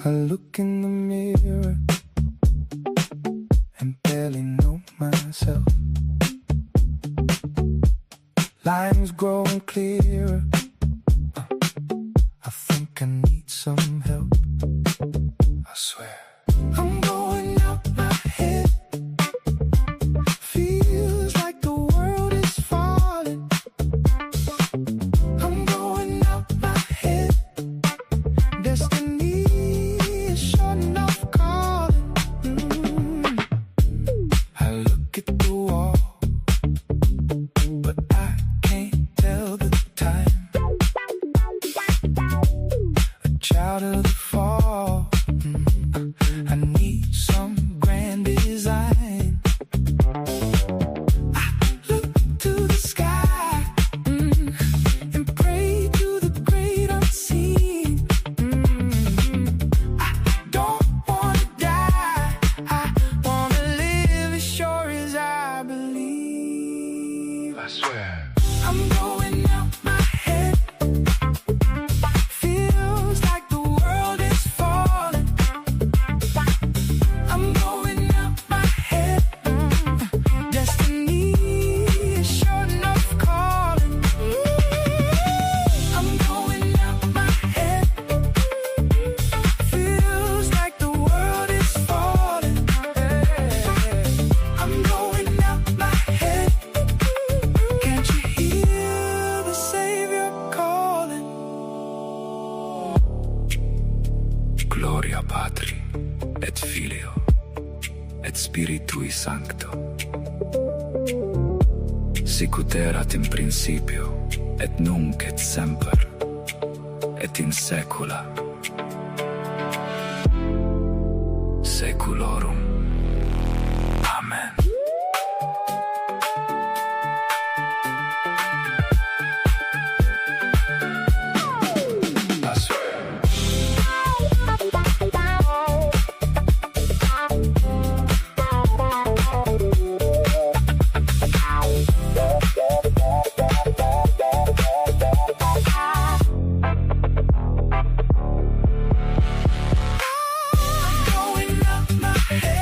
I look in the mirror and barely know myself. Lines growing clearer. I think I need some help. I swear. I'm going out my head. Feels like the world is falling. I'm going out my head. Destiny is short enough calling. I look at the wall, but I can't tell the time. A child of the fall. I need some grand design. I look to the sky and pray to the great unseen. I don't wanna die. I wanna live as sure as I believe. I swear. I'm going out my head. Feels like the world is falling. I'm going out my head. Destiny is short enough calling. I'm going out my head. Feels like the world is falling. I'm going out my head. Can't you hear the Savior calling? Gloria Patri et Filio et Spiritui Sancto. Sicut erat in principio et nunc et semper et in saecula saeculorum. Amen. I swear. Going out my head.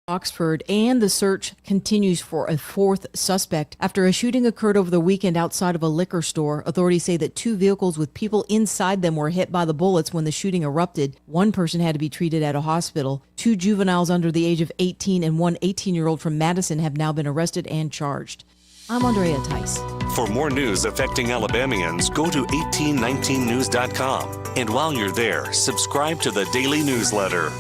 Oxford, and the search continues for a fourth suspect. After a shooting occurred over the weekend outside of a liquor store, authorities say that 2 vehicles with people inside them were hit by the bullets when the shooting erupted. 1 person had to be treated at a hospital. 2 juveniles under the age of 18 and 1 18-year-old from Madison have now been arrested and charged. I'm Andrea Tice. For more news affecting Alabamians, go to 1819news.com. And while you're there, subscribe to the daily newsletter.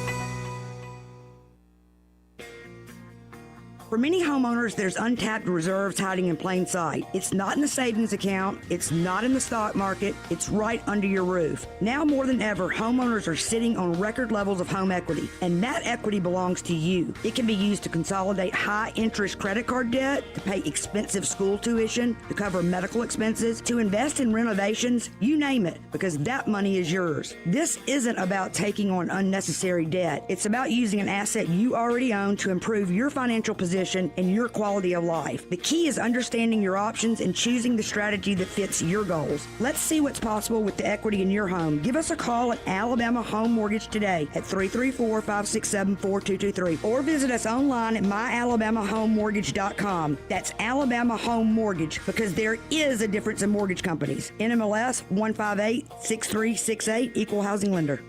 For many homeowners, there's untapped reserves hiding in plain sight. It's not in the savings account. It's not in the stock market. It's right under your roof. Now more than ever, homeowners are sitting on record levels of home equity, and that equity belongs to you. It can be used to consolidate high-interest credit card debt, to pay expensive school tuition, to cover medical expenses, to invest in renovations, you name it, because that money is yours. This isn't about taking on unnecessary debt. It's about using an asset you already own to improve your financial position and your quality of life. The key is understanding your options and choosing the strategy that fits your goals. Let's see what's possible with the equity in your home. Give us a call at Alabama Home Mortgage today at 334-567-4223 or visit us online at myalabamahomemortgage.com. That's Alabama Home Mortgage, because there is a difference in mortgage companies. NMLS 1586368, Equal Housing Lender.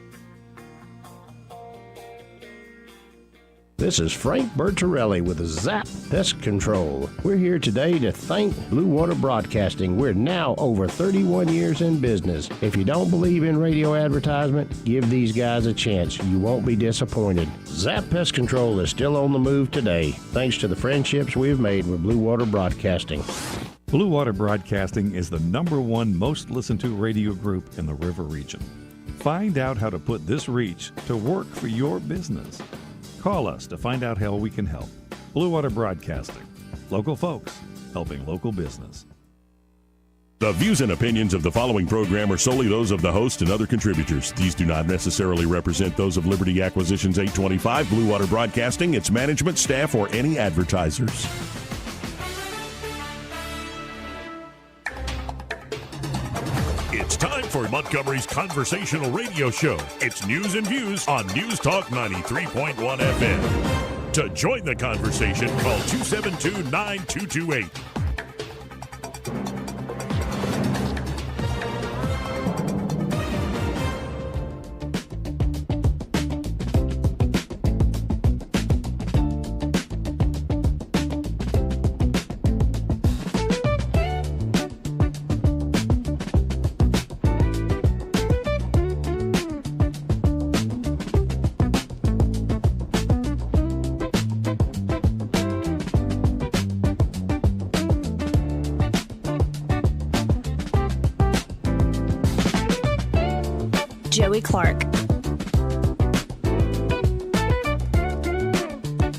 This is Frank Bertarelli with Zap Pest Control. We're here today to thank Blue Water Broadcasting. We're now over 31 years in business. If you don't believe in radio advertisement, give these guys a chance. You won't be disappointed. Zap Pest Control is still on the move today, thanks to the friendships we've made with Blue Water Broadcasting. Blue Water Broadcasting is the #1 most listened to radio group in the River region. Find out how to put this reach to work for your business. Call us to find out how we can help. Blue Water Broadcasting. Local folks helping local business. The views and opinions of the following program are solely those of the host and other contributors. These do not necessarily represent those of Liberty Acquisitions 825, Blue Water Broadcasting, its management, staff, or any advertisers. It's time for Montgomery's conversational radio show. It's news and views on News Talk 93.1 FM. To join the conversation, call 272-9228. Joey Clark.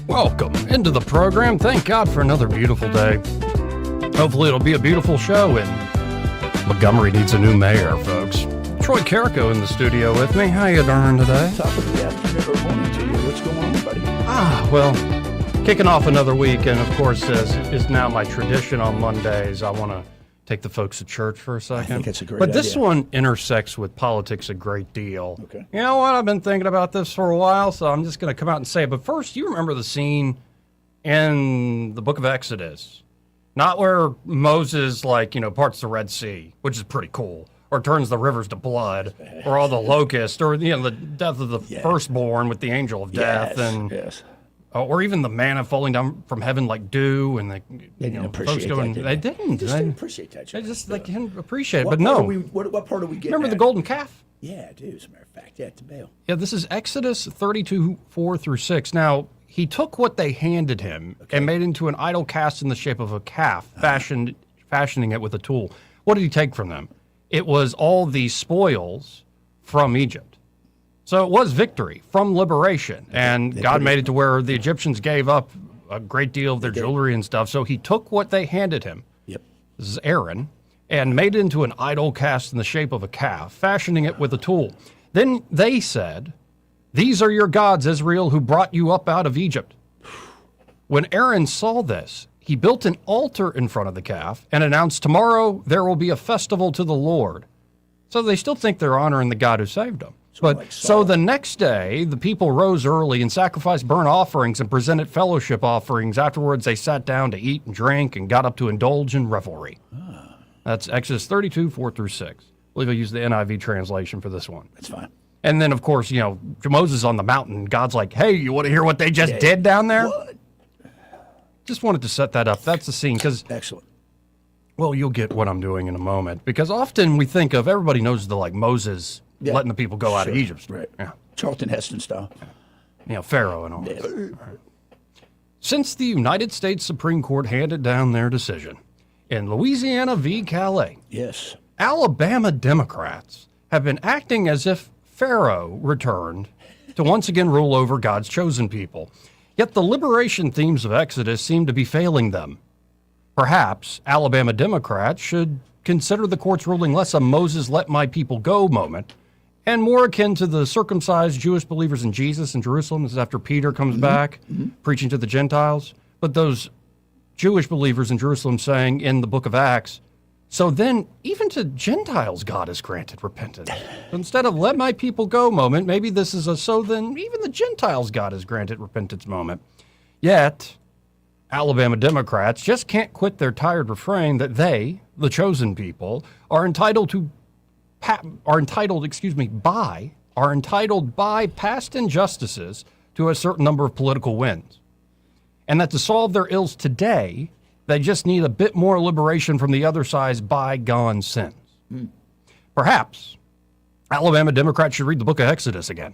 Welcome into the program. Thank God for another beautiful day. Hopefully it'll be a beautiful show, and Montgomery needs a new mayor, folks. Troy Carrico in the studio with me. How you doing today? Top of the afternoon or morning to you. What's going on, buddy? Well, kicking off another week, and of course, as is now my tradition on Mondays, I want to take the folks to church for a second. I think it's a great But this idea. one intersects with politics a great deal. Okay. You know what? I've been thinking about this for a while, so I'm just going to come out and say it. But first, you remember the scene in the book of Exodus? Not where Moses, parts the Red Sea, which is pretty cool, or turns the rivers to blood, or all the locusts, or, the death of the firstborn with the angel of death. Yes. Or even the manna falling down from heaven like dew, and They didn't appreciate folks going, that, they did didn't. Just didn't appreciate that. They just didn't appreciate it. What But part no. are we, what part are we getting Remember at? the golden calf? Yeah, I do, as a matter of fact. Yeah, to bail. Yeah, this is Exodus 32:4-6. Now, he took what they handed him and made into an idol cast in the shape of a calf, fashioning it with a tool. What did he take from them? It was all the spoils from Egypt. So it was victory from liberation, and God made it to where the Egyptians gave up a great deal of their jewelry and stuff. So he took what they handed him, Yep. this is Aaron, and made it into an idol cast in the shape of a calf, fashioning it with a tool. Then they said, "These are your gods, Israel, who brought you up out of Egypt." When Aaron saw this, he built an altar in front of the calf and announced, "Tomorrow there will be a festival to the Lord." So they still think they're honoring the God who saved them. But so the next day, the people rose early and sacrificed burnt offerings and presented fellowship offerings. Afterwards, they sat down to eat and drink and got up to indulge in revelry. That's Exodus 32, 4 through 6. I believe I used the NIV translation for this one. That's fine. And then, of course, Moses on the mountain. God's like, hey, you want to hear what they just did down there? What? Just wanted to set that up. That's the scene. Excellent. Well, you'll get what I'm doing in a moment. Because often we think of, everybody knows Moses letting the people go out of Egypt. Right. Yeah. Charlton Heston style. Pharaoh and all Yeah. that. Since the United States Supreme Court handed down their decision in Louisiana v. Calais, Yes. Alabama Democrats have been acting as if Pharaoh returned to once again rule over God's chosen people. Yet the liberation themes of Exodus seem to be failing them. Perhaps Alabama Democrats should consider the court's ruling less a Moses let my people go moment and more akin to the circumcised Jewish believers in Jesus in Jerusalem. This is after Peter comes back preaching to the Gentiles. But those Jewish believers in Jerusalem saying in the book of Acts, so then even to Gentiles God has granted repentance. Instead of let my people go moment, maybe this is a so then even the Gentiles God has granted repentance moment. Yet Alabama Democrats just can't quit their tired refrain that they, the chosen people, are entitled by past injustices to a certain number of political wins. And that to solve their ills today, they just need a bit more liberation from the other side's bygone sins. Perhaps Alabama Democrats should read the book of Exodus again.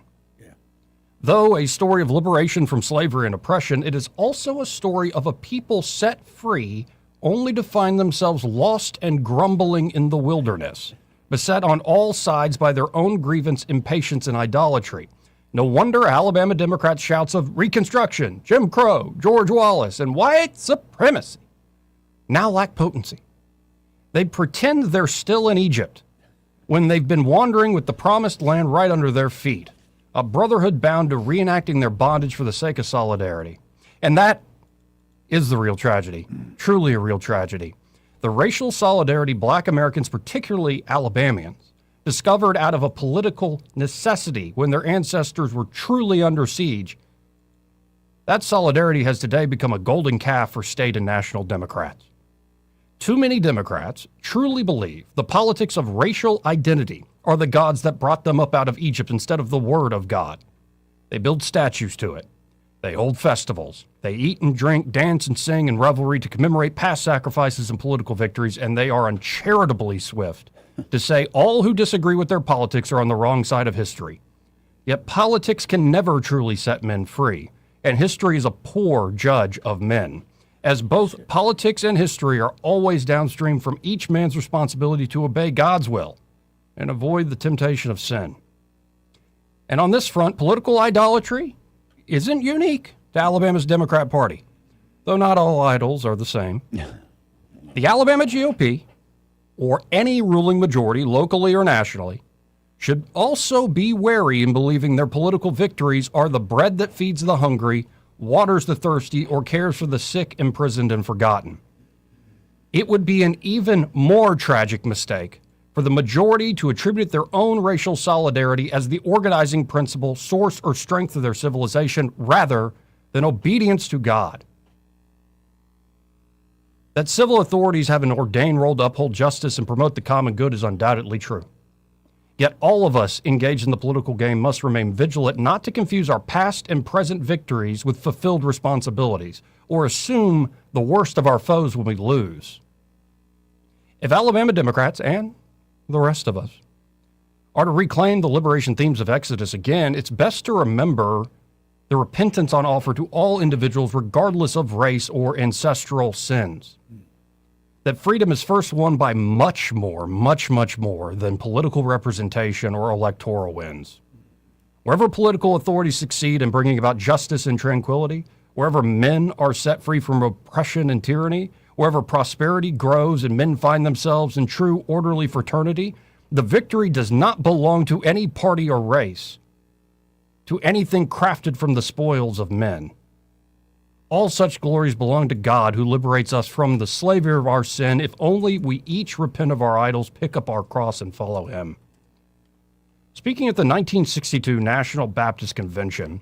Though a story of liberation from slavery and oppression, it is also a story of a people set free only to find themselves lost and grumbling in the wilderness, beset on all sides by their own grievance, impatience, and idolatry. No wonder Alabama Democrats' shouts of Reconstruction, Jim Crow, George Wallace, and white supremacy now lack potency. They pretend they're still in Egypt when they've been wandering with the promised land right under their feet, a brotherhood bound to reenacting their bondage for the sake of solidarity. And that is the real tragedy, truly a real tragedy. The racial solidarity Black Americans, particularly Alabamians, discovered out of a political necessity when their ancestors were truly under siege. That solidarity has today become a golden calf for state and national Democrats. Too many Democrats truly believe the politics of racial identity are the gods that brought them up out of Egypt instead of the word of God. They build statues to it. They hold festivals. They eat and drink, dance and sing in revelry to commemorate past sacrifices and political victories, and they are uncharitably swift to say all who disagree with their politics are on the wrong side of history. Yet politics can never truly set men free, and history is a poor judge of men, as both politics and history are always downstream from each man's responsibility to obey God's will and avoid the temptation of sin. And on this front, political idolatry isn't unique to Alabama's Democrat Party, though not all idols are the same. The Alabama GOP, or any ruling majority, locally or nationally, should also be wary in believing their political victories are the bread that feeds the hungry, waters the thirsty, or cares for the sick, imprisoned, and forgotten. It would be an even more tragic mistake for the majority to attribute their own racial solidarity as the organizing principle, source, or strength of their civilization rather than obedience to God. That civil authorities have an ordained role to uphold justice and promote the common good is undoubtedly true. Yet all of us engaged in the political game must remain vigilant not to confuse our past and present victories with fulfilled responsibilities or assume the worst of our foes when we lose. If Alabama Democrats and the rest of us are to reclaim the liberation themes of Exodus again, it's best to remember the repentance on offer to all individuals regardless of race or ancestral sins. That freedom is first won by much more than political representation or electoral wins. Wherever political authorities succeed in bringing about justice and tranquility, wherever men are set free from oppression and tyranny, wherever prosperity grows and men find themselves in true orderly fraternity, the victory does not belong to any party or race, to anything crafted from the spoils of men. All such glories belong to God, who liberates us from the slavery of our sin, if only we each repent of our idols, pick up our cross, and follow him. Speaking at the 1962 National Baptist Convention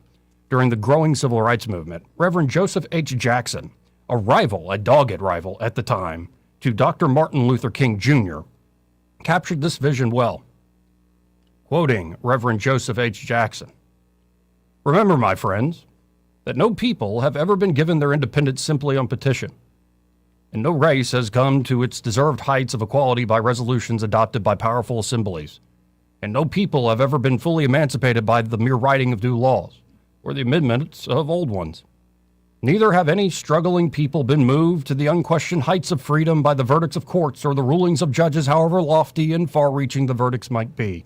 during the growing civil rights movement, Reverend Joseph H. Jackson, a dogged rival at the time, to Dr. Martin Luther King Jr., captured this vision well. Quoting Reverend Joseph H. Jackson, "Remember, my friends, that no people have ever been given their independence simply on petition, and no race has come to its deserved heights of equality by resolutions adopted by powerful assemblies, and no people have ever been fully emancipated by the mere writing of new laws or the amendments of old ones. Neither have any struggling people been moved to the unquestioned heights of freedom by the verdicts of courts or the rulings of judges, however lofty and far-reaching the verdicts might be.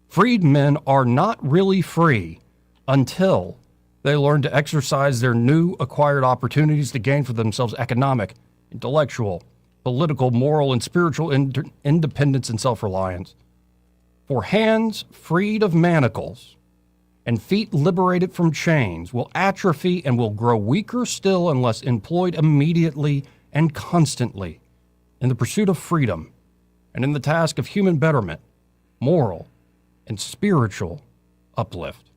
Freedmen are not really free until they learn to exercise their new acquired opportunities to gain for themselves economic, intellectual, political, moral, and spiritual independence and self-reliance. For hands freed of manacles and feet liberated from chains will atrophy and will grow weaker still unless employed immediately and constantly in the pursuit of freedom and in the task of human betterment, moral, and spiritual uplift."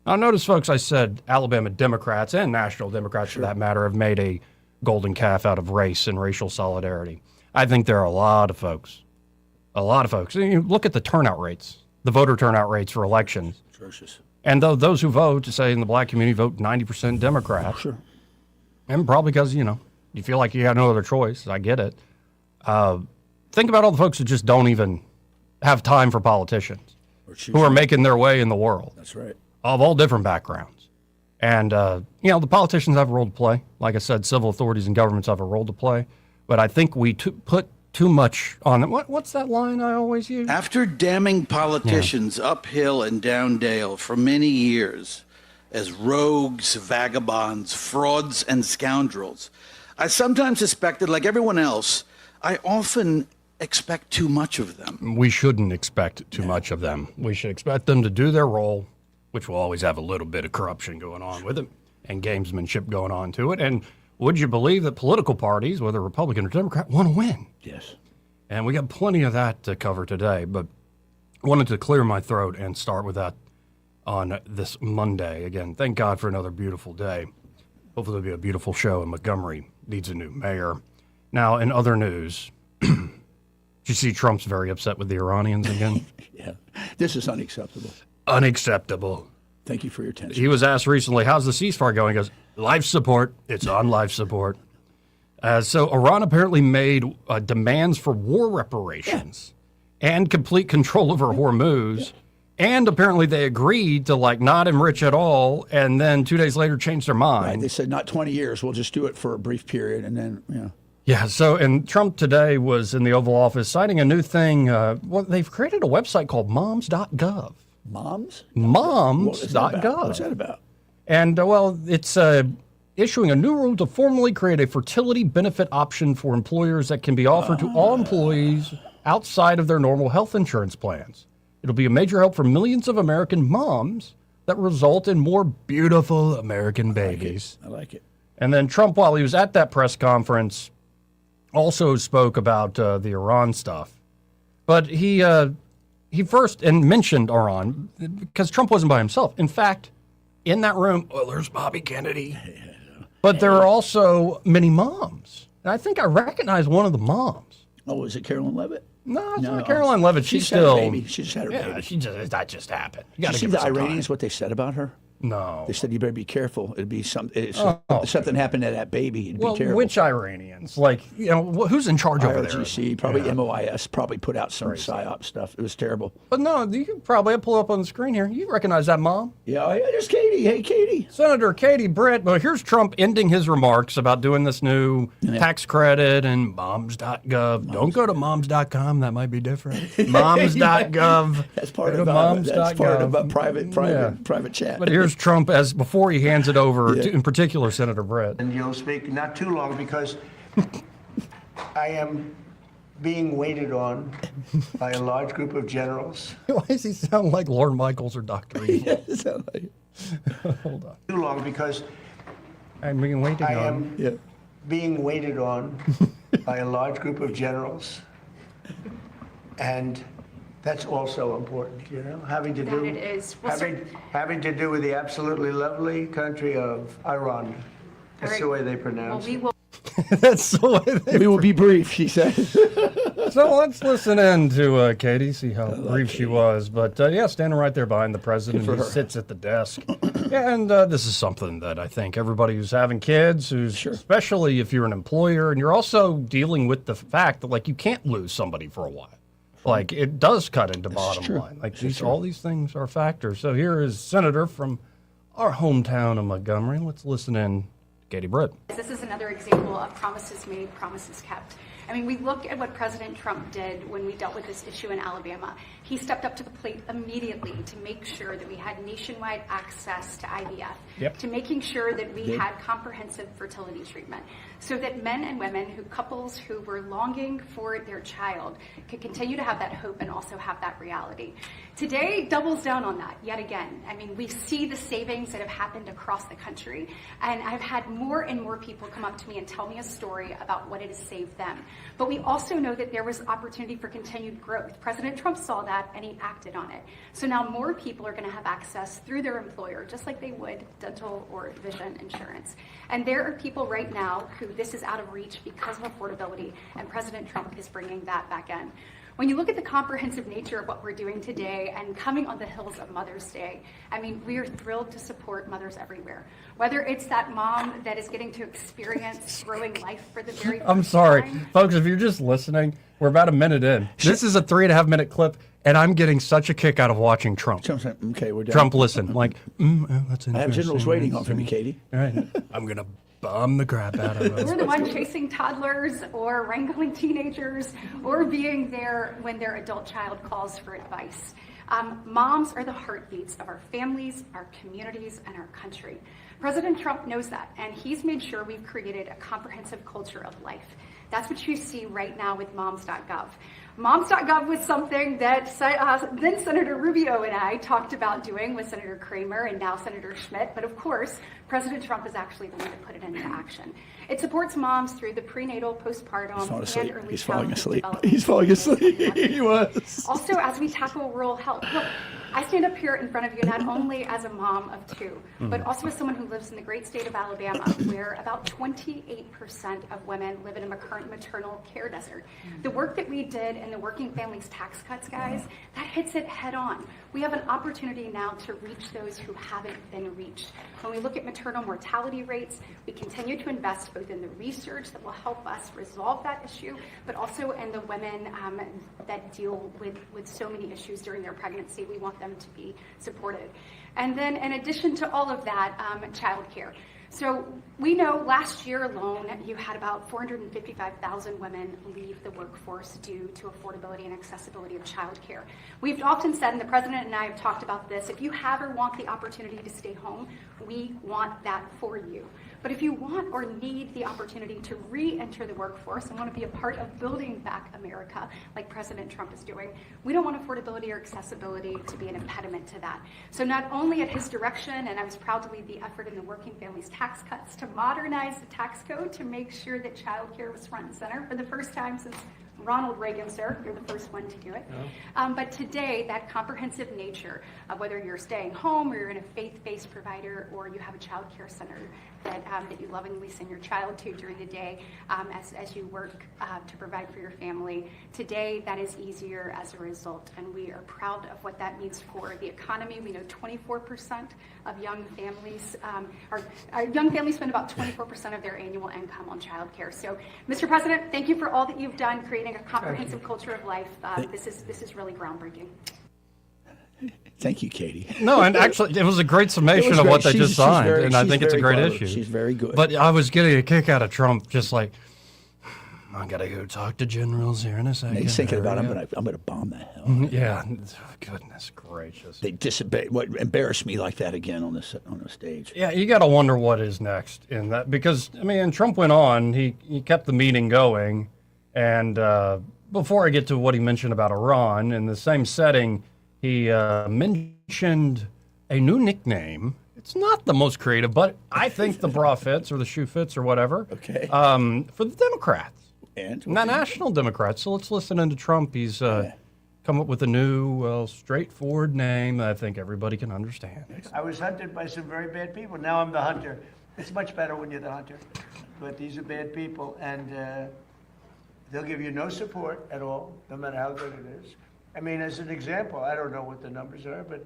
Now, notice, folks, I said Alabama Democrats and national Democrats, for that matter, have made a golden calf out of race and racial solidarity. I think there are a lot of folks. You look at the turnout rates, the voter turnout rates for elections. Atrocious. And those who vote, say in the black community, vote 90% Democrat. Sure. And probably because, you feel like you have no other choice. I get it. Think about all the folks who just don't even have time for politicians, who are making their way in the world. That's right. Of all different backgrounds. And, the politicians have a role to play. Like I said, civil authorities and governments have a role to play. But I think we put too much on them. What's that line I always use? After damning politicians uphill and down dale for many years as rogues, vagabonds, frauds, and scoundrels, I sometimes suspected, like everyone else, I often expect too much of them. We shouldn't expect too much of them. We should expect them to do their role, which will always have a little bit of corruption going on with it and gamesmanship going on to it. And would you believe that political parties, whether Republican or Democrat, want to win? Yes. And we got plenty of that to cover today, but I wanted to clear my throat and start with that on this Monday. Again, thank God for another beautiful day. Hopefully there'll be a beautiful show, and Montgomery needs a new mayor. Now, in other news, did you see Trump's very upset with the Iranians again? Yeah. This is unacceptable. Unacceptable. Thank you for your attention. He was asked recently, how's the ceasefire going? He goes, life support. It's on life support. So Iran apparently made demands for war reparations and complete control over Hormuz. And apparently they agreed to not enrich at all, and then 2 days later changed their mind. Right. They said not 20 years. We'll just do it for a brief period, and then, Yeah, so, and Trump today was in the Oval Office citing a new thing. They've created a website called moms.gov. Moms? Moms.gov. What's that about? And, it's issuing a new rule to formally create a fertility benefit option for employers that can be offered to all employees outside of their normal health insurance plans. It'll be a major help for millions of American moms that result in more beautiful American babies. I like it. And then Trump, while he was at that press conference, also spoke about the Iran stuff. But he first mentioned Iran because Trump wasn't by himself. In fact, in that room, there's Bobby Kennedy. But there are also many moms. And I think I recognize one of the moms. Oh, is it Carolyn Levitt? No, it's not Caroline Levitt. She's had still. a baby. She just had her baby. That just happened. Did you see the Iranians, what they said about her? No. They said you better be careful. It'd be something happened to that baby. You'd be careful. Which Iranians? Who's in charge over there? IRGC, probably MOIS, probably put out some PSYOP stuff. It was terrible. But no, you can probably pull up on the screen here. You recognize that mom? Yeah, there's Katie. Hey, Katie. Senator Katie Britt. Well, here's Trump ending his remarks about doing this new tax credit and moms.gov. Don't go to moms.com. That might be different. Moms.gov. That's part of a private chat. But here's Trump before he hands it over to, in particular, Senator Britt. And you'll speak not too long because I am being waited on by a large group of generals. Why does he sound like Lord Michaels or Dr. Evil? Hold on. Too long because I'm being waited on. I am being waited on by a large group of generals, and That's also important, having to do That it is. Well, having to do with the absolutely lovely country of Iran. That's right. the way they pronounce it. That's the way We will be brief, she says. So let's listen in to Katie, see how brief she was. But yeah, standing right there behind the president, he sits at the desk. And this is something that I think everybody who's having kids, especially if you're an employer, and you're also dealing with the fact that, like, you can't lose somebody for a while. Like, it does cut into bottom line. Like, all these things are factors. So here is Senator from our hometown of Montgomery. Let's listen in. Katie Britt. This is another example of promises made, promises kept. I mean, we look at what President Trump did when we dealt with this issue in Alabama. He stepped up to the plate immediately to make sure that we had nationwide access to IVF, to making sure that we had comprehensive fertility treatment, so that men and women, couples who were longing for their child, could continue to have that hope and also have that reality. Today doubles down on that yet again. I mean, we see the savings that have happened across the country, and I've had more and more people come up to me and tell me a story about what it has saved them. But we also know that there was opportunity for continued growth. President Trump saw that and he acted on it. So now more people are going to have access through their employer, just like they would dental or vision insurance. And there are people right now who this is out of reach because of affordability, and President Trump is bringing that back in. When you look at the comprehensive nature of what we're doing today and coming on the heels of Mother's Day, I mean, we are thrilled to support mothers everywhere. Whether it's that mom that is getting to experience growing life for the very first I'm sorry. time. Folks, if you're just listening, we're about a minute in. This is a 3.5 minute clip, and I'm getting such a kick out of watching Trump. Okay, we're done. Trump, listen. Like, that's I have generals waiting on for me, Katie. All right. I'm going to bomb the crap out of it. We're the one chasing toddlers or wrangling teenagers or being there when their adult child calls for advice. Moms are the heartbeats of our families, our communities, and our country. President Trump knows that, and he's made sure we've created a comprehensive culture of life. That's what you see right now with moms.gov. Moms.gov was something that then Senator Rubio and I talked about doing with Senator Kramer and now Senator Schmidt, but of course, President Trump is actually the one that put it into action. It supports moms through the prenatal, postpartum, and early He's falling asleep. development. He's falling asleep. He was. Also, as we tackle rural health, look, I stand up here in front of you not only as a mom of two, but also as someone who lives in the great state of Alabama, where about 28% of women live in a maternal care desert. The work that we did in the Working Families Tax Cuts, guys, that hits it head on. We have an opportunity now to reach those who haven't been reached. When we look at maternal mortality rates, we continue to invest both in the research that will help us resolve that issue, but also in the women that deal with so many issues during their pregnancy. We want them to be supported. And then in addition to all of that, childcare. So we know last year alone, you had about 455,000 women leave the workforce due to affordability and accessibility of childcare. We've often said, and the president and I have talked about this, if you have or want the opportunity to stay home, we want that for you. But if you want or need the opportunity to re-enter the workforce and want to be a part of building back America, like President Trump is doing, we don't want affordability or accessibility to be an impediment to that. So not only at his direction, and I was proud to lead the effort in the Working Families Tax Cuts to modernize the tax code to make sure that child care was front and center for the first time since Ronald Reagan, sir, you're the first one to do it. But today, that comprehensive nature of whether you're staying home or you're in a faith-based provider or you have a child care center that you lovingly send your child to during the day as you work to provide for your family, today that is easier as a result. And we are proud of what that means for the economy. We know 24% of young families spend about 24% of their annual income on child care. So, Mr. President, thank you for all that you've done creating a comprehensive culture of life. This is really groundbreaking. Thank you, Katie. No, and actually, it was a great summation of what they just signed, and I think it's a great issue. She's very good. But I was getting a kick out of Trump, just like, I gotta go talk to generals here in a second. He's thinking about, I'm gonna bomb the hell. Yeah, goodness gracious. They embarrass me like that again on the stage. Yeah, you got to wonder what is next in that, because I mean, Trump went on. He kept the meeting going, and before I get to what he mentioned about Iran, in the same setting, he mentioned a new nickname. It's not the most creative, but I think the bra fits or the shoe fits or whatever. Okay. For the Democrats. And not national Democrats. So let's listen into Trump. He's come up with a new, straightforward name that I think everybody can understand. I was hunted by some very bad people. Now I'm the hunter. It's much better when you're the hunter. But these are bad people, and they'll give you no support at all, no matter how good it is. I mean, as an example, I don't know what the numbers are, but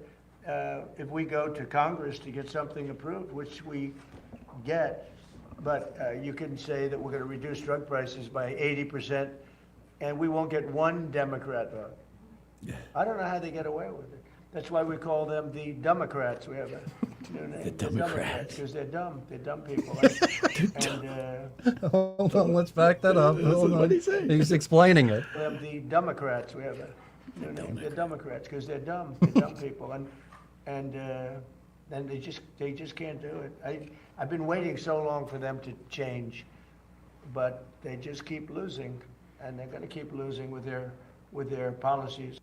if we go to Congress to get something approved, which we get, but you can say that we're going to reduce drug prices by 80%, and we won't get one Democrat vote. Yeah. I don't know how they get away with it. That's why we call them the Democrats. We have a new name. The Democrats. Because they're dumb. They're dumb people. Hold on, let's back that up. What did he say? He's explaining it. We have the Democrats. We have a new name. They're Democrats because they're dumb. They're dumb people. And they just can't do it. I've been waiting so long for them to change, but they just keep losing, and they're going to keep losing with their policies.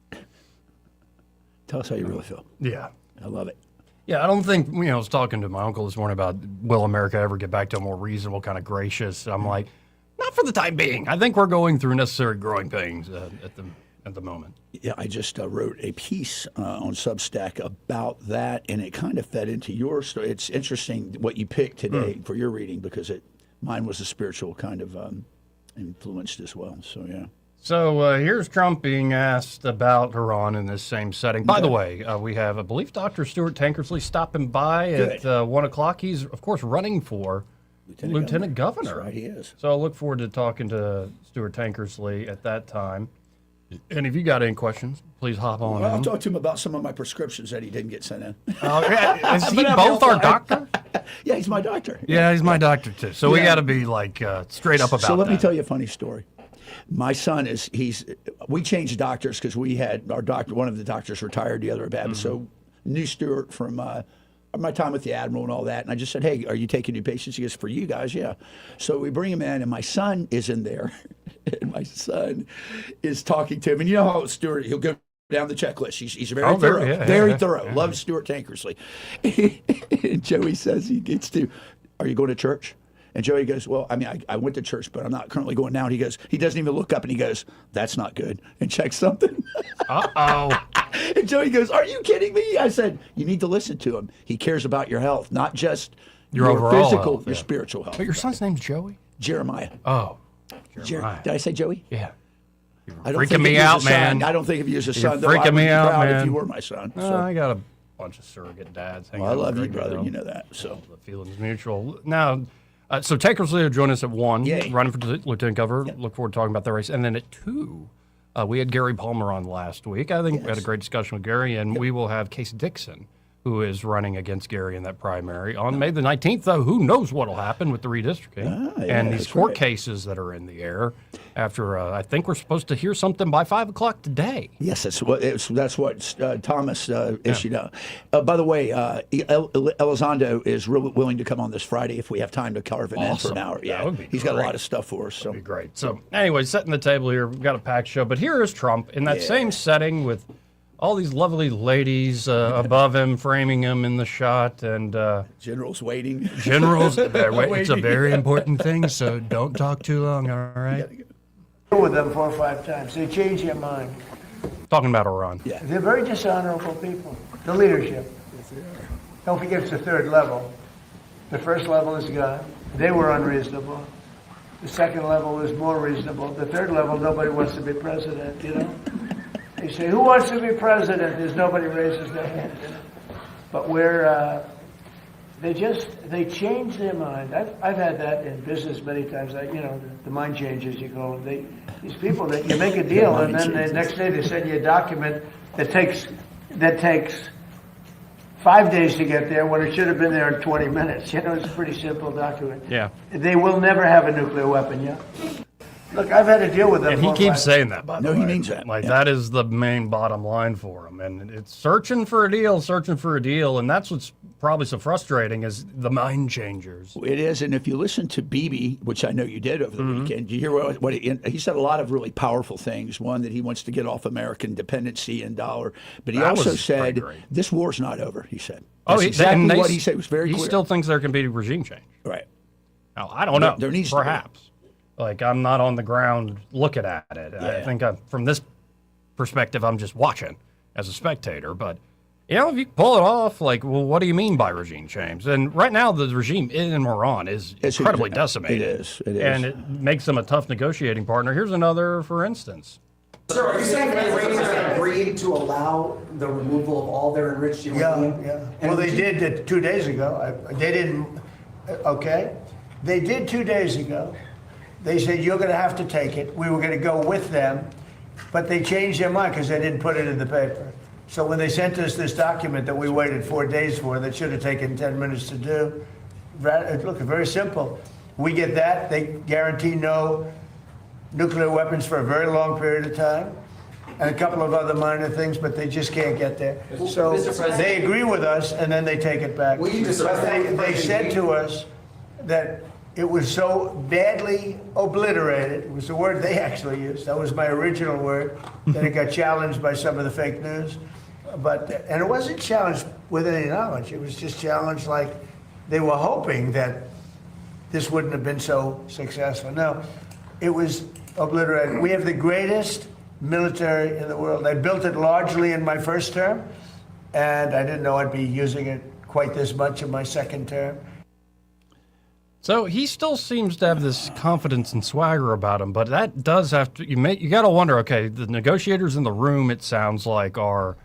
Tell us how you really feel. Yeah. I love it. Yeah, I don't think, I was talking to my uncle this morning about will America ever get back to a more reasonable, kind of gracious. I'm like, not for the time being. I think we're going through necessary growing pains at the moment. Yeah, I just wrote a piece on Substack about that, and it kind of fed into your story. It's interesting what you picked today for your reading, because mine was a spiritual kind of influenced as well. So, yeah. So here's Trump being asked about Iran in this same setting. By the way, we have, I believe, Dr. Stuart Tankersley stopping by at 1 o'clock. He's, of course, running for Lieutenant Governor. That's right, he is. So I look forward to talking to Stuart Tankersley at that time. And if you got any questions, please hop on Well, in. I'll talk to him about some of my prescriptions that he didn't get sent in. Is he both our doctor? Yeah, he's my doctor. Yeah, he's my doctor, too. So we got to be, straight up about that. So let me tell you a funny story. My son we changed doctors because we had our doctor, one of the doctors retired, the other bad. So knew Stuart from my time with the Admiral and all that. And I just said, hey, are you taking new patients? He goes, for you guys, yeah. So we bring him in, and my son is in there. And my son is talking to him. And you know how Stuart, he'll go down the checklist. He's very thorough. Very thorough. Yeah. Loves Stuart Tankersley. And Joey says he gets to, are you going to church? And Joey goes, well, I mean, I went to church, but I'm not currently going now. And he goes, he doesn't even look up, and he goes, that's not good, and checks something. Uh-oh. And Joey goes, are you kidding me? I said, you need to listen to him. He cares about your health, not just your physical, health, your spiritual health. But your son's name's Joey? Jeremiah. Oh, Jeremiah. Did I say Joey? Yeah. I don't freaking me out, man. I don't think of you as a son. You're freaking me out, man. If you were my son. So. I got a bunch of surrogate dads. Well, I love you, brother. You know that. So the feeling's mutual. Now, so Tankersley will join us at 1, running for Lieutenant Governor. Look forward to talking about that race. And then at 2, we had Gary Palmer on last week. I think we had a great discussion with Gary, and we will have Case Dixon, who is running against Gary in that primary. On May the 19th, though, who knows what will happen with the redistricting and these court cases that are in the air after, I think we're supposed to hear something by 5 o'clock today. Yes, that's what Thomas issued out. By the way, Elizondo is really willing to come on this Friday if we have time to carve it in for an hour. Yeah, he's got a lot of stuff for us. So. That'd be great. So anyway, setting the table here, we've got a packed show. But here is Trump in that same setting with all these lovely ladies above him, framing him in the shot, and generals waiting. Generals, it's a very important thing, so don't talk too long. All right. With them 4 or 5 times, they change their mind. Talking about Iran. Yeah, they're very dishonorable people. The leadership. Yes, they are. Don't forget it's the 3rd level. The 1st level is God. They were unreasonable. The 2nd level is more reasonable. The 3rd level, nobody wants to be president. You know. They say, who wants to be president? There's nobody raises their hand. But they change their mind. I've had that in business many times. The mind changers, you call them. These people that you make a deal, and then the next day they send you a document that takes 5 days to get there when it should have been there in 20 minutes. It's a pretty simple document. Yeah. They will never have a nuclear weapon, yeah? Look, I've had to deal with them. And he keeps saying that, by the way. No, he means that. That is the main bottom line for him. And it's searching for a deal. And that's what's probably so frustrating is the mind changers. It is. And if you listen to Bibi, which I know you did over the weekend, you hear what he said a lot of really powerful things. One, that he wants to get off American dependency and dollar. But he also said, this war's not over, he said. That's exactly what he said. It was very clear. He still thinks there can be regime change. Right. Now, I don't know. There needs perhaps. I'm not on the ground looking at it. Yeah. I think from this perspective, I'm just watching as a spectator. But, if you pull it off, what do you mean by regime change? And right now, the regime in Iran is incredibly decimated. It is. And it makes them a tough negotiating partner. Here's another, for instance. Sir, are you saying the Iranians agreed to allow the removal of all their enriched uranium? Yeah. Well, they did it 2 days ago. They didn't, okay? They did 2 days ago. They said, you're going to have to take it. We were going to go with them, but they changed their mind because they didn't put it in the paper. So when they sent us this document that we waited 4 days for, that should have taken 10 minutes to do, look, very simple. We get that. They guarantee no nuclear weapons for a very long period of time, and a couple of other minor things, but they just can't get there. So they agree with us, and then they take it back. They said to us that it was so badly obliterated, it was the word they actually used, that was my original word, that it got challenged by some of the fake news. And it wasn't challenged with any knowledge, it was just challenged like they were hoping that this wouldn't have been so successful. No, it was obliterated. We have the greatest military in the world. I built it largely in my first term, and I didn't know I'd be using it quite this much in my second term. So he still seems to have this confidence and swagger about him, but that does have to, you got to wonder, okay, the negotiators in the room, it sounds like, are,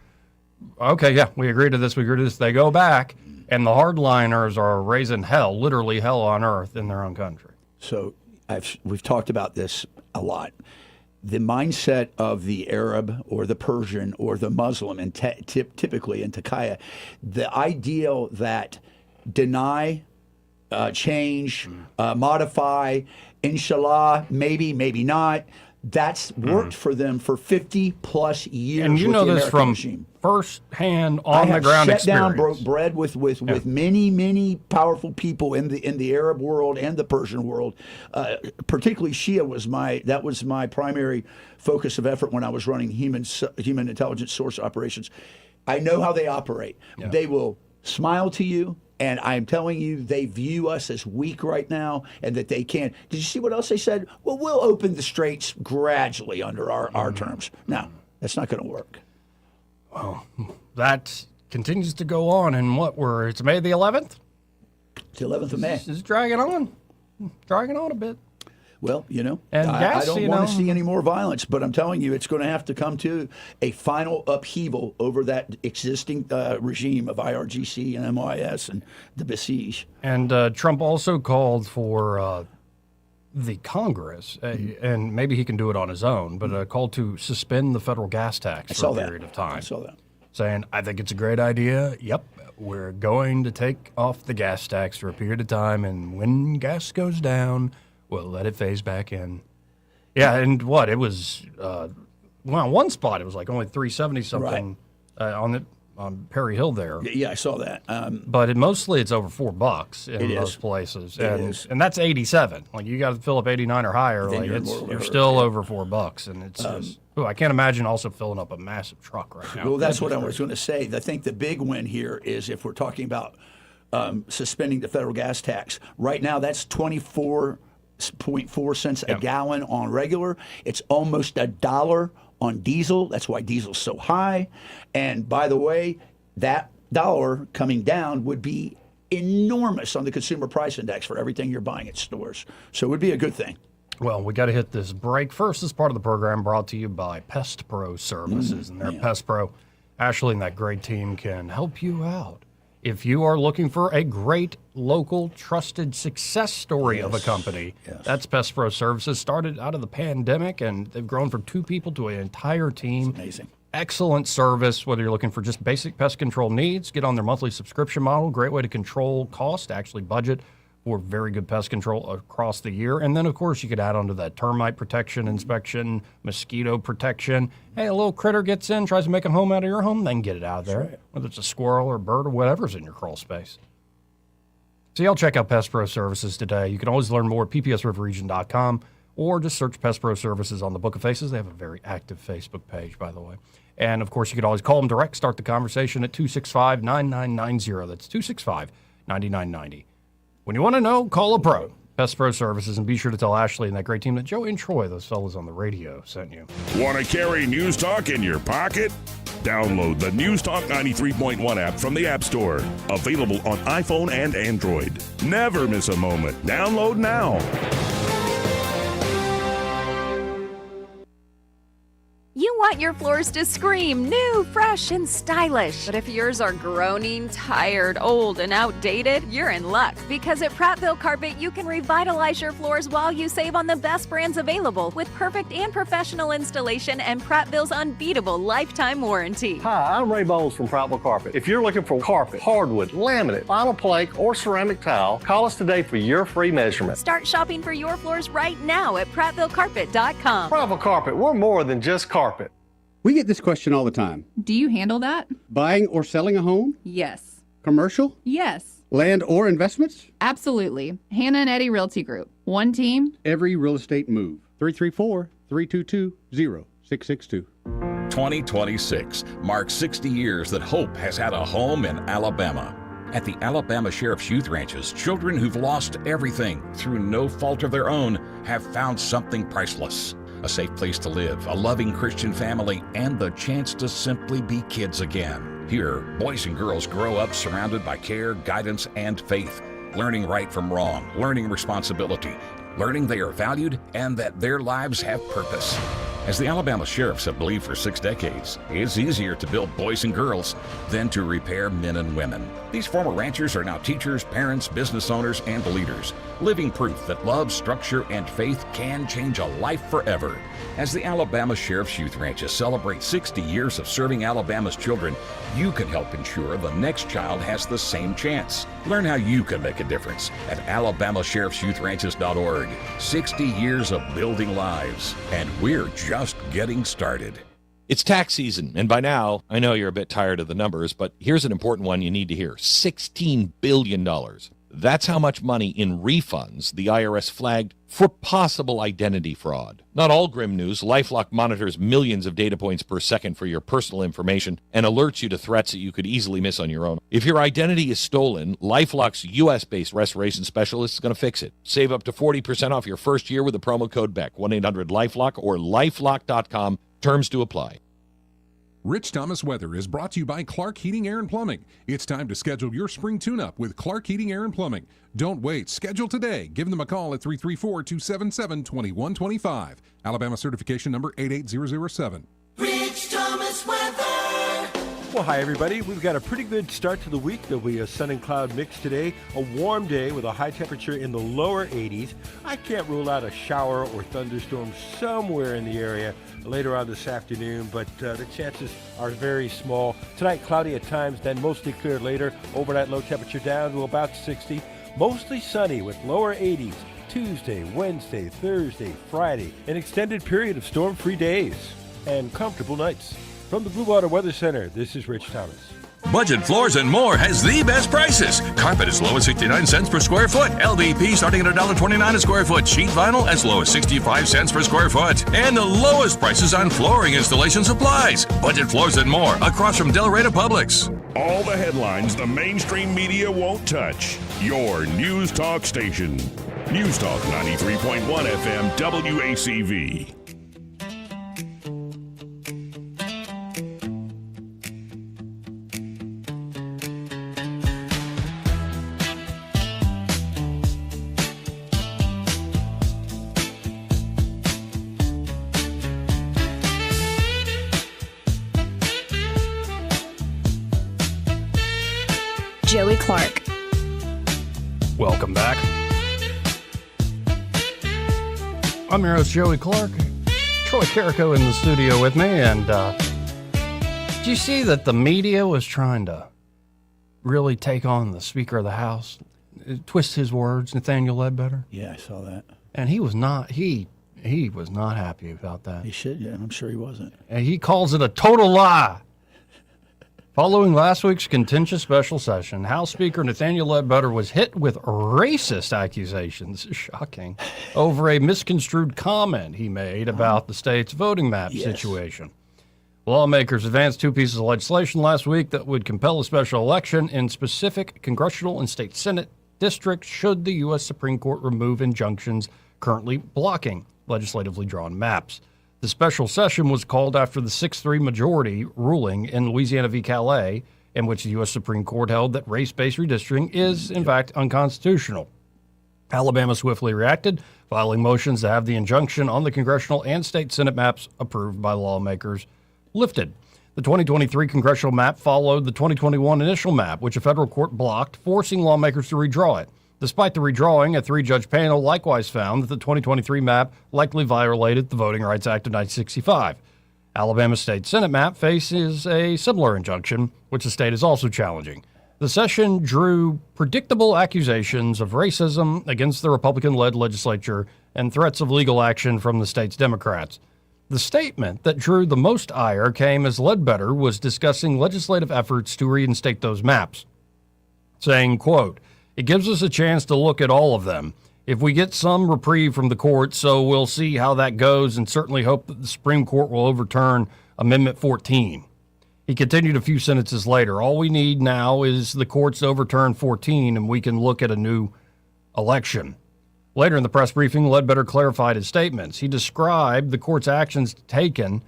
okay, yeah, we agree to this, they go back, and the hardliners are raising hell, literally hell on earth in their own country. So we've talked about this a lot. The mindset of the Arab or the Persian or the Muslim, and typically in Takaya, the ideal that deny, change, modify, inshallah, maybe not, that's worked for them for 50 plus years. And you know this from regime. First-hand, on-the-ground experience. I have shut down, broke bread with many powerful people in the Arab world and the Persian world. Particularly Shia was my primary focus of effort when I was running human intelligence source operations. I know how they operate. Yeah. They will smile to you. And I'm telling you, they view us as weak right now, and that they can't. Did you see what else they said? Well, we'll open the straits gradually under our terms. No, that's not going to work. Well, that continues to go on in it's May the 11th? It's the 11th of May. It's dragging on a bit. Well, and I don't want to see any more violence, but I'm telling you, it's going to have to come to a final upheaval over that existing regime of IRGC and MIS and the besieged. And Trump also called for the Congress, and maybe he can do it on his own, but called to suspend the federal gas tax for a period of time. I saw that. Saying, I think it's a great idea. Yep, we're going to take off the gas tax for a period of time, and when gas goes down, we'll let it phase back in. Yeah, and it was, one spot it was like only $3.70 something on Perry Hill there. Yeah, I saw that. But mostly it's over $4 in most places. And that's 87. Like, you got to fill up 89 or higher. Like, you're still over $4. And it's just, I can't imagine also filling up a massive truck right now. Well, that's what I was going to say. I think the big win here is if we're talking about suspending the federal gas tax. Right now, that's 24.4 cents a gallon on regular. It's almost $1 on diesel. That's why diesel's so high. And by the way, that dollar coming down would be enormous on the consumer price index for everything you're buying at stores. So it would be a good thing. Well, we got to hit this break. First, this part of the program brought to you by Pest Pro Services. And their Pest Pro, Ashley and that great team can help you out. If you are looking for a great local trusted success story of a company, that's Pest Pro Services. Started out of the pandemic, and they've grown from 2 people to an entire team. It's amazing. Excellent service, whether you're looking for just basic pest control needs, get on their monthly subscription model. Great way to control cost, actually budget for very good pest control across the year. And then, of course, you could add on to that termite protection, inspection, mosquito protection. Hey, a little critter gets in, tries to make a home out of your home, then get it out of there. Right. Whether it's a squirrel or a bird or whatever's in your crawl space. So y'all check out Pest Pro Services today. You can always learn more at ppsriverregion.com or just search Pest Pro Services on the Book of Faces. They have a very active Facebook page, by the way. And, of course, you could always call them direct, start the conversation at 265-9990. That's 265-9990. When you want to know, call a pro. Best Pro Services, and be sure to tell Ashley and that great team that Joe and Troy, those fellas on the radio, sent you. Want to carry News Talk in your pocket? Download the News Talk 93.1 app from the App Store. Available on iPhone and Android. Never miss a moment. Download now. You want your floors to scream new, fresh, and stylish. But if yours are groaning, tired, old, and outdated, you're in luck. Because at Prattville Carpet, you can revitalize your floors while you save on the best brands available with perfect and professional installation and Prattville's unbeatable lifetime warranty. Hi, I'm Ray Bowles from Prattville Carpet. If you're looking for carpet, hardwood, laminate, vinyl plank, or ceramic tile, call us today for your free measurement. Start shopping for your floors right now at PrattvilleCarpet.com. Prattville Carpet, we're more than just carpet. We get this question all the time. Do you handle that? Buying or selling a home? Yes. Commercial? Yes. Land or investments? Absolutely. Hannah and Eddie Realty Group. One team. Every real estate move. 334-322-0662. 2026 marks 60 years that hope has had a home in Alabama. At the Alabama Sheriff's Youth Ranches, children who've lost everything through no fault of their own have found something priceless. A safe place to live, a loving Christian family, and the chance to simply be kids again. Here, boys and girls grow up surrounded by care, guidance, and faith, learning right from wrong, learning responsibility, learning they are valued and that their lives have purpose. As the Alabama Sheriffs have believed for 6 decades, it's easier to build boys and girls than to repair men and women. These former ranchers are now teachers, parents, business owners, and leaders, living proof that love, structure, and faith can change a life forever. As the Alabama Sheriff's Youth Ranches celebrate 60 years of serving Alabama's children, you can help ensure the next child has the same chance. Learn how you can make a difference at alabamasheriffsyouthranches.org. 60 years of building lives, and we're just getting started. It's tax season, and by now, I know you're a bit tired of the numbers, but here's an important one you need to hear. $16 billion. That's how much money in refunds the IRS flagged for possible identity fraud. Not all grim news. LifeLock monitors millions of data points per second for your personal information and alerts you to threats that you could easily miss on your own. If your identity is stolen, LifeLock's U.S.-based restoration specialist is going to fix it. Save up to 40% off your first year with the promo code BECK, 1-800-LifeLock or lifelock.com. Terms to apply. Rich Thomas Weather is brought to you by Clark Heating, Air, and Plumbing. It's time to schedule your spring tune-up with Clark Heating, Air, and Plumbing. Don't wait. Schedule today. Give them a call at 334-277-2125. Alabama certification number 88007. Rich Thomas Weather. Well, hi, everybody. We've got a pretty good start to the week. There'll be a sun and cloud mix today, a warm day with a high temperature in the lower 80s. I can't rule out a shower or thunderstorm somewhere in the area later on this afternoon, but the chances are very small. Tonight, cloudy at times, then mostly clear later. Overnight low temperature down to about 60. Mostly sunny with lower 80s. Tuesday, Wednesday, Thursday, Friday. An extended period of storm-free days and comfortable nights. From the Blue Water Weather Center, this is Rich Thomas. Budget Floors and More has the best prices. Carpet as low as 69 cents per square foot. LVP starting at $1.29 a square foot. Sheet vinyl as low as 65 cents per square foot. And the lowest prices on flooring installation supplies. Budget Floors and More across from Delray to Publix. All the headlines the mainstream media won't touch. Your News Talk station. News Talk 93.1 FM WACV. Joey Clark. Welcome back. I'm your host, Joey Clark. Troy Carrico in the studio with me, and did you see that the media was trying to really take on the Speaker of the House, twist his words, Nathaniel Ledbetter? Yeah, I saw that. And he was not happy about that. He should, yeah, I'm sure he wasn't. And he calls it a total lie. Following last week's contentious special session, House Speaker Nathaniel Ledbetter was hit with racist accusations, shocking, over a misconstrued comment he made about the state's voting map situation. Lawmakers advanced 2 pieces of legislation last week that would compel a special election in specific congressional and state Senate districts should the U.S. Supreme Court remove injunctions currently blocking legislatively drawn maps. The special session was called after the 6-3 majority ruling in Louisiana v. Calais, in which the U.S. Supreme Court held that race-based redistricting is, in fact, unconstitutional. Alabama swiftly reacted, filing motions to have the injunction on the congressional and state Senate maps approved by lawmakers lifted. The 2023 congressional map followed the 2021 initial map, which a federal court blocked, forcing lawmakers to redraw it. Despite the redrawing, a 3-judge panel likewise found that the 2023 map likely violated the Voting Rights Act of 1965. Alabama State Senate map faces a similar injunction, which the state is also challenging. The session drew predictable accusations of racism against the Republican-led legislature and threats of legal action from the state's Democrats. The statement that drew the most ire came as Ledbetter was discussing legislative efforts to reinstate those maps, saying, quote, "It gives us a chance to look at all of them. If we get some reprieve from the court, so we'll see how that goes and certainly hope that the Supreme Court will overturn Amendment 14. He continued a few sentences later. All we need now is the courts to overturn 14 and we can look at a new election. Later in the press briefing, Ledbetter clarified his statements. He described the court's actions taken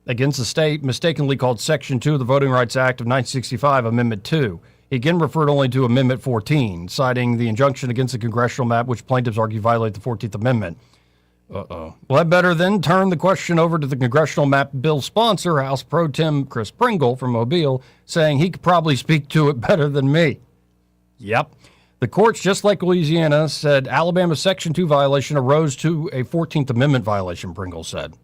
against the state, mistakenly called Section 2 of the Voting Rights Act of 1965, Amendment 2. He again referred only to Amendment 14, citing the injunction against the congressional map, which plaintiffs argue violate the 14th Amendment. Ledbetter then turned the question over to the congressional map bill sponsor, House Pro Tem Chris Pringle from Mobile, saying he could probably speak to it better than me. Yep. The courts, just like Louisiana, said Alabama's Section 2 violation arose to a 14th Amendment violation, Pringle said.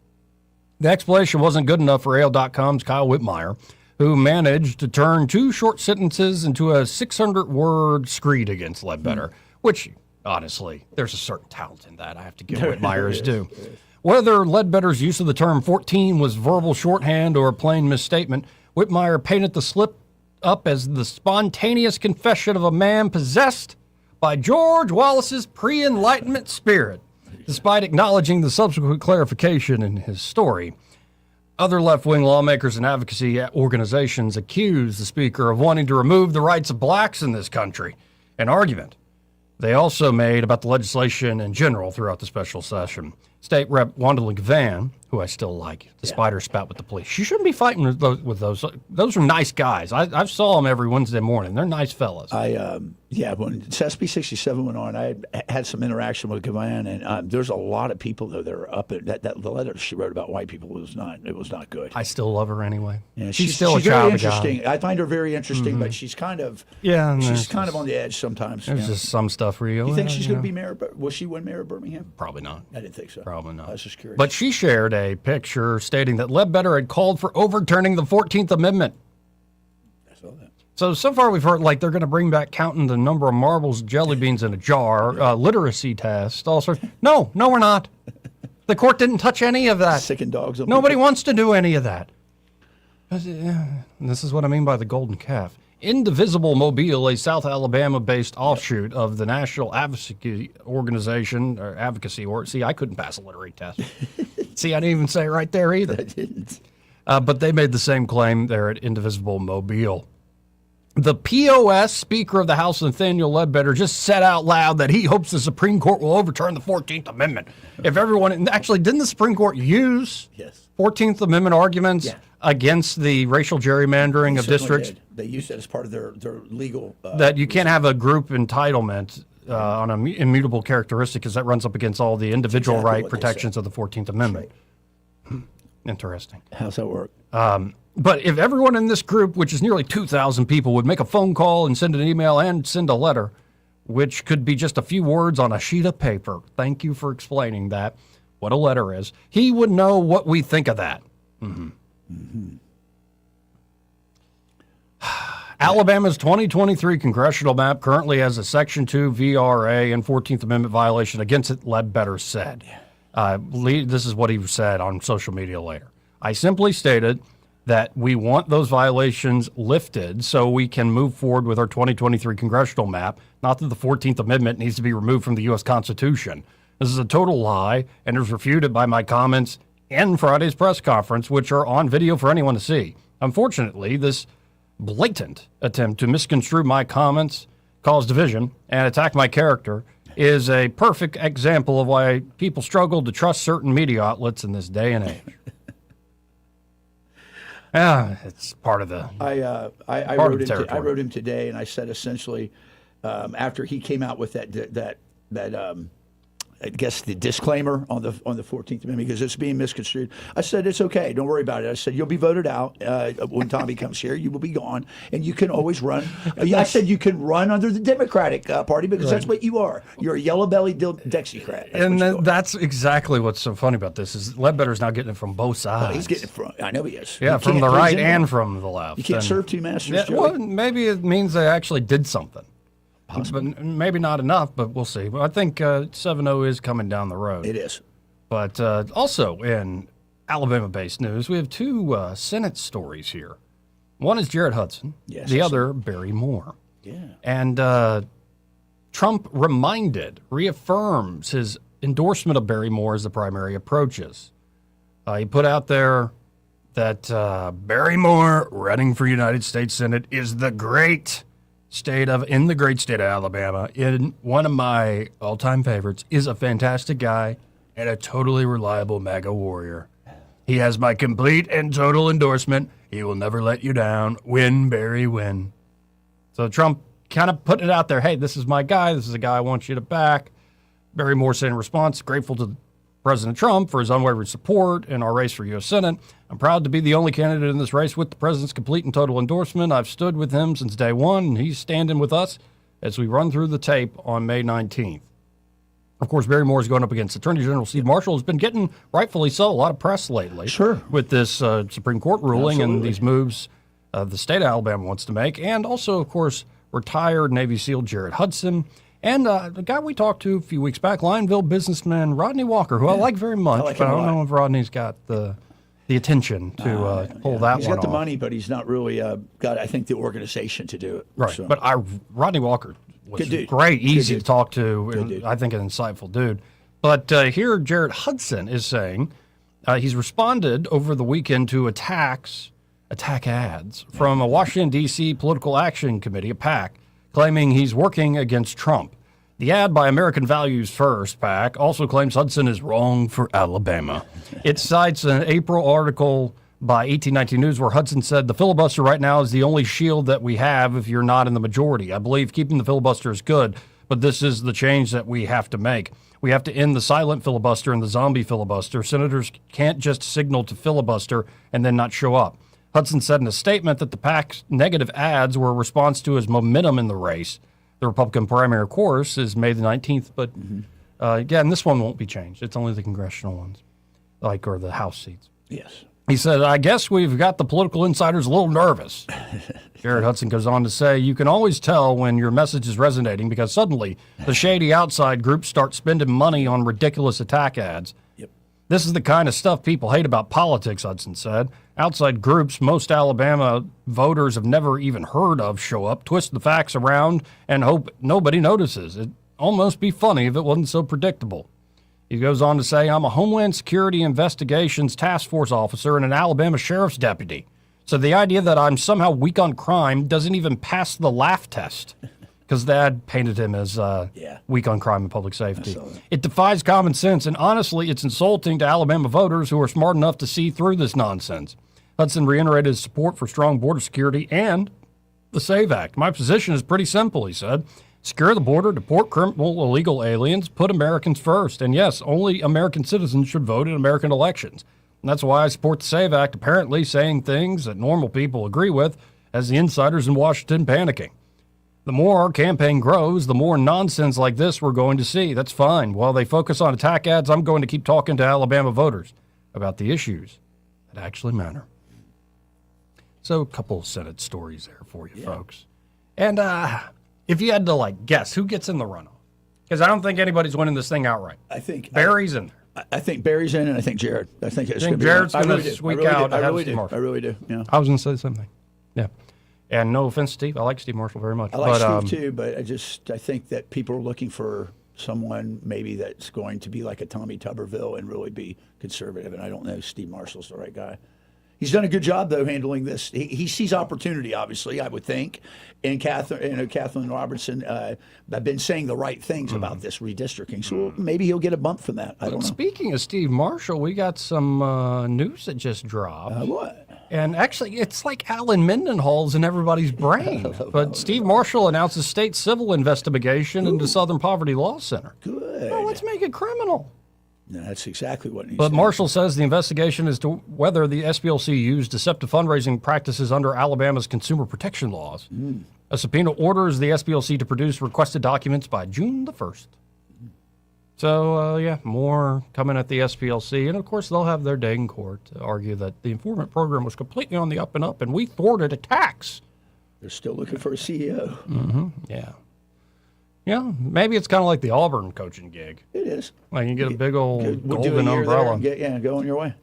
The explanation wasn't good enough for AL.com's Kyle Whitmire, who managed to turn 2 short sentences into a 600-word screed against Ledbetter, which, honestly, there's a certain talent in that. I have to give Whitmire his due. Whether Ledbetter's use of the term 14 was verbal shorthand or a plain misstatement, Whitmire painted the slip up as the spontaneous confession of a man possessed by George Wallace's pre-Enlightenment spirit, despite acknowledging the subsequent clarification in his story. Other left-wing lawmakers and advocacy organizations accused the speaker of wanting to remove the rights of blacks in this country, an argument they also made about the legislation in general throughout the special session. State Rep. Wandling Van, who I still like, the spider spat with the police. She shouldn't be fighting with those. Those are nice guys. I saw them every Wednesday morning. They're nice fellas. When SB 67 went on, I had some interaction with Gavan, and there's a lot of people though that are up at that. The letter she wrote about white people was not good. I still love her anyway. Yeah, she's still a very child interesting. of God. I find her very interesting, but she's kind of on the edge sometimes. There's just some stuff for you. You think she's going to be mayor? Will she win mayor of Birmingham? Probably not. I didn't think so. Probably not. I was just curious. But she shared a picture stating that Ledbetter had called for overturning the 14th Amendment. I saw that. So far we've heard like they're going to bring back counting the number of marbles, jelly beans in a jar, literacy test, all sorts. No, we're not. The court didn't touch any of that. Sicking dogs. Nobody wants to do any of that. This is what I mean by the golden calf. Indivisible Mobile, a South Alabama-based offshoot of the National Advocacy Organization, see, I couldn't pass a literary test. See, I didn't even say it right there either. I didn't. But they made the same claim there at Indivisible Mobile. The POS Speaker of the House, Nathaniel Ledbetter, just said out loud that he hopes the Supreme Court will overturn the 14th Amendment. If everyone, actually, didn't the Supreme Court use 14th Amendment arguments against the racial gerrymandering of districts? Did. They used it as part of their legal... that you can't have a group entitlement on an immutable characteristic because that runs up against all the individual right protections of the 14th Amendment. Right. Interesting. How's that work? But if everyone in this group, which is nearly 2,000 people, would make a phone call and send an email and send a letter, which could be just a few words on a sheet of paper, thank you for explaining that, what a letter is, he would know what we think of that. Alabama's 2023 congressional map currently has a Section 2 VRA and 14th Amendment violation against it, Ledbetter said. This is what he said on social media later. I simply stated that we want those violations lifted so we can move forward with our 2023 congressional map, not that the 14th Amendment needs to be removed from the U.S. Constitution. This is a total lie and is refuted by my comments in Friday's press conference, which are on video for anyone to see. Unfortunately, this blatant attempt to misconstrue my comments cause division and attack my character is a perfect example of why people struggle to trust certain media outlets in this day and age. It's part of the. I wrote him today, and I said essentially, after he came out with that I guess the disclaimer on the 14th Amendment, because it's being misconstrued. I said, it's okay. Don't worry about it. I said, you'll be voted out when Tommy comes here. You will be gone, and you can always run. I said you can run under the Democratic Party because that's what you are. You're a yellow-bellied Dixiecrat. And that's exactly what's so funny about this is Ledbetter's now getting it from both sides. He's getting it from. I know he is. Yeah, from the right and from the left. You can't serve two masters. Well, maybe it means they actually did something. But maybe not enough, but we'll see. But I think 7-0 is coming down the road. It is. But also in Alabama-based news, we have two Senate stories here. One is Jared Hudson. Yes. The other, Barry Moore. Yeah. And Trump reaffirms his endorsement of Barry Moore as the primary approaches. He put out there that Barry Moore running for United States Senate is in the great state of Alabama, in one of my all-time favorites, is a fantastic guy and a totally reliable MAGA warrior. He has my complete and total endorsement. He will never let you down. Win, Barry, win. So Trump kind of putting it out there, hey, this is my guy. This is a guy I want you to back. Barry Moore said in response, grateful to President Trump for his unwavering support in our race for U.S. Senate. I'm proud to be the only candidate in this race with the president's complete and total endorsement. I've stood with him since day one, and he's standing with us as we run through the tape on May 19th. Of course, Barry Moore is going up against Attorney General Steve Marshall, who's been getting, rightfully so, a lot of press lately. Sure. With this Supreme Court ruling and these moves the state of Alabama wants to make. And also, of course, retired Navy SEAL Jared Hudson. And the guy we talked to a few weeks back, Lionville businessman Rodney Walker, who I like very much, but I don't know if Rodney's got the attention to pull that one off. He's got the money, but he's not really got, I think, the organization to do it. Right. So. But Rodney Walker was great, easy to talk to, and I think an insightful dude. But here Jared Hudson is saying he's responded over the weekend to attack ads from a Washington, D.C. Political Action Committee, a PAC, claiming he's working against Trump. The ad by American Values First PAC also claims Hudson is wrong for Alabama. It cites an April article by 1819 News where Hudson said, the filibuster right now is the only shield that we have if you're not in the majority. I believe keeping the filibuster is good, but this is the change that we have to make. We have to end the silent filibuster and the zombie filibuster. Senators can't just signal to filibuster and then not show up. Hudson said in a statement that the PAC's negative ads were a response to his momentum in the race. The Republican primary, of course, is May the 19th, but again, this one won't be changed. It's only the congressional ones, or the House seats. Yes. He said, I guess we've got the political insiders a little nervous. Jared Hudson goes on to say, you can always tell when your message is resonating because suddenly the shady outside groups start spending money on ridiculous attack ads. Yep. This is the kind of stuff people hate about politics, Hudson said. Outside groups most Alabama voters have never even heard of show up, twist the facts around, and hope nobody notices. It'd almost be funny if it wasn't so predictable. He goes on to say, I'm a Homeland Security Investigations Task Force officer and an Alabama Sheriff's deputy. So the idea that I'm somehow weak on crime doesn't even pass the laugh test, because the ad painted him as weak on crime and public safety. It defies common sense, and honestly, it's insulting to Alabama voters who are smart enough to see through this nonsense. Hudson reiterated his support for strong border security and the SAVE Act. My position is pretty simple, he said. Secure the border, deport criminal illegal aliens, put Americans first. And yes, only American citizens should vote in American elections. And that's why I support the SAVE Act, apparently saying things that normal people agree with, as the insiders in Washington panicking. The more our campaign grows, the more nonsense like this we're going to see. That's fine. While they focus on attack ads, I'm going to keep talking to Alabama voters about the issues that actually matter. So a couple Senate stories there for you folks. And if you had to guess who gets in the runoff, because I don't think anybody's winning this thing outright. I think Barry's in there. I think Barry's in, and I think Jared. I think it's going to be Jared's going to squeak out. I really do. Yeah. I was going to say the same thing. Yeah. And no offense, Steve. I like Steve Marshall very much. I like Steve too, but I think that people are looking for someone maybe that's going to be like a Tommy Tuberville and really be conservative. And I don't know if Steve Marshall's the right guy. He's done a good job, though, handling this. He sees opportunity, obviously, I would think. And Kathleen Robertson have been saying the right things about this redistricting. So maybe he'll get a bump from that. I don't know. Speaking of Steve Marshall, we got some news that just dropped. What? And actually, it's like Alan Mendenhall's in everybody's brain. But Steve Marshall announced a state civil investigation into Southern Poverty Law Center. Good. Well, let's make it criminal. No, that's exactly what needs But to Marshall says the investigation is to whether the SPLC used deceptive fundraising practices under Alabama's consumer protection laws. A subpoena orders the SPLC to produce requested documents by June the 1st. So, more coming at the SPLC. And, of course, they'll have their day in court to argue that the informant program was completely on the up and up, and we thwarted attacks. They're still looking for a CEO. Yeah. Yeah, maybe it's kind of like the Auburn coaching gig. It is. Like you get a big old We'll do a golden year umbrella. there and go on your way.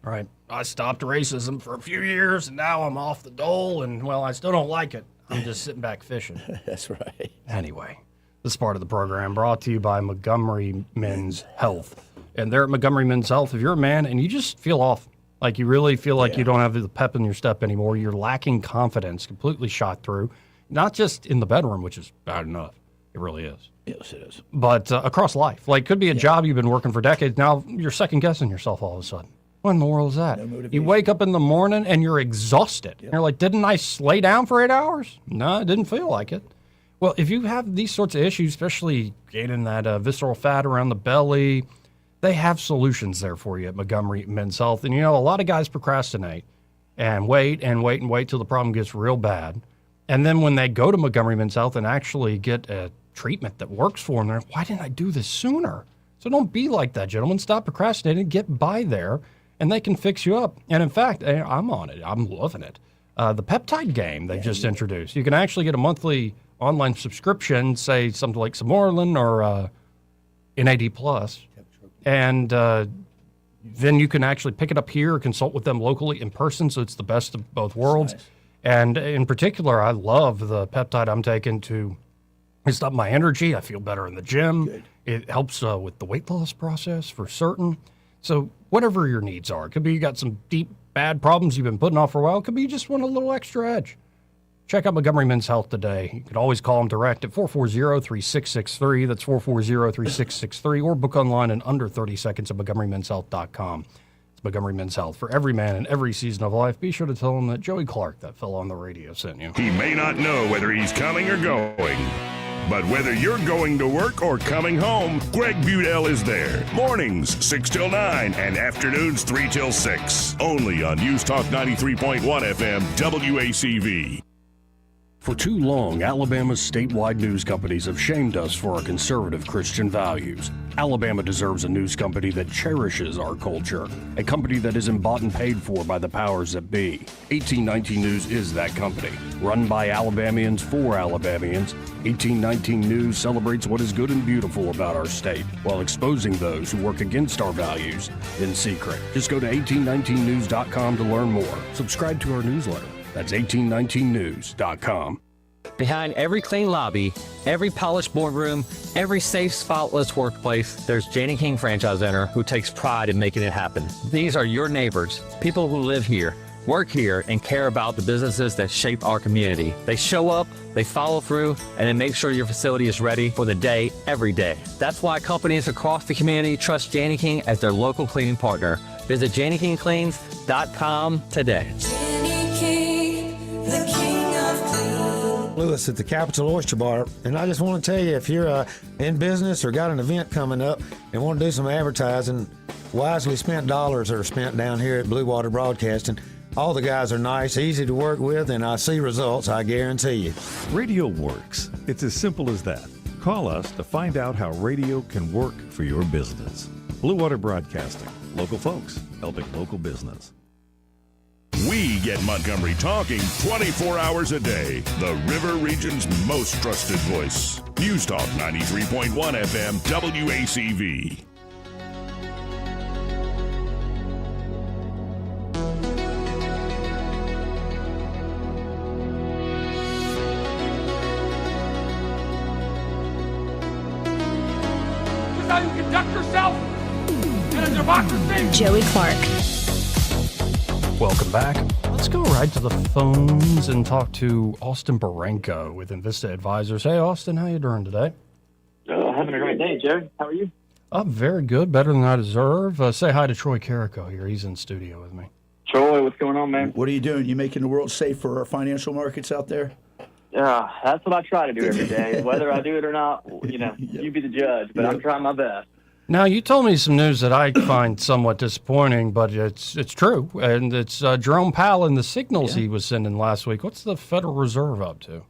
Right. I stopped racism for a few years, and now I'm off the dole, and, well, I still don't like it. I'm just sitting back fishing. That's right. Anyway, this part of the program brought to you by Montgomery Men's Health. And they're at Montgomery Men's Health. If you're a man and you just feel off, like you really feel like you don't have the pep in your step anymore, you're lacking confidence, completely shot through, not just in the bedroom, which is bad enough. It really is. Yes, it is. But across life. Like, could be a job you've been working for decades. Now you're second-guessing yourself all of a sudden. What in the world is that? You wake up in the morning and you're exhausted. You're like, didn't I lay down for 8 hours? No, it didn't feel like it. Well, if you have these sorts of issues, especially gaining that visceral fat around the belly, they have solutions there for you at Montgomery Men's Health. And, a lot of guys procrastinate and wait till the problem gets real bad. And then when they go to Montgomery Men's Health and actually get a treatment that works for them, they're like, why didn't I do this sooner? So don't be like that, gentlemen. Stop procrastinating. Get by there, and they can fix you up. And, in fact, I'm on it. I'm loving it. The peptide game they've just introduced. You can actually get a monthly online subscription, say something like Samorlin or NAD+. And then you can actually pick it up here or consult with them locally in person, so it's the best of both worlds. Nice. And in particular, I love the peptide I'm taking to it's up my energy. I feel better in the gym. Good. It helps with the weight loss process for certain. So whatever your needs are, it could be you got some deep, bad problems you've been putting off for a while. It could be you just want a little extra edge. Check out Montgomery Men's Health today. You can always call them direct at 440-3663. That's 440-3663. Or book online in under 30 seconds at MontgomeryMen'sHealth.com. It's Montgomery Men's Health. For every man in every season of life, be sure to tell him that Joey Clark, that fellow on the radio, sent you. He may not know whether he's coming or going. But whether you're going to work or coming home, Greg Budell is there. Mornings, 6 till 9, and afternoons, 3 till 6. Only on News Talk 93.1 FM, WACV. For too long, Alabama's statewide news companies have shamed us for our conservative Christian values. Alabama deserves a news company that cherishes our culture, a company that isn't bought and paid for by the powers that be. 1819 News is that company. Run by Alabamians for Alabamians, 1819 News celebrates what is good and beautiful about our state, while exposing those who work against our values in secret. Just go to 1819news.com to learn more. Subscribe to our newsletter. That's 1819news.com. Behind every clean lobby, every polished boardroom, every safe, spotless workplace, there's Janie King Franchise Center, who takes pride in making it happen. These are your neighbors, people who live here, work here, and care about the businesses that shape our community. They show up, they follow through, and they make sure your facility is ready for the day, every day. That's why companies across the community trust Janie King as their local cleaning partner. Visit JannieKingCleans.com today. Lewis at the Capital Oyster Bar, and I just want to tell you, if you're in business or got an event coming up and want to do some advertising, wisely spent dollars are spent down here at Blue Water Broadcasting. All the guys are nice, easy to work with, and I see results, I guarantee you. Radio works. It's as simple as that. Call us to find out how radio can work for your business. Blue Water Broadcasting. Local folks helping local business. We get Montgomery talking 24 hours a day. The River Region's most trusted voice. News Talk 93.1 FM, WACV. This is how you conduct yourself in a democracy. Joey Clark. Welcome back. Let's go right to the phones and talk to Austin Barenko with Invista Advisors. Hey, Austin, how you doing today? Having a great day, Joe. How are you? Very good, better than I deserve. Say hi to Troy Carrico here. He's in studio with me. Troy, what's going on, man? What are you doing? You making the world safe for our financial markets out there? That's what I try to do every day. Whether I do it or not, you be the judge, but I'm trying my best. Now, you told me some news that I find somewhat disappointing, but it's true. And it's Jerome Powell and the signals he was sending last week. What's the Federal Reserve up to?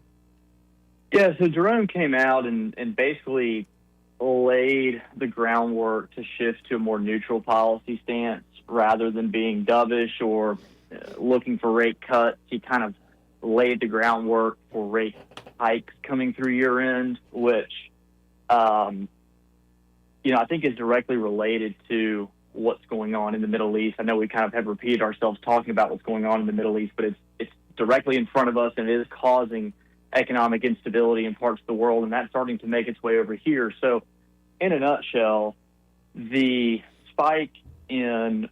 Yeah, so Jerome came out and basically laid the groundwork to shift to a more neutral policy stance rather than being dovish or looking for rate cuts. He kind of laid the groundwork for rate hikes coming through year end, which, I think is directly related to what's going on in the Middle East. I know we kind of have repeated ourselves talking about what's going on in the Middle East, but it's directly in front of us, and it is causing economic instability in parts of the world, and that's starting to make its way over here. So in a nutshell, the spike in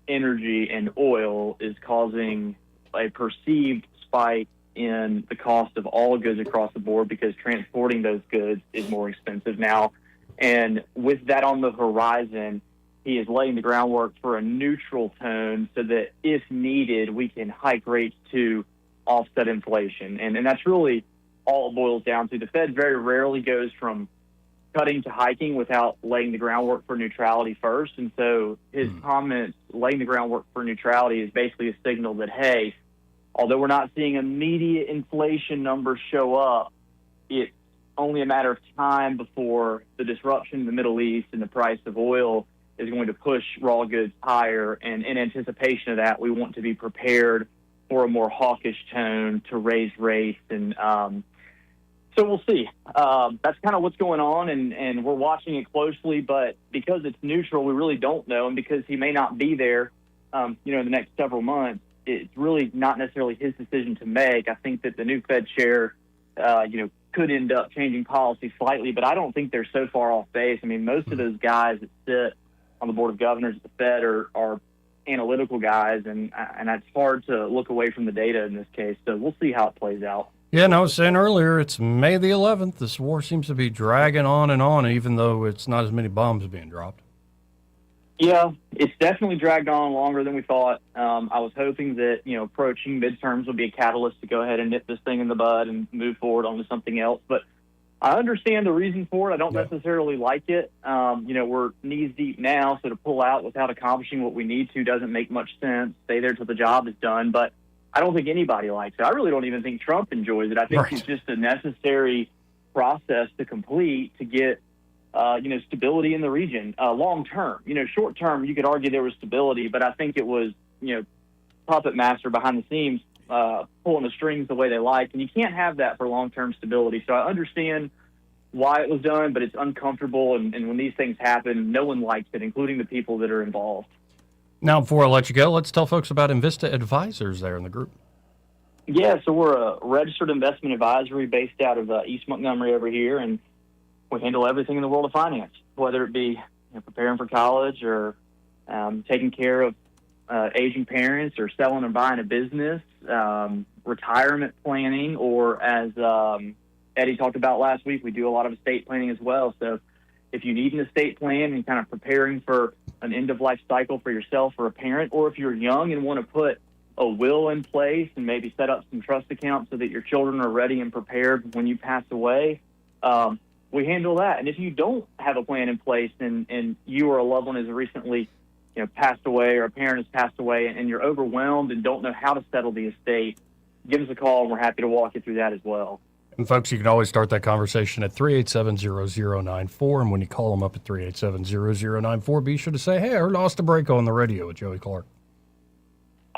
energy and oil is causing a perceived spike in the cost of all goods across the board because transporting those goods is more expensive now. And with that on the horizon, he is laying the groundwork for a neutral tone so that if needed, we can hike rates to offset inflation. And that's really all it boils down to. The Fed very rarely goes from cutting to hiking without laying the groundwork for neutrality first. And so his comments laying the groundwork for neutrality is basically a signal that, hey, although we're not seeing immediate inflation numbers show up, it's only a matter of time before the disruption in the Middle East and the price of oil is going to push raw goods higher. And in anticipation of that, we want to be prepared for a more hawkish tone to raise rates. And so we'll see. That's kind of what's going on, and we're watching it closely. But because it's neutral, we really don't know. And because he may not be there, in the next several months, it's really not necessarily his decision to make. I think that the new Fed chair, could end up changing policy slightly, but I don't think they're so far off base. I mean, most of those guys that sit on the board of governors at the Fed are analytical guys, and it's hard to look away from the data in this case. So we'll see how it plays out. Yeah, and I was saying earlier, it's May the 11th. This war seems to be dragging on, even though it's not as many bombs being dropped. Yeah, it's definitely dragged on longer than we thought. I was hoping that, approaching midterms would be a catalyst to go ahead and nip this thing in the bud and move forward onto something else. But I understand the reason for it. I don't necessarily like it. We're knees deep now, so to pull out without accomplishing what we need to doesn't make much sense. Stay there till the job is done. But I don't think anybody likes it. I really don't even think Trump enjoys it. I think it's just a necessary process to complete to get stability in the region, long term. Short term, you could argue there was stability, but I think it was, puppet master behind the scenes, pulling the strings the way they like. And you can't have that for long-term stability. So I understand why it was done, but it's uncomfortable. And when these things happen, no one likes it, including the people that are involved. Now, before I let you go, let's tell folks about Invista Advisors there in the group. Yeah, so we're a registered investment advisory based out of East Montgomery over here, and we handle everything in the world of finance, whether it be preparing for college or taking care of aging parents or selling or buying a business, retirement planning, or as Eddie talked about last week, we do a lot of estate planning as well. So if you need an estate plan and kind of preparing for an end-of-life cycle for yourself or a parent, or if you're young and want to put a will in place and maybe set up some trust accounts so that your children are ready and prepared when you pass away, we handle that. And if you don't have a plan in place and you or a loved one has recently passed away, or a parent has passed away, and you're overwhelmed and don't know how to settle the estate, give us a call and we're happy to walk you through that as well. And folks, you can always start that conversation at 387-0094. And when you call them up at 387-0094, be sure to say, hey, I heard Austin Barenko on the radio with Joey Clark.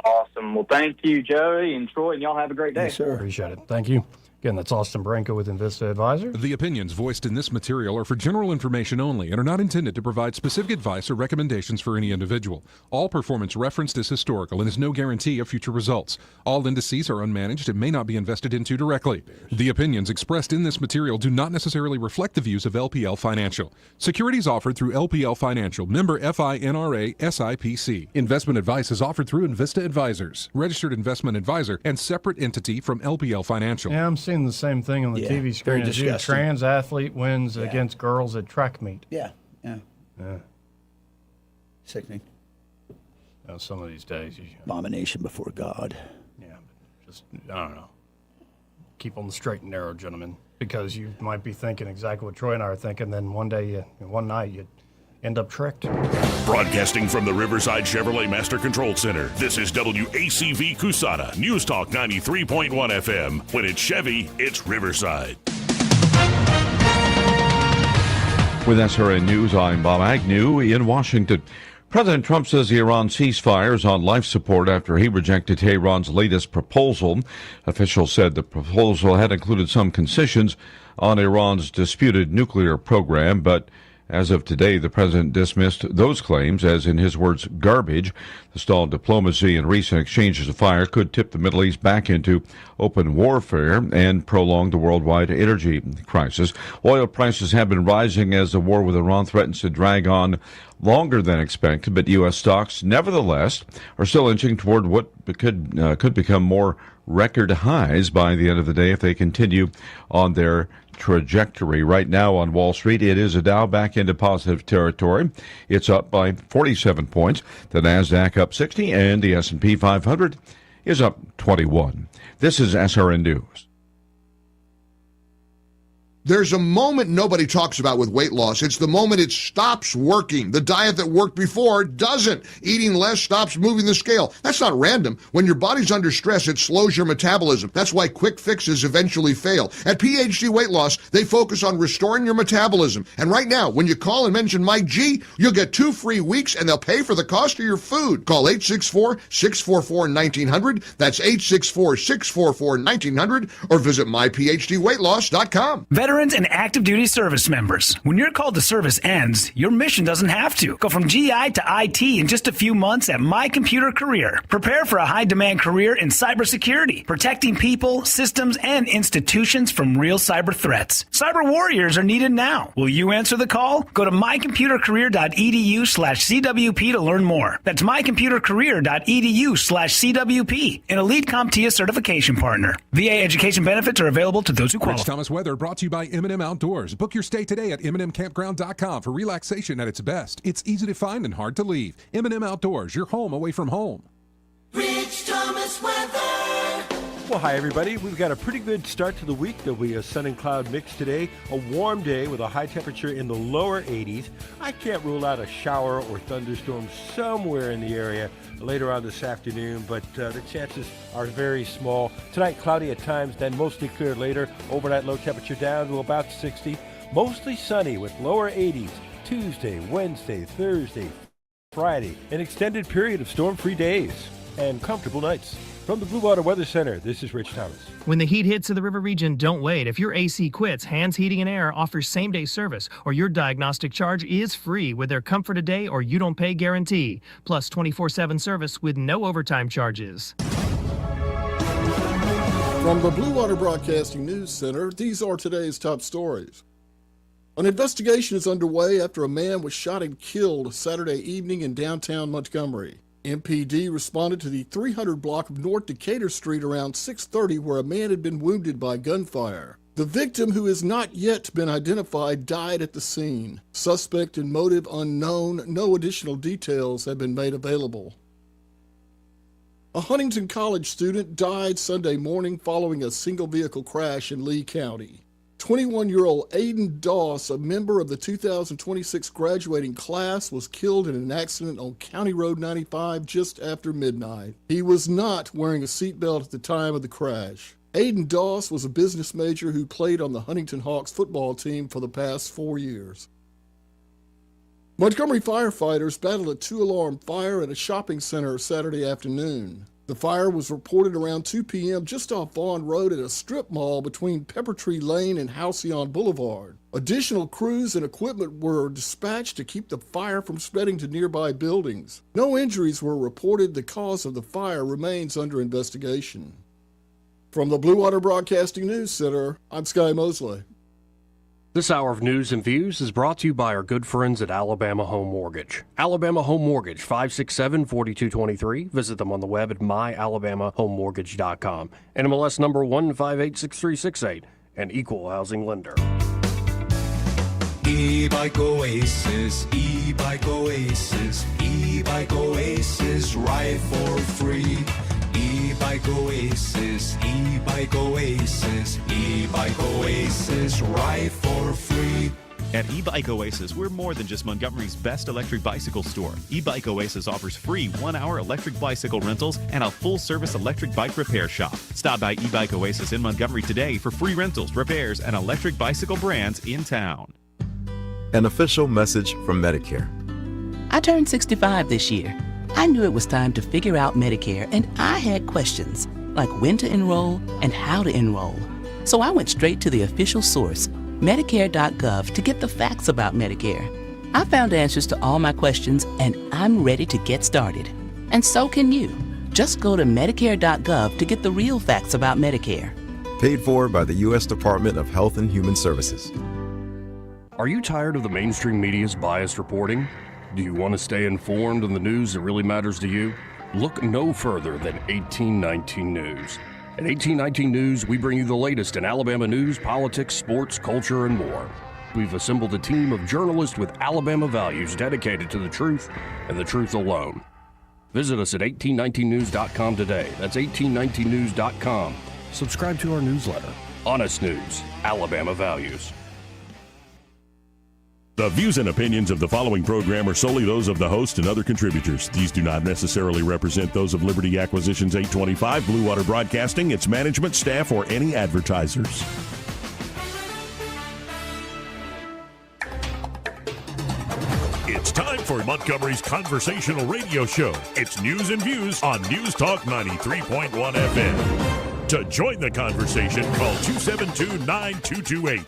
Awesome. Well, thank you, Joey and Troy, and y'all have a great day. Yes, sir. Appreciate it. Thank you. Again, that's Austin Branco with Invista Advisors. The opinions voiced in this material are for general information only and are not intended to provide specific advice or recommendations for any individual. All performance referenced is historical and is no guarantee of future results. All indices are unmanaged and may not be invested into directly. The opinions expressed in this material do not necessarily reflect the views of LPL Financial. Securities offered through LPL Financial, member FINRA SIPC. Investment advice is offered through Invista Advisors, registered investment advisor and separate entity from LPL Financial. Yeah, I'm seeing the same thing on the TV screen. very disgusting. Trans athlete wins against girls at track meet. Yeah. Yeah. Sickening. Some of these days. Abomination before God. Yeah, just, I don't know. Keep on the straight and narrow, gentlemen, because you might be thinking exactly what Troy and I are thinking, then one night you end up tricked. Broadcasting from the Riverside Chevrolet Master Control Center, this is WACV Cusana, News Talk 93.1 FM. When it's Chevy, it's Riverside. With SRN News, I'm Bob Agnew in Washington. President Trump says the Iran ceasefire is on life support after he rejected Tehran's latest proposal. Officials said the proposal had included some concessions on Iran's disputed nuclear program, but as of today, the president dismissed those claims as, in his words, garbage. The stalled diplomacy and recent exchanges of fire could tip the Middle East back into open warfare and prolong the worldwide energy crisis. Oil prices have been rising as the war with Iran threatens to drag on longer than expected, but U.S. stocks, nevertheless, are still inching toward what could become more record highs by the end of the day if they continue on their trajectory. Right now on Wall Street, it is a Dow back into positive territory. It's up by 47 points. The Nasdaq up 60 and the S&P 500 is up 21. This is SRN News. There's a moment nobody talks about with weight loss. It's the moment it stops working. The diet that worked before doesn't. Eating less stops moving the scale. That's not random. When your body's under stress, it slows your metabolism. That's why quick fixes eventually fail. At PhD Weight Loss, they focus on restoring your metabolism. And right now, when you call and mention Mike G, you'll get 2 free weeks and they'll pay for the cost of your food. Call 864-644-1900. That's 864-644-1900 or visit myphdweightloss.com. Veterans and active duty service members. When your call to service ends, your mission doesn't have to. Go from GI to IT in just a few months at My Computer Career. Prepare for a high-demand career in cybersecurity, protecting people, systems, and institutions from real cyber threats. Cyber warriors are needed now. Will you answer the call? Go to mycomputercareer.edu/CWP to learn more. That's mycomputercareer.edu/CWP, an elite CompTIA certification partner. VA education benefits are available to those who qualify. Rich Thomas Weather brought to you by M&M Outdoors. Book your stay today at MNMCampground.com for relaxation at its best. It's easy to find and hard to leave. M&M Outdoors, your home away from home. Rich Thomas Weather. Well, hi, everybody. We've got a pretty good start to the week. There'll be a sun and cloud mix today, a warm day with a high temperature in the lower 80s. I can't rule out a shower or thunderstorm somewhere in the area later on this afternoon, but the chances are very small. Tonight, cloudy at times, then mostly clear later. Overnight low temperature down to about 60. Mostly sunny with lower 80s. Tuesday, Wednesday, Thursday, Friday. An extended period of storm-free days and comfortable nights. From the Blue Water Weather Center, this is Rich Thomas. When the heat hits to the river region, don't wait. If your AC quits, Hands Heating and Air offers same-day service, or your diagnostic charge is free with their Comfort a Day or You Don't Pay guarantee, plus 24/7 service with no overtime charges. From the Blue Water Broadcasting News Center, these are today's top stories. An investigation is underway after a man was shot and killed Saturday evening in downtown Montgomery. MPD responded to the 300 block of North Decatur Street around 6:30 where a man had been wounded by gunfire. The victim, who has not yet been identified, died at the scene. Suspect and motive unknown. No additional details have been made available. A Huntington College student died Sunday morning following a single-vehicle crash in Lee County. 21-year-old Aiden Doss, a member of the 2026 graduating class, was killed in an accident on County Road 95 just after midnight. He was not wearing a seatbelt at the time of the crash. Aiden Doss was a business major who played on the Huntington Hawks football team for the past 4 years. Montgomery firefighters battled a 2-alarm fire at a shopping center Saturday afternoon. The fire was reported around 2 p.m. just off Vaughn Road at a strip mall between Peppertree Lane and Halcyon Boulevard. Additional crews and equipment were dispatched to keep the fire from spreading to nearby buildings. No injuries were reported. The cause of the fire remains under investigation. From the Blue Water Broadcasting News Center, I'm Sky Mosley. This hour of news and views is brought to you by our good friends at Alabama Home Mortgage. Alabama Home Mortgage, 567-4223. Visit them on the web at myalabamahomemortgage.com. NMLS number 1586368, an equal housing lender. E-Bike Oasis, E-Bike Oasis, E-Bike Oasis, ride for free. E-Bike Oasis, E-Bike Oasis, E-Bike Oasis, ride for free. At E-Bike Oasis, we're more than just Montgomery's best electric bicycle store. E-Bike Oasis offers free 1-hour electric bicycle rentals and a full-service electric bike repair shop. Stop by E-Bike Oasis in Montgomery today for free rentals, repairs, and electric bicycle brands in town. An official message from Medicare. I turned 65 this year. I knew it was time to figure out Medicare, and I had questions, like when to enroll and how to enroll. So I went straight to the official source, Medicare.gov, to get the facts about Medicare. I found answers to all my questions, and I'm ready to get started. And so can you. Just go to Medicare.gov to get the real facts about Medicare. Paid for by the U.S. Department of Health and Human Services. Are you tired of the mainstream media's biased reporting? Do you want to stay informed on the news that really matters to you? Look no further than 1819 News. At 1819 News, we bring you the latest in Alabama news, politics, sports, culture, and more. We've assembled a team of journalists with Alabama values dedicated to the truth and the truth alone. Visit us at 1819news.com today. That's 1819news.com. Subscribe to our newsletter. Honest News, Alabama Values. The views and opinions of the following program are solely those of the host and other contributors. These do not necessarily represent those of Liberty Acquisitions 825, Blue Water Broadcasting, its management, staff, or any advertisers. It's time for Montgomery's conversational radio show. It's News and Views on News Talk 93.1 FM. To join the conversation, call 272-9228.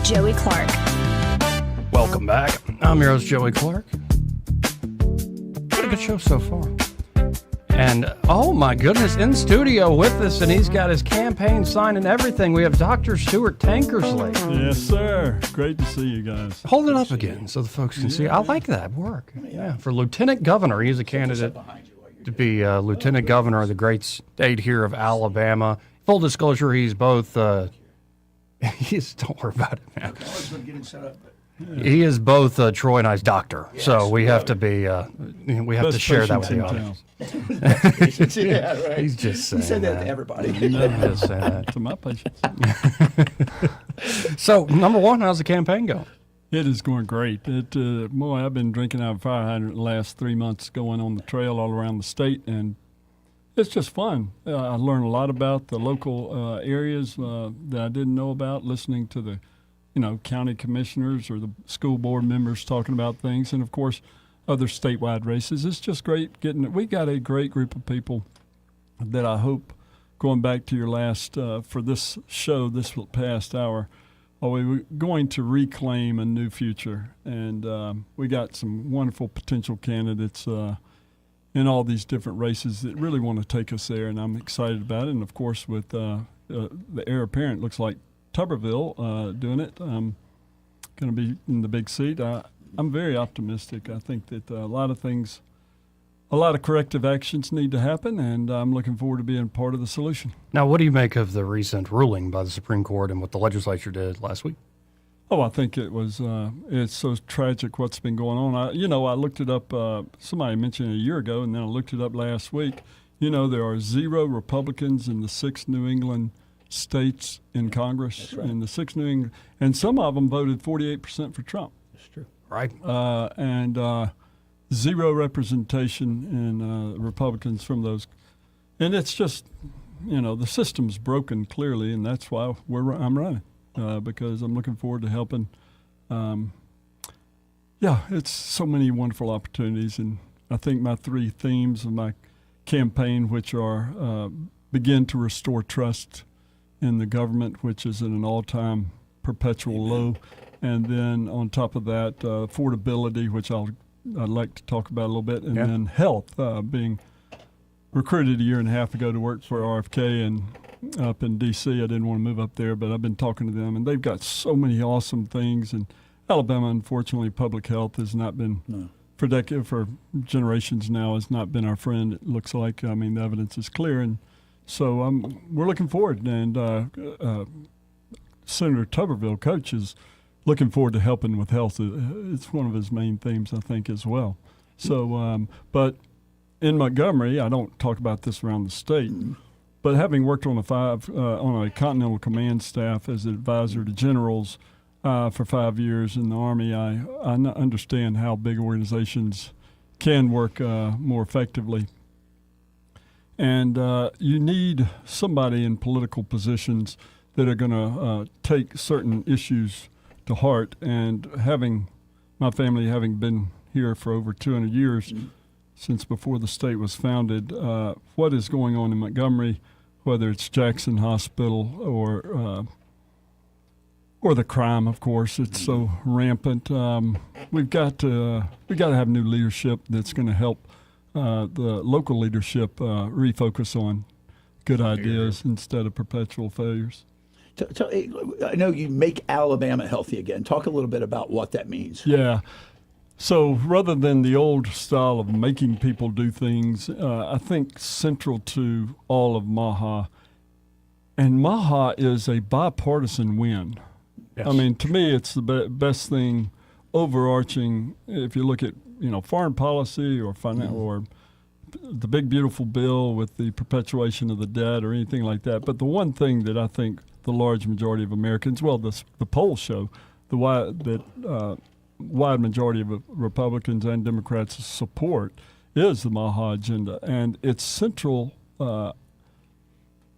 Joey Clark. Welcome back. I'm your host, Joey Clark. What a good show so far. And, oh my goodness, in studio with us, and he's got his campaign sign and everything, we have Dr. Stuart Tankersley. Yes, sir. Great to see you guys. Hold it up again so the folks can see. I like that work. Yeah, for Lieutenant Governor. He's a candidate to be Lieutenant Governor of the great state here of Alabama. Full disclosure, he's both... don't worry about it, man. He is both Troy and I's doctor, yes, so we have to be. We have to share that with the audience. Yeah, right. He's just saying he said that to everybody. He's just saying that to my patients. So, number one, how's the campaign going? It is going great. Boy, I've been drinking out of a fire hydrant the last 3 months, going on the trail all around the state, and it's just fun. I learned a lot about the local areas that I didn't know about, listening to the county commissioners or the school board members talking about things, and of course other statewide races. It's just great we got a great group of people that I hope, going back to your last for this show this past hour, we're going to reclaim a new future, and we got some wonderful potential candidates in all these different races that really want to take us there, and I'm excited about it. And of course with the heir apparent, looks like Tuberville doing it. I'm going to be in the big seat. I'm very optimistic. I think that a lot of corrective actions need to happen, and I'm looking forward to being part of the solution. Now, what do you make of the recent ruling by the Supreme Court and what the legislature did last week? Oh, I think it was. It's so tragic what's been going on. I looked it up. Somebody mentioned it a year ago, and then I looked it up last week. There are 0 Republicans in the 6 New England states in Congress. That's right. In the 6 New England, and some of them voted 48% for Trump. That's true. Right. And 0 representation in Republicans from those. And it's just, the system's broken clearly, and that's why I'm running. Because I'm looking forward to helping. It's so many wonderful opportunities, and I think my 3 themes of my campaign, which are begin to restore trust in the government, which is at an all-time perpetual low, and then on top of that, affordability, which I'd like to talk about a little bit, and then health, being recruited a year and a half ago to work for RFK and up in D.C. I didn't want to move up there, but I've been talking to them, and they've got so many awesome things. And Alabama, unfortunately, public health has not been, for generations now, has not been our friend, it looks like. I mean, the evidence is clear. And so we're looking forward. And Senator Tuberville, coach, is looking forward to helping with health. It's one of his main themes, I think, as well. So, but in Montgomery, I don't talk about this around the state, but having worked on a Continental Command staff as an advisor to generals for 5 years in the Army, I understand how big organizations can work more effectively. And you need somebody in political positions that are going to take certain issues to heart. And my family having been here for over 200 years, since before the state was founded, what is going on in Montgomery, whether it's Jackson Hospital or the crime, of course, it's so rampant. We've got to have new leadership that's going to help the local leadership refocus on good ideas instead of perpetual failures. I know you make Alabama healthy again. Talk a little bit about what that means. Yeah. So rather than the old style of making people do things, I think central to all of MAHA, and MAHA is a bipartisan win. Yes. I mean, to me, it's the best thing overarching. If you look at foreign policy or or the big beautiful bill with the perpetuation of the debt or anything like that. But the one thing that I think the large majority of Americans, the polls show, wide majority of Republicans and Democrats support is the MAHA agenda, and its central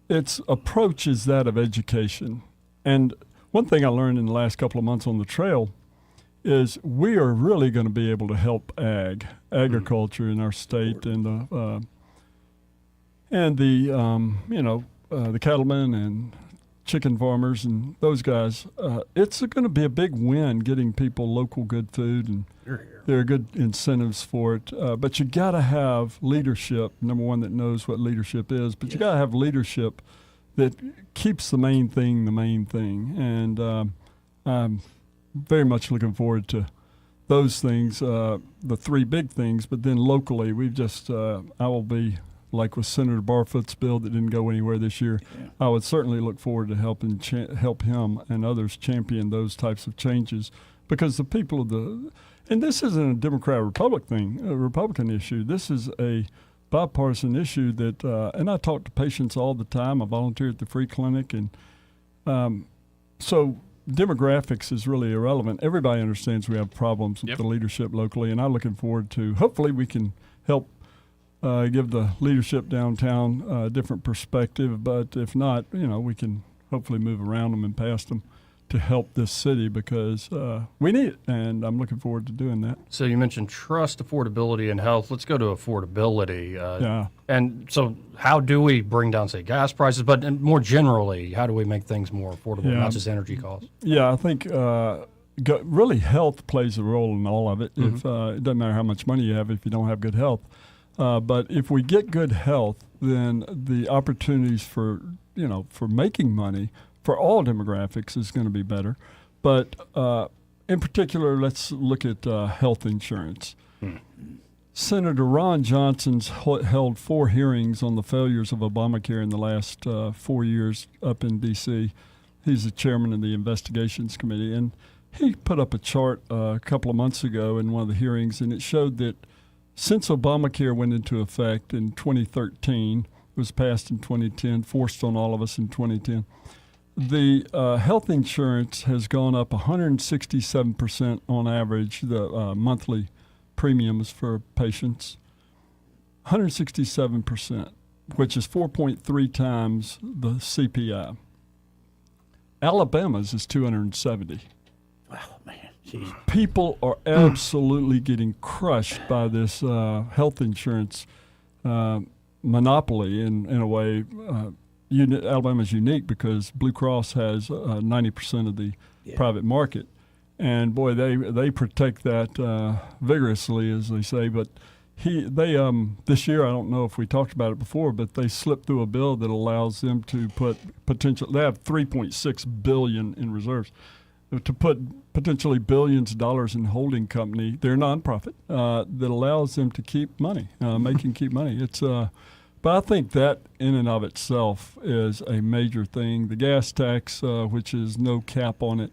its approach is that of education. And one thing I learned in the last couple of months on the trail is we are really going to be able to help agriculture in our state, and the cattlemen and chicken farmers and those guys. It's going to be a big win getting people local good food, and there are good incentives for it. But you got to have leadership, number one, that knows what leadership is, but you got to have leadership that keeps the main thing the main thing. And I'm very much looking forward to those things, the 3 big things. But then locally, we've just, I will be, like with Senator Barfoot's bill that didn't go anywhere this year, I would certainly look forward to helping help him and others champion those types of changes, because the people and this isn't a Republican issue. This is a bipartisan issue that, and I talk to patients all the time. I volunteer at the free clinic, and so demographics is really irrelevant. Everybody understands we have problems with the leadership locally, and I'm looking forward to, hopefully we can help give the leadership downtown a different perspective. But if not, we can hopefully move around them and past them to help this city, because we need it, and I'm looking forward to doing that. So you mentioned trust, affordability, and health. Let's go to affordability. And so how do we bring down, say, gas prices, but more generally, how do we make things more affordable, not just energy costs? Yeah, I think really health plays a role in all of it. If it doesn't matter how much money you have if you don't have good health. But if we get good health, then the opportunities for making money for all demographics is going to be better. But in particular, let's look at health insurance. Senator Ron Johnson's held 4 hearings on the failures of Obamacare in the last 4 years up in D.C. He's the chairman of the investigations committee. And he put up a chart a couple of months ago in one of the hearings, and it showed that since Obamacare went into effect in 2013, it was passed in 2010, forced on all of us in 2010, the health insurance has gone up 167% on average, the monthly premiums for patients. 167%, which is 4.3 times the CPI. Alabama's is 270. Wow, man. Jeez. People are absolutely getting crushed by this health insurance monopoly in a way. Alabama's unique because Blue Cross has 90% of the private market. And, boy, they protect that vigorously, as they say. But this year, I don't know if we talked about it before, but they slipped through a bill that allows them to put they have $3.6 billion in reserves, to put potentially billions of dollars in holding company. They're a nonprofit that allows them to keep money, keep money. It's but I think that in and of itself is a major thing. The gas tax, which is no cap on it,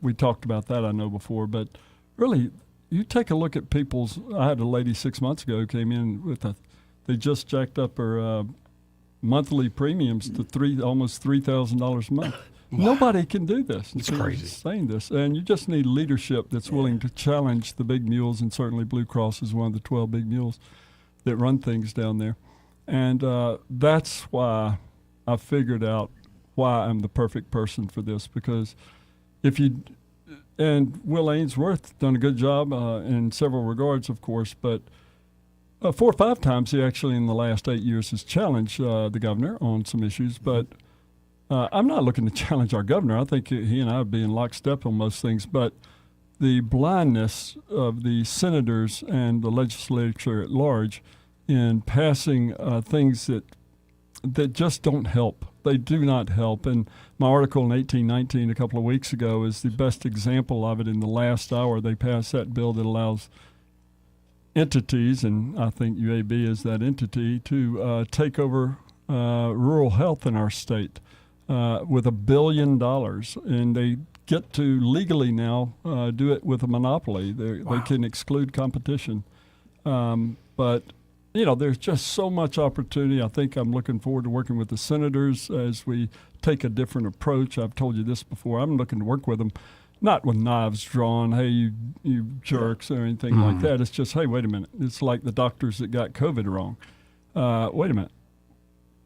we talked about that, I know, before, but really, you take a look at I had a lady 6 months ago who came in they just jacked up her monthly premiums to almost $3,000 a month. Wow. Nobody can do this. It's crazy. Saying this, and you just need leadership that's willing to challenge the big mules, and certainly Blue Cross is one of the 12 big mules that run things down there. And that's why I figured out why I'm the perfect person for this, because and Will Ainsworth done a good job in several regards, of course, but 4 or 5 times he actually in the last 8 years has challenged the governor on some issues. But I'm not looking to challenge our governor. I think he and I would be in lockstep on most things. But the blindness of the senators and the legislature at large in passing things that just don't help. They do not help. And my article in 1819 a couple of weeks ago is the best example of it. In the last hour, they passed that bill that allows entities, and I think UAB is that entity, to take over rural health in our state with $1 billion. And they get to legally now do it with a monopoly. They can exclude competition. But there's just so much opportunity. I think I'm looking forward to working with the senators as we take a different approach. I've told you this before. I'm looking to work with them, not with knives drawn, hey, you jerks, or anything like that. It's just, hey, wait a minute. It's like the doctors that got COVID wrong. Wait a minute.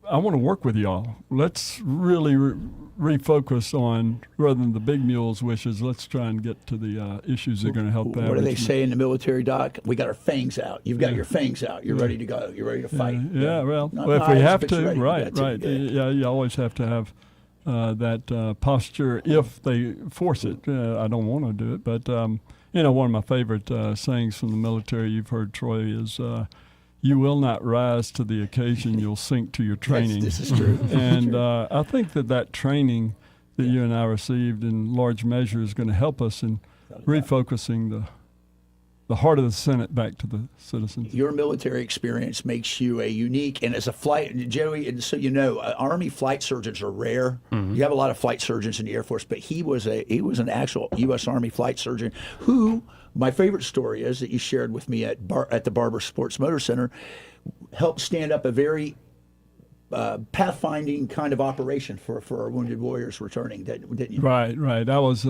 I want to work with y'all. Let's really refocus on, rather than the big mule's wishes, let's try and get to the issues that are going to help that. What do they say in the military, Doc? We got our fangs out. You've got your fangs out. You're ready to go. You're ready to fight. Well, Not if we knives, have but to, you're ready. right. Yeah, you always have to have that posture if they force it. I don't want to do it, but one of my favorite sayings from the military, you've heard, Troy, is you will not rise to the occasion, you'll sink to your training. This is true. And I think that training that you and I received in large measure is going to help us in refocusing the heart of the Senate back to the citizens. Your military experience makes you a unique, and as a Joey, and so Army flight surgeons are rare. Mm-hmm. You have a lot of flight surgeons in the Air Force, but he was an actual U.S. Army flight surgeon who, my favorite story is that you shared with me at the Barber Sports Motor Center, helped stand up a very pathfinding kind of operation for our wounded warriors returning, didn't you? Right. I was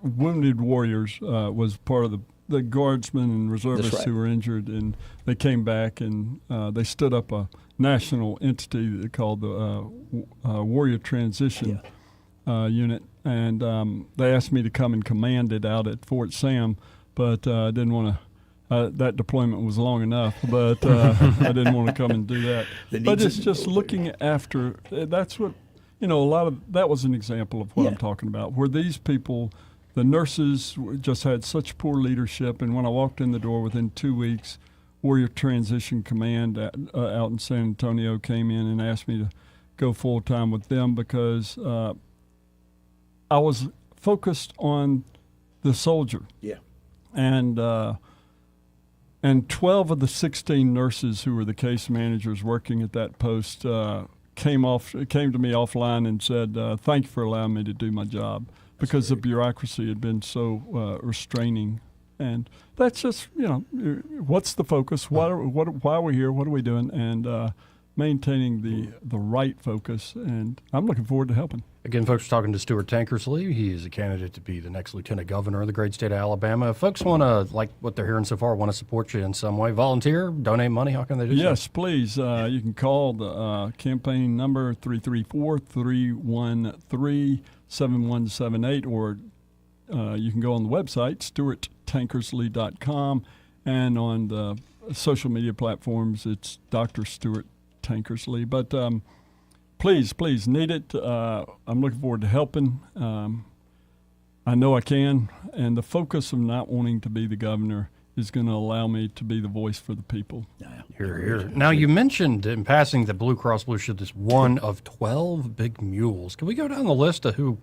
Wounded Warriors was part of the guardsmen and reservists who were injured, and they came back and they stood up a national entity called the Warrior Transition Unit, and they asked me to come and command it out at Fort Sam, but I didn't want to. That deployment was long enough, but I didn't want to come and do that. But it's just looking after. That's what a lot of that was an example of what I'm talking about, where these people. The nurses just had such poor leadership, and when I walked in the door within 2 weeks, Warrior Transition Command out in San Antonio came in and asked me to go full-time with them because I was focused on the soldier. Yeah. And 12 of the 16 nurses who were the case managers working at that post came to me offline and said, "Thank you for allowing me to do my job," because the bureaucracy had been so restraining. And that's just, what's the focus? Why are we here? What are we doing? And maintaining the right focus. And I'm looking forward to helping. Again, folks, we're talking to Stuart Tankersley. He is a candidate to be the next lieutenant governor of the great state of Alabama. If folks want to, like what they're hearing so far, want to support you in some way, volunteer, donate money, how can they do so? Yes, please. You can call the campaign number 334-313-7178, or you can go on the website, stuarttankersley.com, and on the social media platforms, it's Dr. Stuart Tankersley. But please need it. I'm looking forward to helping. I know I can, and the focus of not wanting to be the governor is going to allow me to be the voice for the people. Here. Now, you mentioned in passing that Blue Cross Blue Shield is one of 12 big mules. Can we go down the list of who,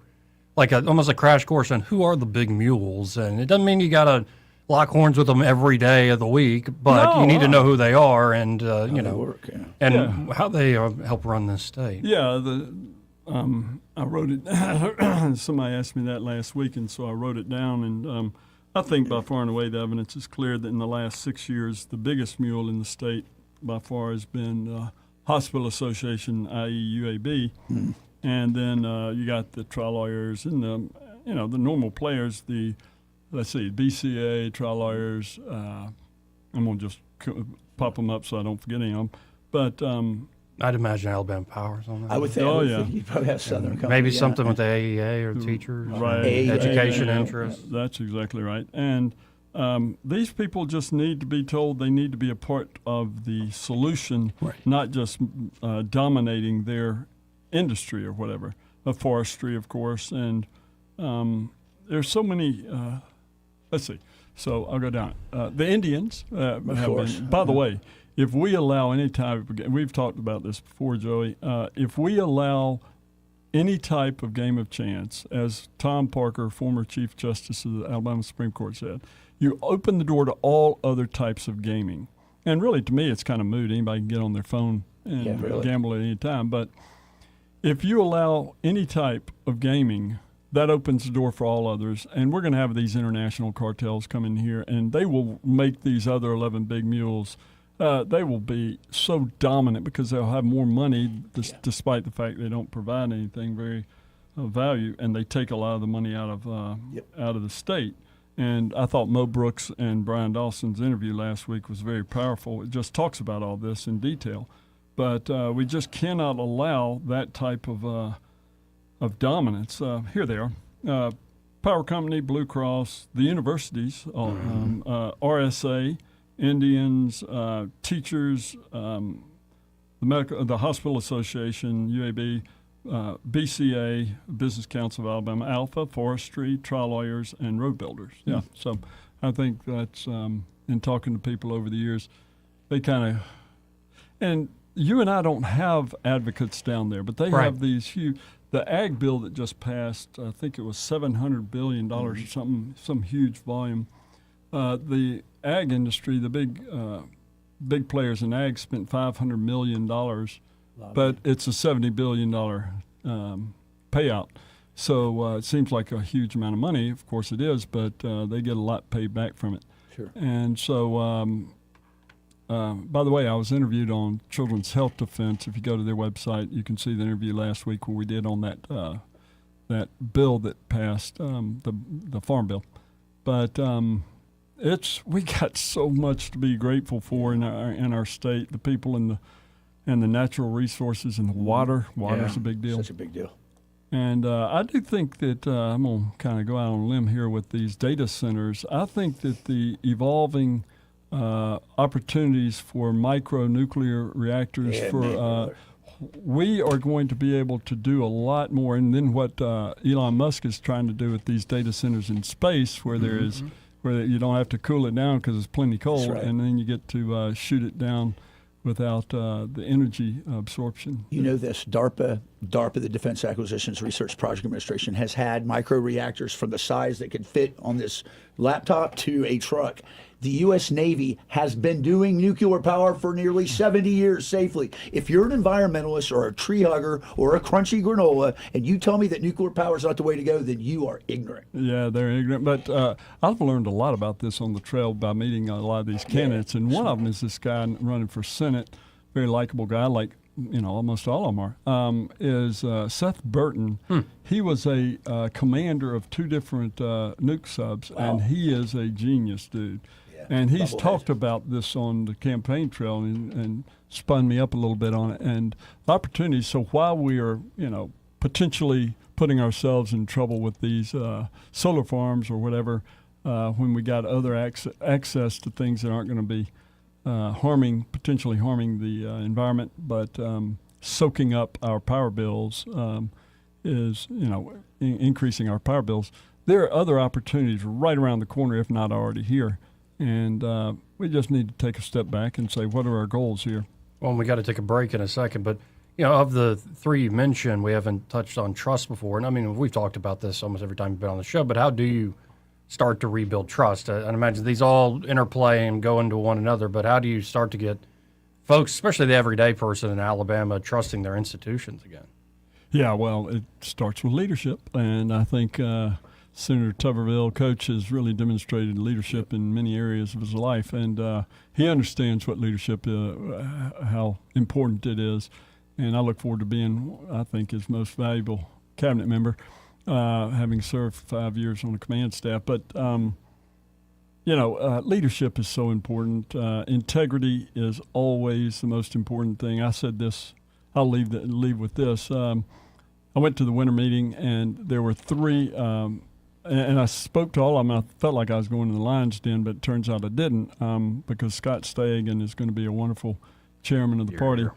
almost a crash course on who are the big mules? And it doesn't mean you got to lock horns with them every day of the week, but you need to know who they are and, how they help run this state. Yeah, I wrote it. Somebody asked me that last week, and so I wrote it down. And I think by far and away the evidence is clear that in the last 6 years, the biggest mule in the state by far has been Hospital Association, i.e. UAB. And then you got the trial lawyers and the normal players, BCA, trial lawyers. I'm going to just pop them up so I don't forget any of them. But I'd imagine Alabama Power's on that. I would think. You probably have Southern Company. Maybe something with the AEA or teachers, right? Education interests. That's exactly right. And these people just need to be told they need to be a part of the solution, not just dominating their industry or whatever, of forestry, of course. And there's so many. Let's see. So I'll go down. The Indians have been. By the way, if we allow any type of, we've talked about this before, Joey. If we allow any type of game of chance, as Tom Parker, former Chief Justice of the Alabama Supreme Court, said, you open the door to all other types of gaming. And really, to me, it's kind of moot. Anybody can get on their phone and gamble at any time. But if you allow any type of gaming, that opens the door for all others. And we're going to have these international cartels come in here, and they will make these other 11 big mules. They will be so dominant because they'll have more money, despite the fact they don't provide anything very value, and they take a lot of the money out of the state. And I thought Mo Brooks and Brian Dawson's interview last week was very powerful. It just talks about all this in detail. But we just cannot allow that type of dominance. Here they are. Power Company, Blue Cross, the universities, RSA, Indians, teachers, the Hospital Association, UAB, BCA, Business Council of Alabama, Alpha, Forestry, Trial Lawyers, and Road Builders. Yeah, so I think that's, in talking to people over the years, they kind of, and you and I don't have advocates down there, but they have these huge, the ag bill that just passed, I think it was $700 billion or something, some huge volume. The ag industry, the big players in ag spent $500 million, but it's a $70 billion payout. So it seems like a huge amount of money. Of course it is, but they get a lot paid back from it. Sure. And so, by the way, I was interviewed on Children's Health Defense. If you go to their website, you can see the interview last week where we did on that bill that passed, the farm bill. But we got so much to be grateful for in our state. The people and the natural resources and the water. Water's a big deal. Such a big deal. And I do think that I'm going to kind of go out on a limb here with these data centers. I think that the evolving opportunities for micronuclear reactors we are going to be able to do a lot more. And then what Elon Musk is trying to do with these data centers in space, where there is where you don't have to cool it down because it's plenty cold, and then you get to shoot it down without the energy absorption. You know this, DARPA, the Defense Acquisitions Research Project Administration, has had microreactors from the size that could fit on this laptop to a truck. The U.S. Navy has been doing nuclear power for nearly 70 years safely. If you're an environmentalist or a tree hugger or a crunchy granola and you tell me that nuclear power is not the way to go, then you are ignorant. Yeah, they're ignorant. But I've learned a lot about this on the trail by meeting a lot of these candidates. And one of them is this guy running for Senate, very likable guy, like almost all of them are, is Seth Burton. He was a commander of 2 different nuke subs, and he is a genius, dude. And he's talked about this on the campaign trail and spun me up a little bit on it. And the opportunities, so while we are, potentially putting ourselves in trouble with these solar farms or whatever, when we got other access to things that aren't going to be potentially harming the environment, but soaking up our power bills is, increasing our power bills. There are other opportunities right around the corner, if not already here. And we just need to take a step back and say, what are our goals here? Well, we got to take a break in a second, but of the 3 you mentioned, we haven't touched on trust before. And I mean, we've talked about this almost every time you've been on the show, but how do you start to rebuild trust? I imagine these all interplay and go into one another, but how do you start to get folks, especially the everyday person in Alabama, trusting their institutions again? Yeah, well, it starts with leadership, and I think Senator Tuberville, coach, has really demonstrated leadership in many areas of his life, and he understands what leadership is, how important it is, and I look forward to being, I think, his most valuable cabinet member, having served for 5 years on the command staff. But, leadership is so important. Integrity is always the most important thing. I said this, I'll leave with this. I went to the winter meeting, and there were 3 and I spoke to all of them. I felt like I was going to the Lions Den, but it turns out I didn't, because Scott Stagan is going to be a wonderful chairman of the party.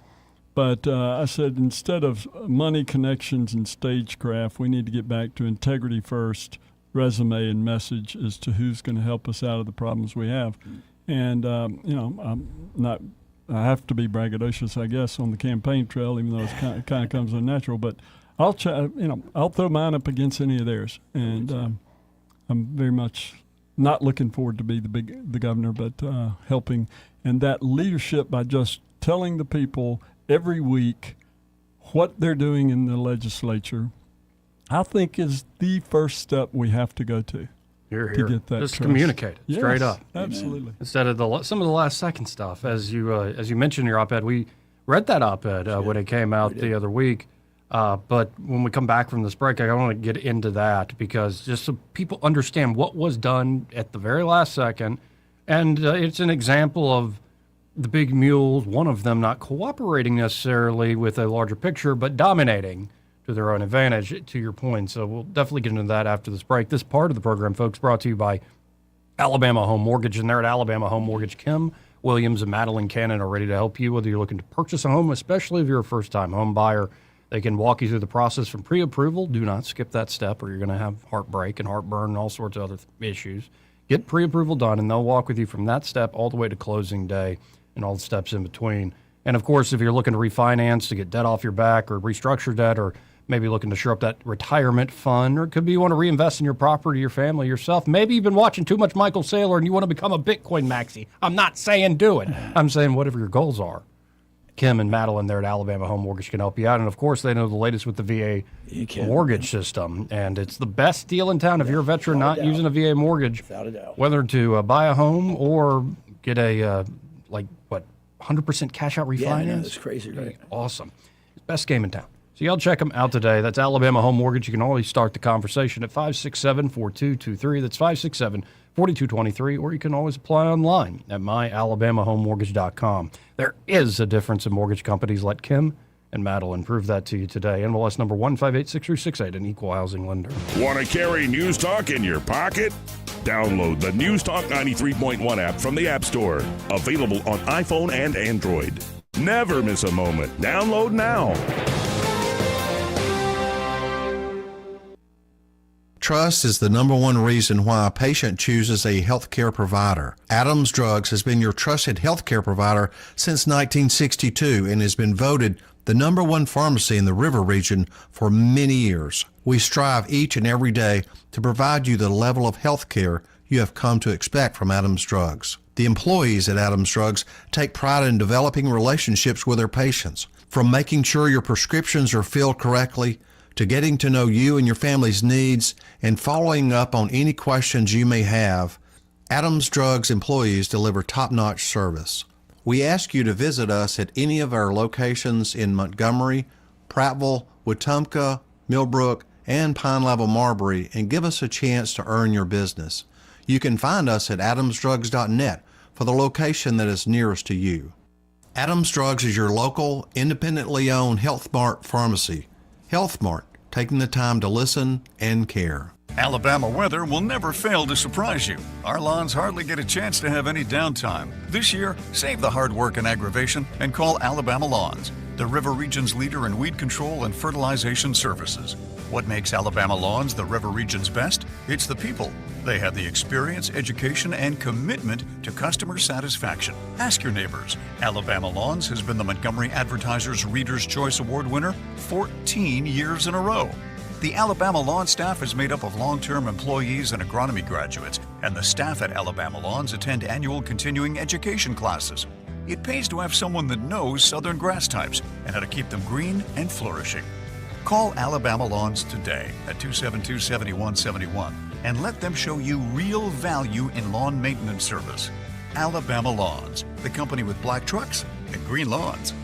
But I said, instead of money, connections, and stagecraft, we need to get back to integrity first, resume and message as to who's going to help us out of the problems we have. And, I have to be braggadocious, I guess, on the campaign trail, even though it kind of comes unnatural. But I'll throw mine up against any of theirs, and I'm very much not looking forward to be the governor, but helping. And that leadership by just telling the people every week what they're doing in the legislature, I think is the first step we have to go to. Here. Get that just trust. Communicate it straight up. Absolutely. Instead of some of the last second stuff, as you mentioned in your op-ed, we read that op-ed when it came out the other week. But when we come back from this break, I want to get into that, because just so people understand what was done at the very last second. And it's an example of the big mules, one of them not cooperating necessarily with a larger picture, but dominating to their own advantage, to your point. So we'll definitely get into that after this break. This part of the program, folks, brought to you by Alabama Home Mortgage. And there at Alabama Home Mortgage, Kim Williams and Madeline Cannon are ready to help you, whether you're looking to purchase a home, especially if you're a first-time home buyer. They can walk you through the process from pre-approval. Do not skip that step, or you're going to have heartbreak and heartburn and all sorts of other issues. Get pre-approval done, and they'll walk with you from that step all the way to closing day and all the steps in between. And, of course, if you're looking to refinance to get debt off your back or restructure debt, or maybe looking to shore up that retirement fund, or it could be you want to reinvest in your property, your family, yourself. Maybe you've been watching too much Michael Saylor and you want to become a Bitcoin maxi. I'm not saying do it. I'm saying whatever your goals are. Kim and Madeline there at Alabama Home Mortgage can help you out. And, of course, they know the latest with the VA mortgage system. And it's the best deal in town if you're a veteran not using a VA mortgage, without a doubt, whether to buy a home or get a, 100% cash out refinance. Yeah, that's crazy, right? Awesome. Best game in town. So y'all check them out today. That's Alabama Home Mortgage. You can always start the conversation at 567-4223. That's 567-4223. Or you can always apply online at myalabamahomemortgage.com. There is a difference in mortgage companies. Let Kim and Madeline prove that to you today. NMLS number 1586368, an equal housing lender. Want to carry News Talk in your pocket? Download the News Talk 93.1 app from the App Store. Available on iPhone and Android. Never miss a moment. Download now. Trust is the number one reason why a patient chooses a healthcare provider. Adams Drugs has been your trusted healthcare provider since 1962 and has been voted the number one pharmacy in the River region for many years. We strive each and every day to provide you the level of health care you have come to expect from Adams Drugs. The employees at Adams Drugs take pride in developing relationships with their patients, from making sure your prescriptions are filled correctly to getting to know you and your family's needs and following up on any questions you may have. Adams Drugs employees deliver top-notch service. We ask you to visit us at any of our locations in Montgomery, Prattville, Wetumpka, Millbrook, and Pine Level Marbury and give us a chance to earn your business. You can find us at adamsdrugs.net for the location that is nearest to you. Adams Drugs is your local, independently owned Health Mart pharmacy. Health Mart, taking the time to listen and care. Alabama weather will never fail to surprise you. Our lawns hardly get a chance to have any downtime. This year, save the hard work and aggravation and call Alabama Lawns, the River Region's leader in weed control and fertilization services. What makes Alabama Lawns the River Region's best? It's the people. They have the experience, education, and commitment to customer satisfaction. Ask your neighbors. Alabama Lawns has been the Montgomery Advertiser's Reader's Choice Award winner 14 years in a row. The Alabama Lawn staff is made up of long-term employees and agronomy graduates, and the staff at Alabama Lawns attend annual continuing education classes. It pays to have someone that knows southern grass types and how to keep them green and flourishing. Call Alabama Lawns today at 272-7171 and let them show you real value in lawn maintenance service. Alabama Lawns, the company with black trucks and green lawns.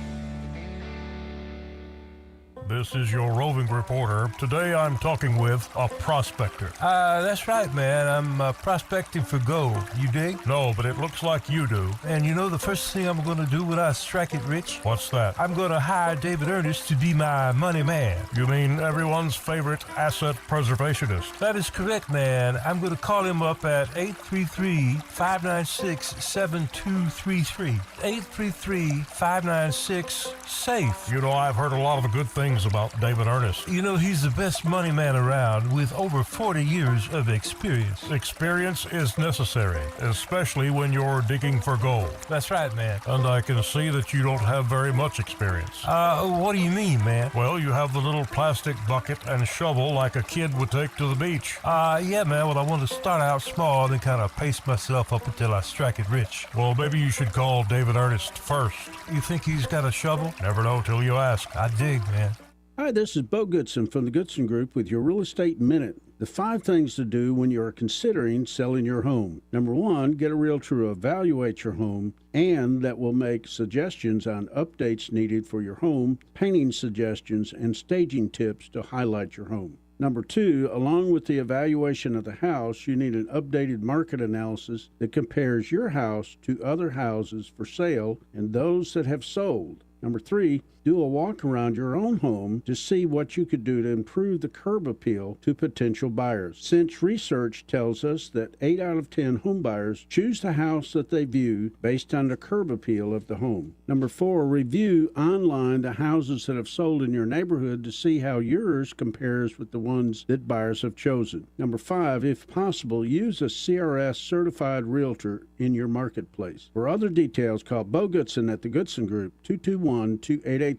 This is your roving reporter. Today I'm talking with a prospector. That's right, man. I'm prospecting for gold. You dig? No, but it looks like you do. And you know the first thing I'm going to do when I strike it rich? What's that? I'm going to hire David Ernest to be my money man. You mean everyone's favorite asset preservationist? That is correct, man. I'm going to call him up at 833-596-7233. 833-596-SAFE. You know, I've heard a lot of the good things about David Ernest. You know, he's the best money man around with over 40 years of experience. Experience is necessary, especially when you're digging for gold. That's right, man. And I can see that you don't have very much experience. What do you mean, man? Well, you have the little plastic bucket and shovel like a kid would take to the beach. Yeah, man. Well, I want to start out small and then kind of pace myself up until I strike it rich. Well, maybe you should call David Ernest first. You think he's got a shovel? Never know till you ask. I dig, man. Hi, this is Bo Goodson from the Goodson Group with your Real Estate Minute. The 5 things to do when you are considering selling your home. Number 1, get a realtor to evaluate your home, and that will make suggestions on updates needed for your home, painting suggestions, and staging tips to highlight your home. Number 2, along with the evaluation of the house, you need an updated market analysis that compares your house to other houses for sale and those that have sold. Number 3, do a walk around your own home to see what you could do to improve the curb appeal to potential buyers. Since research tells us that 8 out of 10 home buyers choose the house that they view based on the curb appeal of the home. Number 4, review online the houses that have sold in your neighborhood to see how yours compares with the ones that buyers have chosen. Number 5, if possible, use a CRS certified realtor in your marketplace. For other details, call Bo Goodson at the Goodson Group, 221-2883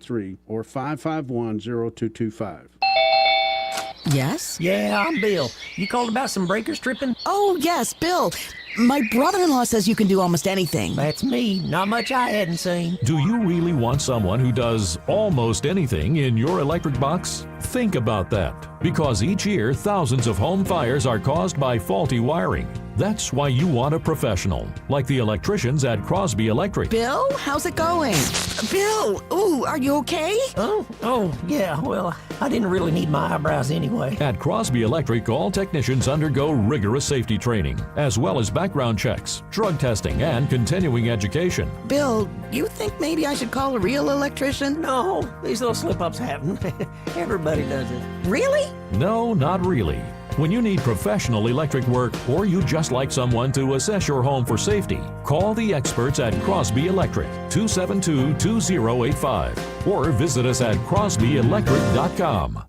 or 551-0225. Yes? Yeah, I'm Bill. You called about some breakers tripping? Oh, yes, Bill. My brother-in-law says you can do almost anything. That's me. Not much I hadn't seen. Do you really want someone who does almost anything in your electric box? Think about that. Because each year, thousands of home fires are caused by faulty wiring. That's why you want a professional, like the electricians at Crosby Electric. Bill, how's it going? Bill, ooh, are you okay? Oh, yeah, well, I didn't really need my eyebrows anyway. At Crosby Electric, all technicians undergo rigorous safety training, as well as background checks, drug testing, and continuing education. Bill, you think maybe I should call a real electrician? No, these little slip-ups happen. Everybody does it. Really? No, not really. When you need professional electric work or you just like someone to assess your home for safety, call the experts at Crosby Electric, 272-2085, or visit us at crosbyelectric.com.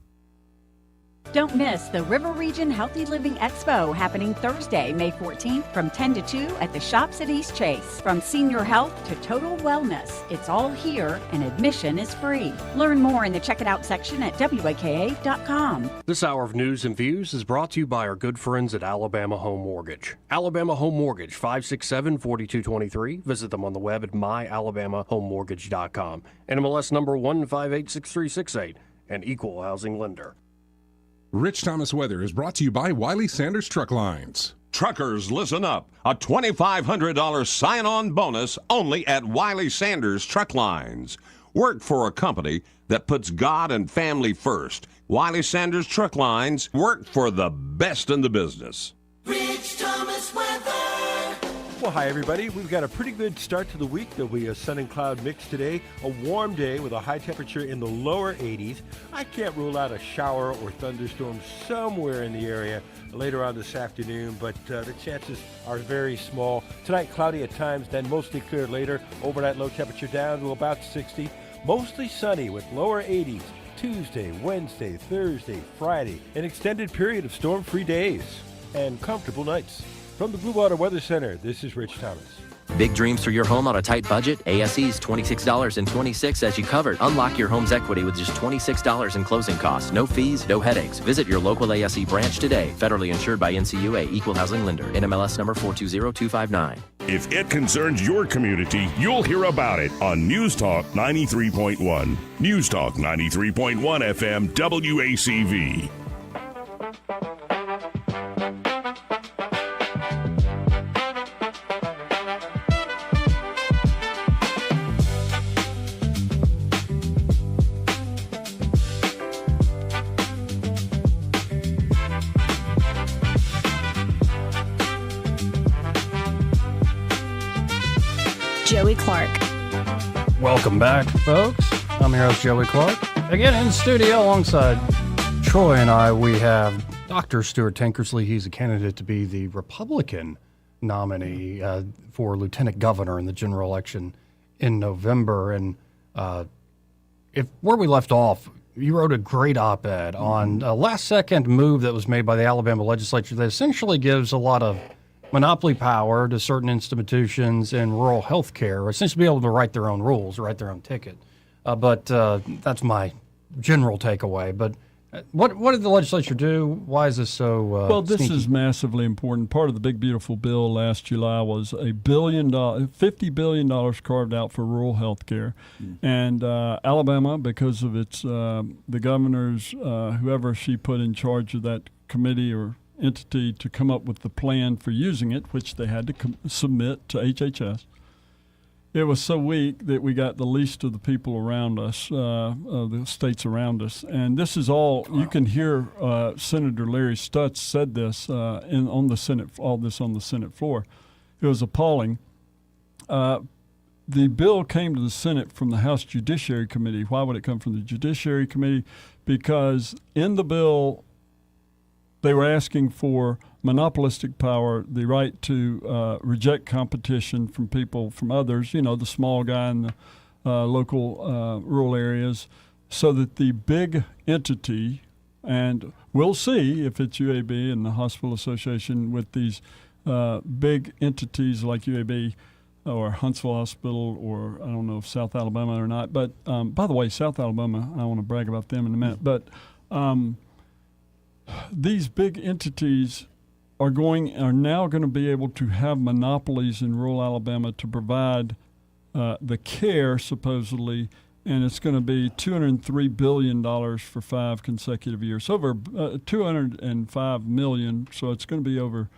Don't miss the River Region Healthy Living Expo happening Thursday, May 14th from 10 to 2 at the Shops at East Chase. From senior health to total wellness, it's all here and admission is free. Learn more in the Check It Out section at WAKA.com. This hour of news and views is brought to you by our good friends at Alabama Home Mortgage. Alabama Home Mortgage, 567-4223. Visit them on the web at myalabamahomemortgage.com. NMLS number 1586368, an equal housing lender. Rich Thomas Weather is brought to you by Wiley Sanders Truck Lines. Truckers, listen up. A $2,500 sign-on bonus only at Wiley Sanders Truck Lines. Work for a company that puts God and family first. Wiley Sanders Truck Lines, work for the best in the business. Rich Thomas Weather. Well, hi, everybody. We've got a pretty good start to the week. There'll be a sun and cloud mix today, a warm day with a high temperature in the lower 80s. I can't rule out a shower or thunderstorm somewhere in the area later on this afternoon, but the chances are very small. Tonight, cloudy at times, then mostly clear later. Overnight low temperature down to about 60. Mostly sunny with lower 80s. Tuesday, Wednesday, Thursday, Friday. An extended period of storm-free days and comfortable nights. From the Blue Water Weather Center, this is Rich Thomas. Big dreams for your home on a tight budget? ASE's $26.26 as you covered. Unlock your home's equity with just $26 in closing costs. No fees, no headaches. Visit your local ASE branch today. Federally insured by NCUA, Equal Housing Lender. NMLS number 420259. If it concerns your community, you'll hear about it on News Talk 93.1. News Talk 93.1 FM WACV. Joey Clark. Welcome back, folks. I'm your host, Joey Clark. Again, in studio alongside Troy and I, we have Dr. Stuart Tankersley. He's a candidate to be the Republican nominee for lieutenant governor in the general election in November. And if where we left off, you wrote a great op-ed on a last-second move that was made by the Alabama legislature that essentially gives a lot of monopoly power to certain institutions in rural health care, essentially be able to write their own rules, write their own ticket. But that's my general takeaway. But what did the legislature do? Why is this so well, this sneaky? is massively important. Part of the big, beautiful bill last July was $50 billion carved out for rural health care. And Alabama, because of its the governor's, whoever she put in charge of that committee or entity to come up with the plan for using it, which they had to submit to HHS. It was so weak that we got the least of the people around us, the states around us. And this is all, you can hear Senator Larry Stutz said this on the Senate, all this on the Senate floor. It was appalling. The bill came to the Senate from the House Judiciary Committee. Why would it come from the Judiciary Committee? Because in the bill, they were asking for monopolistic power, the right to reject competition from people, from others, the small guy in the local rural areas, so that the big entity, and we'll see if it's UAB and the Hospital Association with these big entities like UAB or Huntsville Hospital or I don't know if South Alabama or not. But by the way, South Alabama, I want to brag about them in a minute. But these big entities are now going to be able to have monopolies in rural Alabama to provide the care, supposedly, and it's going to be $203 billion for 5 consecutive years, over $205 million, so it's going to be over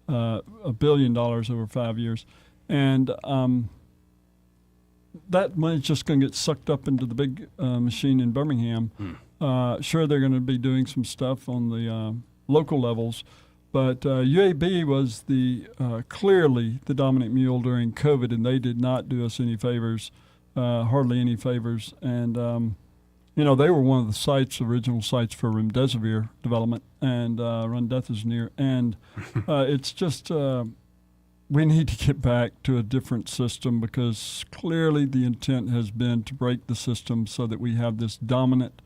$1 billion over 5 years. And that money's just going to get sucked up into the big machine in Birmingham. Sure, they're going to be doing some stuff on the local levels, but UAB was clearly the dominant mule during COVID, and they did not do us any favors, hardly any favors. And they were one of the original sites for remdesivir development and remdesivir, and it's just we need to get back to a different system because clearly the intent has been to break the system so that we have this dominant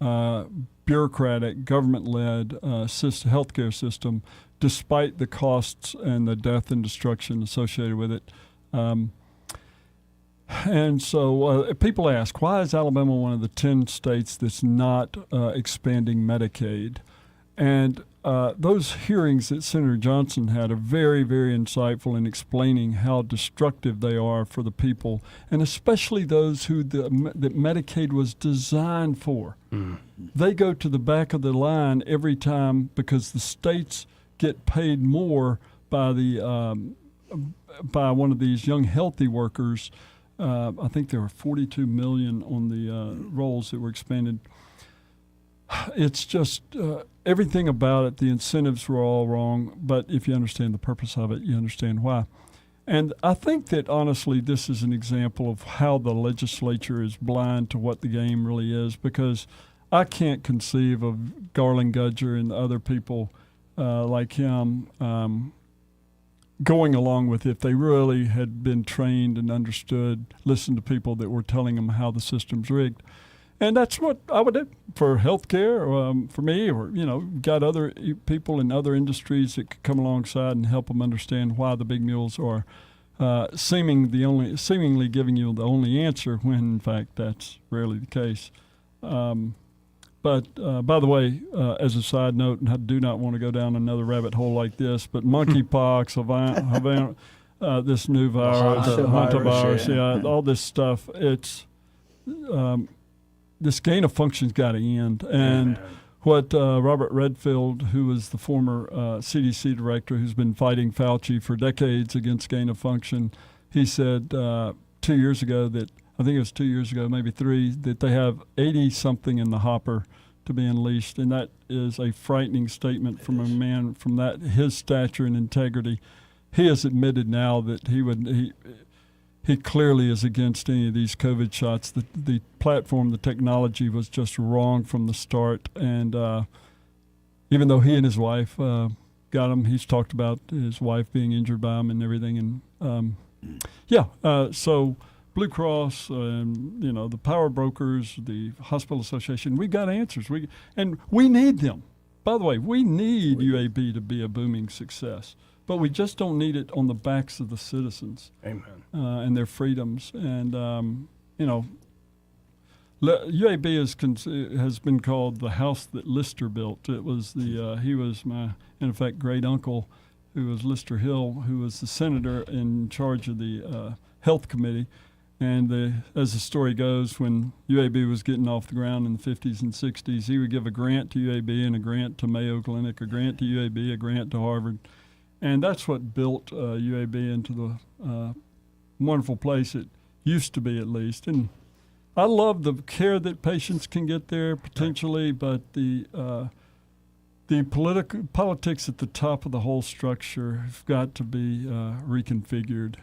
bureaucratic, government-led healthcare system, despite the costs and the death and destruction associated with it. And so people ask, why is Alabama one of the 10 states that's not expanding Medicaid? And those hearings that Senator Johnson had are very, very insightful in explaining how destructive they are for the people, and especially those that Medicaid was designed for. They go to the back of the line every time because the states get paid more by one of these young healthy workers. I think there were 42 million on the rolls that were expanded. It's just everything about it, the incentives were all wrong, but if you understand the purpose of it, you understand why. And I think that, honestly, this is an example of how the legislature is blind to what the game really is, because I can't conceive of Garland Gudger and other people like him going along with it if they really had been trained and understood, listened to people that were telling them how the system's rigged. And that's what I would do for healthcare, for me, or, got other people in other industries that could come alongside and help them understand why the big mules are seemingly giving you the only answer when, in fact, that's rarely the case. But by the way, as a side note, and I do not want to go down another rabbit hole like this, but monkeypox, this new virus, hantavirus, all this stuff, it's this gain of function's got to end. And what Robert Redfield, who was the former CDC director who's been fighting Fauci for decades against gain of function, he said 2 years ago that, I think it was 2 years ago, maybe 3, that they have 80-something in the hopper to be unleashed, and that is a frightening statement from a man from his stature and integrity. He has admitted now that he clearly is against any of these COVID shots. The platform, the technology was just wrong from the start, and even though he and his wife got him, he's talked about his wife being injured by him and everything, and so Blue Cross, the power brokers, the hospital association, we got answers. We need them. By the way, we need UAB to be a booming success, but we just don't need it on the backs of the citizens. Amen. And their freedoms. And, UAB has been called the house that Lister built. It was he was my, in effect, great uncle, who was Lister Hill, who was the senator in charge of the health committee. And as the story goes, when UAB was getting off the ground in the 50s and 60s, he would give a grant to UAB and a grant to Mayo Clinic, a grant to UAB, a grant to Harvard. And that's what built UAB into the wonderful place it used to be, at least. And I love the care that patients can get there, potentially, but the politics at the top of the whole structure have got to be reconfigured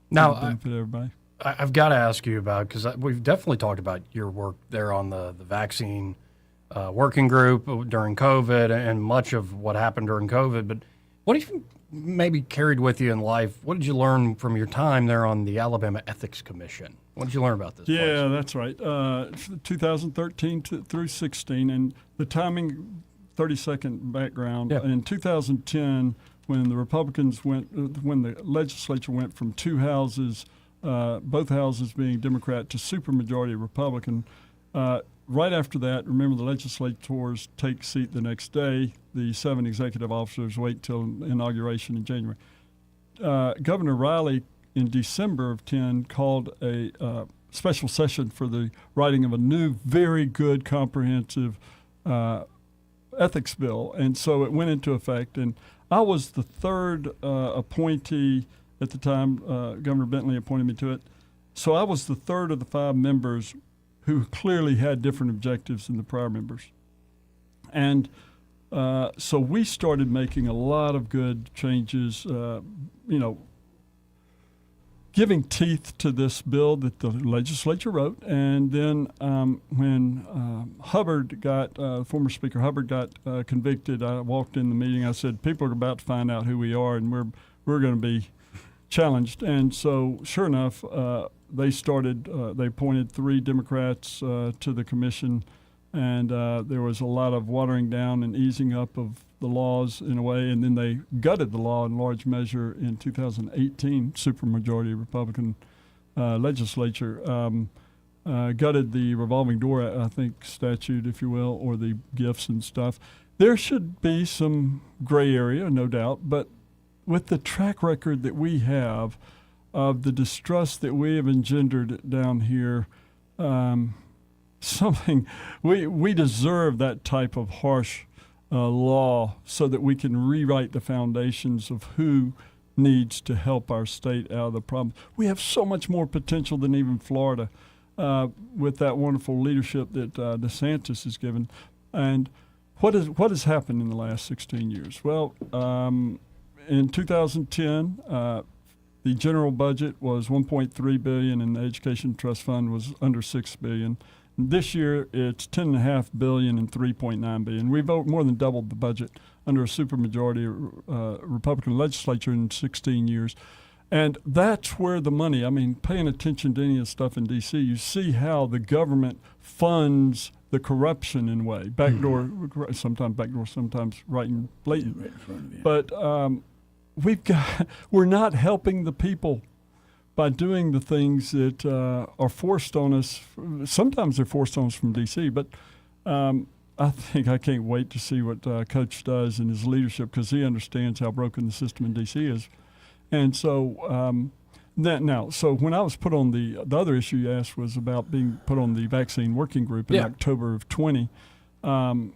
now, to benefit everybody. I've got to ask you about, because we've definitely talked about your work there on the vaccine working group during COVID and much of what happened during COVID. But what have you maybe carried with you in life? What did you learn from your time there on the Alabama Ethics Commission? What did you learn about this place? Yeah, that's right. 2013 through 16, and the timing, 30-second background. Yeah. In 2010, when the legislature went from two houses, both houses being Democrat, to supermajority Republican. Right after that, remember, the legislators take seat the next day. The 7 executive officers wait till inauguration in January. Governor Riley, in December of 10, called a special session for the writing of a new, very good, comprehensive ethics bill. And so it went into effect. And I was the third appointee at the time. Governor Bentley appointed me to it. So I was the third of the 5 members who clearly had different objectives than the prior members. And so we started making a lot of good changes, giving teeth to this bill that the legislature wrote. And then when Hubbard former Speaker Hubbard got convicted, I walked in the meeting. I said, people are about to find out who we are, and we're going to be challenged. And so sure enough, they appointed 3 Democrats to the commission, And there was a lot of watering down and easing up of the laws in a way, and then they gutted the law in large measure in 2018, supermajority Republican legislature, gutted the revolving door, I think, statute, if you will, or the gifts and stuff. There should be some gray area, no doubt, but with the track record that we have of the distrust that we have engendered down here, we deserve that type of harsh law so that we can rewrite the foundations of who needs to help our state out of the problem. We have so much more potential than even Florida with that wonderful leadership that DeSantis has given. And what has happened in the last 16 years? Well, in 2010, the general budget was $1.3 billion, and the Education Trust Fund was under $6 billion. This year, it's $10.5 billion and $3.9 billion. We've more than doubled the budget under a supermajority Republican legislature in 16 years. And that's where the money, I mean, paying attention to any of the stuff in D.C., you see how the government funds the corruption in a way. Backdoor, sometimes right and blatant. Right in front of you. But we're not helping the people by doing the things that are forced on us. Sometimes they're forced on us from D.C., but I think I can't wait to see what Coach does in his leadership, because he understands how broken the system in D.C. is. And so so when I was put on the other issue you asked was about being put on the vaccine working group in October of 20. I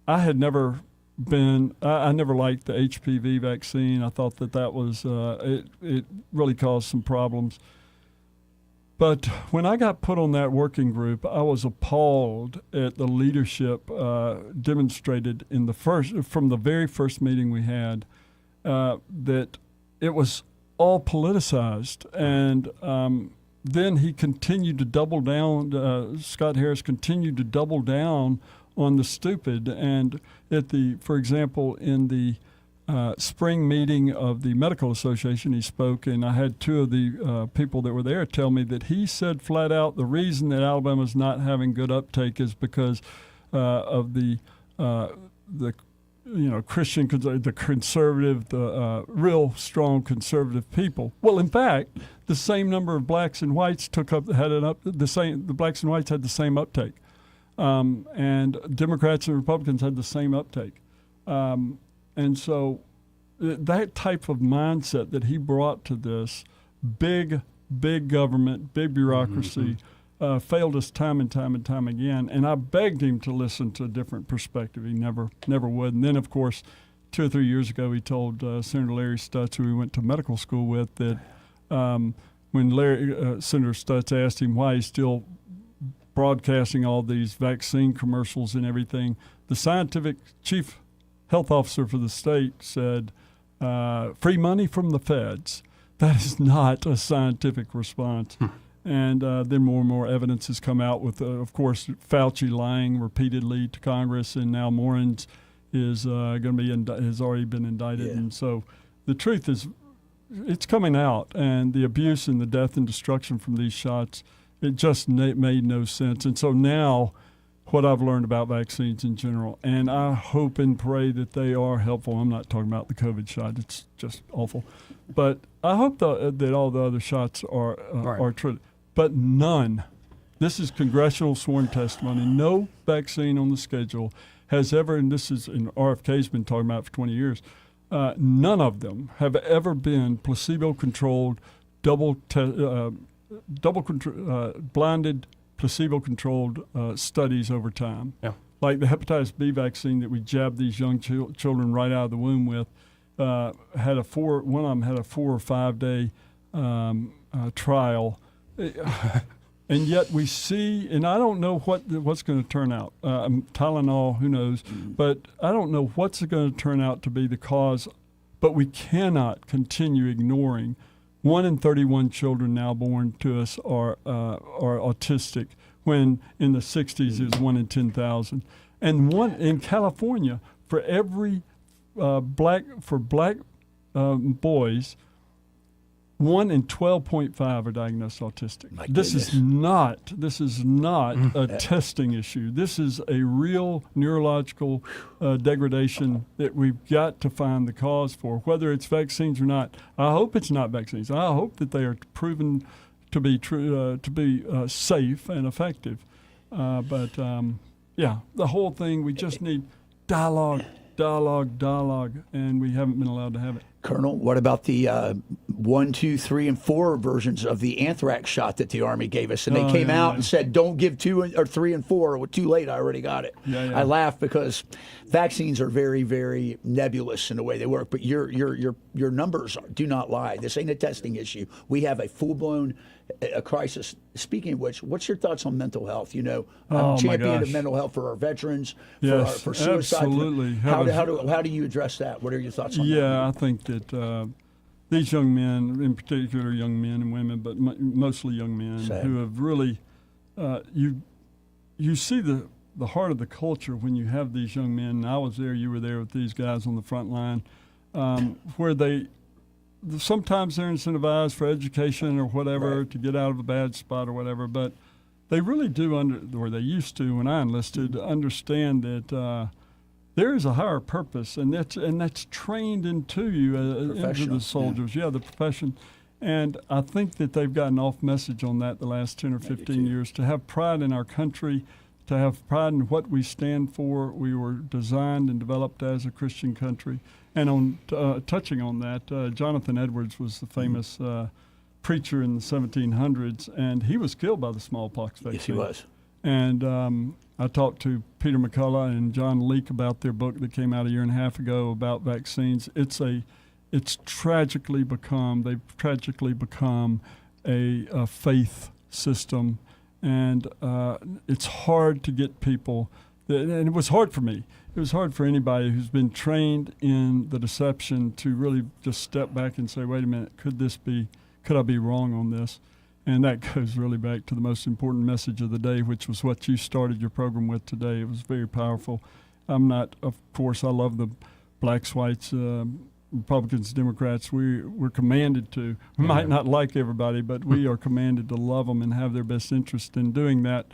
had never been, I never liked the HPV vaccine. I thought that was, it really caused some problems. But when I got put on that working group, I was appalled at the leadership demonstrated from the very first meeting we had, that it was all politicized. And then he continued to double down, Scott Harris continued to double down on the stupid. And for example, in the spring meeting of the Medical Association, he spoke, and I had two of the people that were there tell me that he said flat out the reason that Alabama's not having good uptake is because of the Christian, the conservative, the real strong conservative people. Well, in fact, the same number of blacks and whites the blacks and whites had the same uptake. And Democrats and Republicans had the same uptake. And so that type of mindset that he brought to this big government, big bureaucracy, failed us time and time and time again. And I begged him to listen to a different perspective. He never would. And then, of course, 2 or 3 years ago, he told Senator Larry Stutz, who we went to medical school with, that when Senator Stutz asked him why he's still broadcasting all these vaccine commercials and everything, the scientific chief health officer for the state said, free money from the feds. That is not a scientific response. And then more and more evidence has come out with, of course, Fauci lying repeatedly to Congress, and now Morin's is going to be has already been indicted. Yeah. And so the truth is, it's coming out, and the abuse and the death and destruction from these shots, it just made no sense. And so now what I've learned about vaccines in general, and I hope and pray that they are helpful. I'm not talking about the COVID shot. It's just awful. But I hope that all the other shots are true. But none. This is congressional sworn testimony. No vaccine on the schedule has ever, and this is, and RFK's been talking about for 20 years, none of them have ever been placebo-controlled, blinded, placebo-controlled studies over time. Yeah. Like the hepatitis B vaccine that we jabbed these young children right out of the womb with, one of them had a 4 or 5 day trial. And yet we see, and I don't know what's going to turn out. Tylenol, who knows? But I don't know what's going to turn out to be the cause. But we cannot continue ignoring 1 in 31 children now born to us are autistic, when in the 60s it was 1 in 10,000. And in California, for every black boys, 1 in 12.5 are diagnosed autistic. This is not a testing issue. This is a real neurological degradation that we've got to find the cause for, whether it's vaccines or not. I hope it's not vaccines. I hope that they are proven to be safe and effective. But the whole thing, we just need dialogue, and we haven't been allowed to have it. Colonel, what about the 1, 2, 3, and 4 versions of the anthrax shot that the Army gave us? And they came out and said, don't give 2 or 3 and 4. Well, too late, I already got it. I laugh because vaccines are very, very nebulous in the way they work, but your numbers do not lie. This ain't a testing issue. We have a full-blown crisis. Speaking of which, what's your thoughts on mental health? You know, I'm champion of mental health for our veterans, for suicide. Absolutely. How do you address that? What are your thoughts on that? Yeah, I think that these young men, in particular young men and women, but mostly young men, who have really, you see the heart of the culture when you have these young men. And I was there, you were there with these guys on the front line, where sometimes they're incentivized for education or whatever to get out of a bad spot or whatever, but they really do, or they used to when I enlisted, understand that there is a higher purpose, and that's trained into you, into the soldiers. Yeah, the profession. And I think that they've gotten off message on that the last 10 or 15 years. To have pride in our country, to have pride in what we stand for. We were designed and developed as a Christian country. And on touching on that, Jonathan Edwards was the famous preacher in the 1700s, and he was killed by the smallpox vaccine. Yes, he was. And I talked to Peter McCullough and John Leake about their book that came out a year and a half ago about vaccines. They've tragically become a faith system, and it's hard to get people. And it was hard for me. It was hard for anybody who's been trained in the deception to really just step back and say, wait a minute, could I be wrong on this? And that goes really back to the most important message of the day, which was what you started your program with today. It was very powerful. Of course, I love the blacks, whites, Republicans, Democrats. We're commanded to. We might not like everybody, but we are commanded to love them and have their best interest. In doing that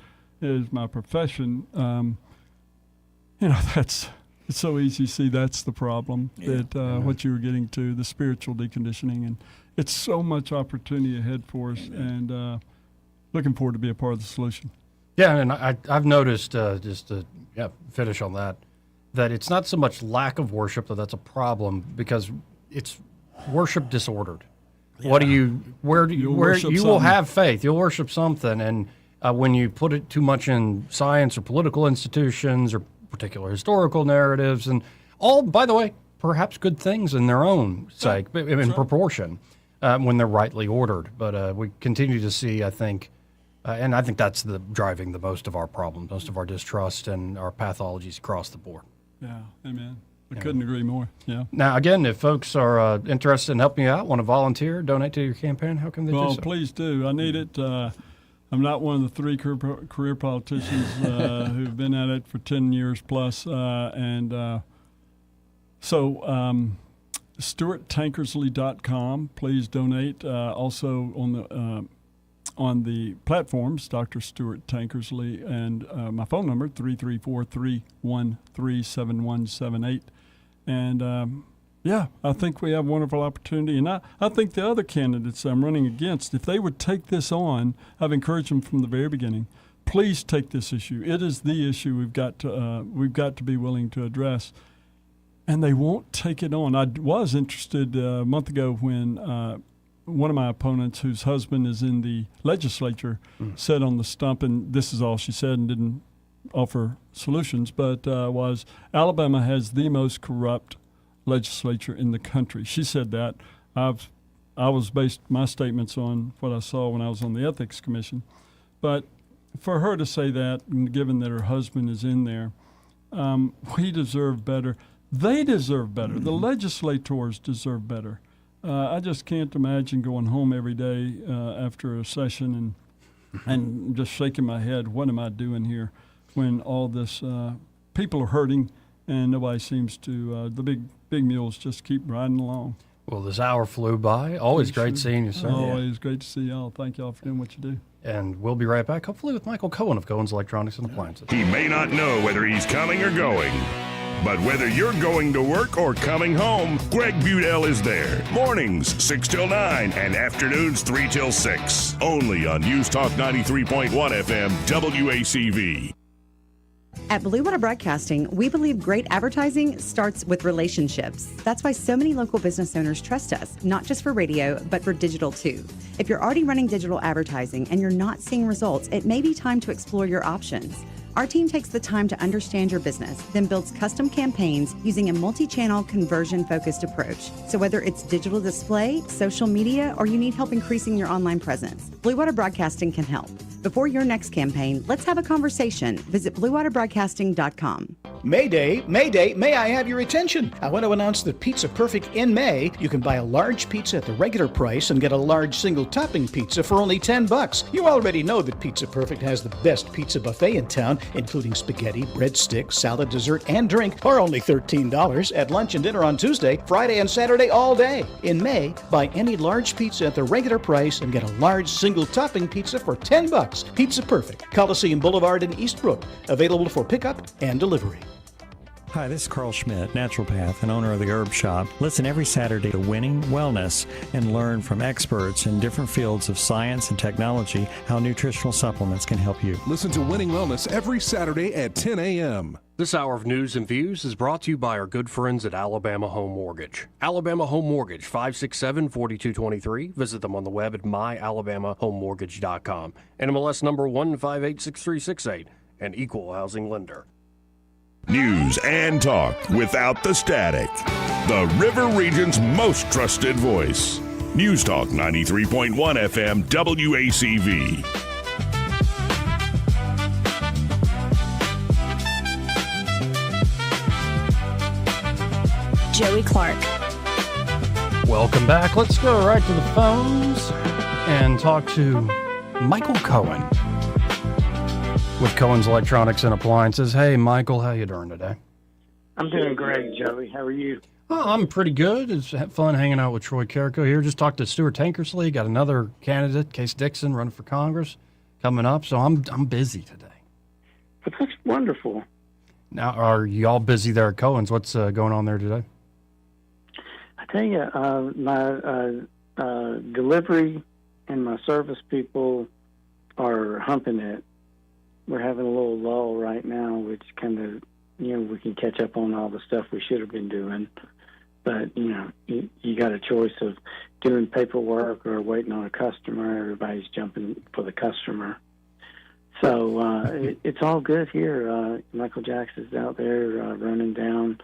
is my profession. It's so easy to see that's the problem, what you were getting to, the spiritual deconditioning. And it's so much opportunity ahead for us, and looking forward to be a part of the solution. Yeah, and I've noticed, just to finish on that it's not so much lack of worship that's a problem, because it's worship disordered. Yeah. You will have faith, you'll worship something, and when you put it too much in science or political institutions or particular historical narratives, and all, by the way, perhaps good things in their own sake, in proportion, when they're rightly ordered. But we continue to see, I think, and I think that's driving the most of our problems, most of our distrust and our pathologies across the board. Yeah, amen. I couldn't agree more. Yeah. Now, again, if folks are interested in helping you out, want to volunteer, donate to your campaign, how can they do so? Well, please do. I need it. I'm not one of the 3 career politicians who've been at it for 10 years plus. So StuartTankersley.com. Please donate. Also on the platforms, Dr. Stuart Tankersley, and my phone number, 334-313-7178. And, I think we have a wonderful opportunity. And I think the other candidates I'm running against, if they would take this on, I've encouraged them from the very beginning, please take this issue. It is the issue we've got to be willing to address. And they won't take it on. I was interested a month ago when one of my opponents, whose husband is in the legislature, said on the stump, and this is all she said and didn't offer solutions, but was Alabama has the most corrupt legislature in the country. She said that. I was based my statements on what I saw when I was on the Ethics Commission. But for her to say that, given that her husband is in there, we deserve better. They deserve better. The legislators deserve better. I just can't imagine going home every day after a session and just shaking my head, what am I doing here, when all this, people are hurting and nobody seems to, the big mules just keep riding along. Well, this hour flew by. Always great seeing you, sir. Always great to see y'all. Thank y'all for doing what you do. And we'll be right back, hopefully with Michael Cohen of Cohen's Electronics and Appliances. He may not know whether he's coming or going, but whether you're going to work or coming home, Greg Budell is there. Mornings, 6 till 9, and afternoons, 3 till 6. Only on News Talk 93.1 FM, WACV. At Blue Water Broadcasting, we believe great advertising starts with relationships. That's why so many local business owners trust us, not just for radio, but for digital too. If you're already running digital advertising and you're not seeing results, it may be time to explore your options. Our team takes the time to understand your business, then builds custom campaigns using a multi-channel conversion-focused approach. So whether it's digital display, social media, or you need help increasing your online presence, Blue Water Broadcasting can help. Before your next campaign, let's have a conversation. Visit bluewaterbroadcasting.com. Mayday, Mayday, may I have your attention? I want to announce that Pizza Perfect in May. You can buy a large pizza at the regular price and get a large single topping pizza for only $10. You already know that Pizza Perfect has the best pizza buffet in town, including spaghetti, breadsticks, salad, dessert, and drink for only $13 at lunch and dinner on Tuesday, Friday, and Saturday all day. In May, buy any large pizza at the regular price and get a large single topping pizza for $10. Pizza Perfect, Coliseum Boulevard in Eastbrook. Available for pickup and delivery. Hi, this is Carl Schmidt, naturopath and owner of the Herb Shop. Listen every Saturday to Winning Wellness and learn from experts in different fields of science and technology how nutritional supplements can help you. Listen to Winning Wellness every Saturday at 10 a.m. This hour of news and views is brought to you by our good friends at Alabama Home Mortgage. Alabama Home Mortgage, 567-4223. Visit them on the web at myalabamahomemortgage.com. NMLS number 1586368, an equal housing lender. News and talk without the static. The River Region's most trusted voice. News Talk 93.1 FM WACV. Joey Clark. Welcome back. Let's go right to the phones and talk to Michael Cohen with Cohen's Electronics and Appliances. Hey, Michael, how you doing today? I'm doing great, Joey. How are you? Oh, I'm pretty good. It's fun hanging out with Troy Carrico here. Just talked to Stuart Tankersley. Got another candidate, Case Dixon, running for Congress, coming up. So I'm busy today. But that's wonderful. Now, are you all busy there at Cohen's? What's going on there today? I tell you, my delivery and my service people are humping it. We're having a little lull right now, which kind of, we can catch up on all the stuff we should have been doing. But, you got a choice of doing paperwork or waiting on a customer. Everybody's jumping for the customer. So it's all good here. Michael Jackson's out there running down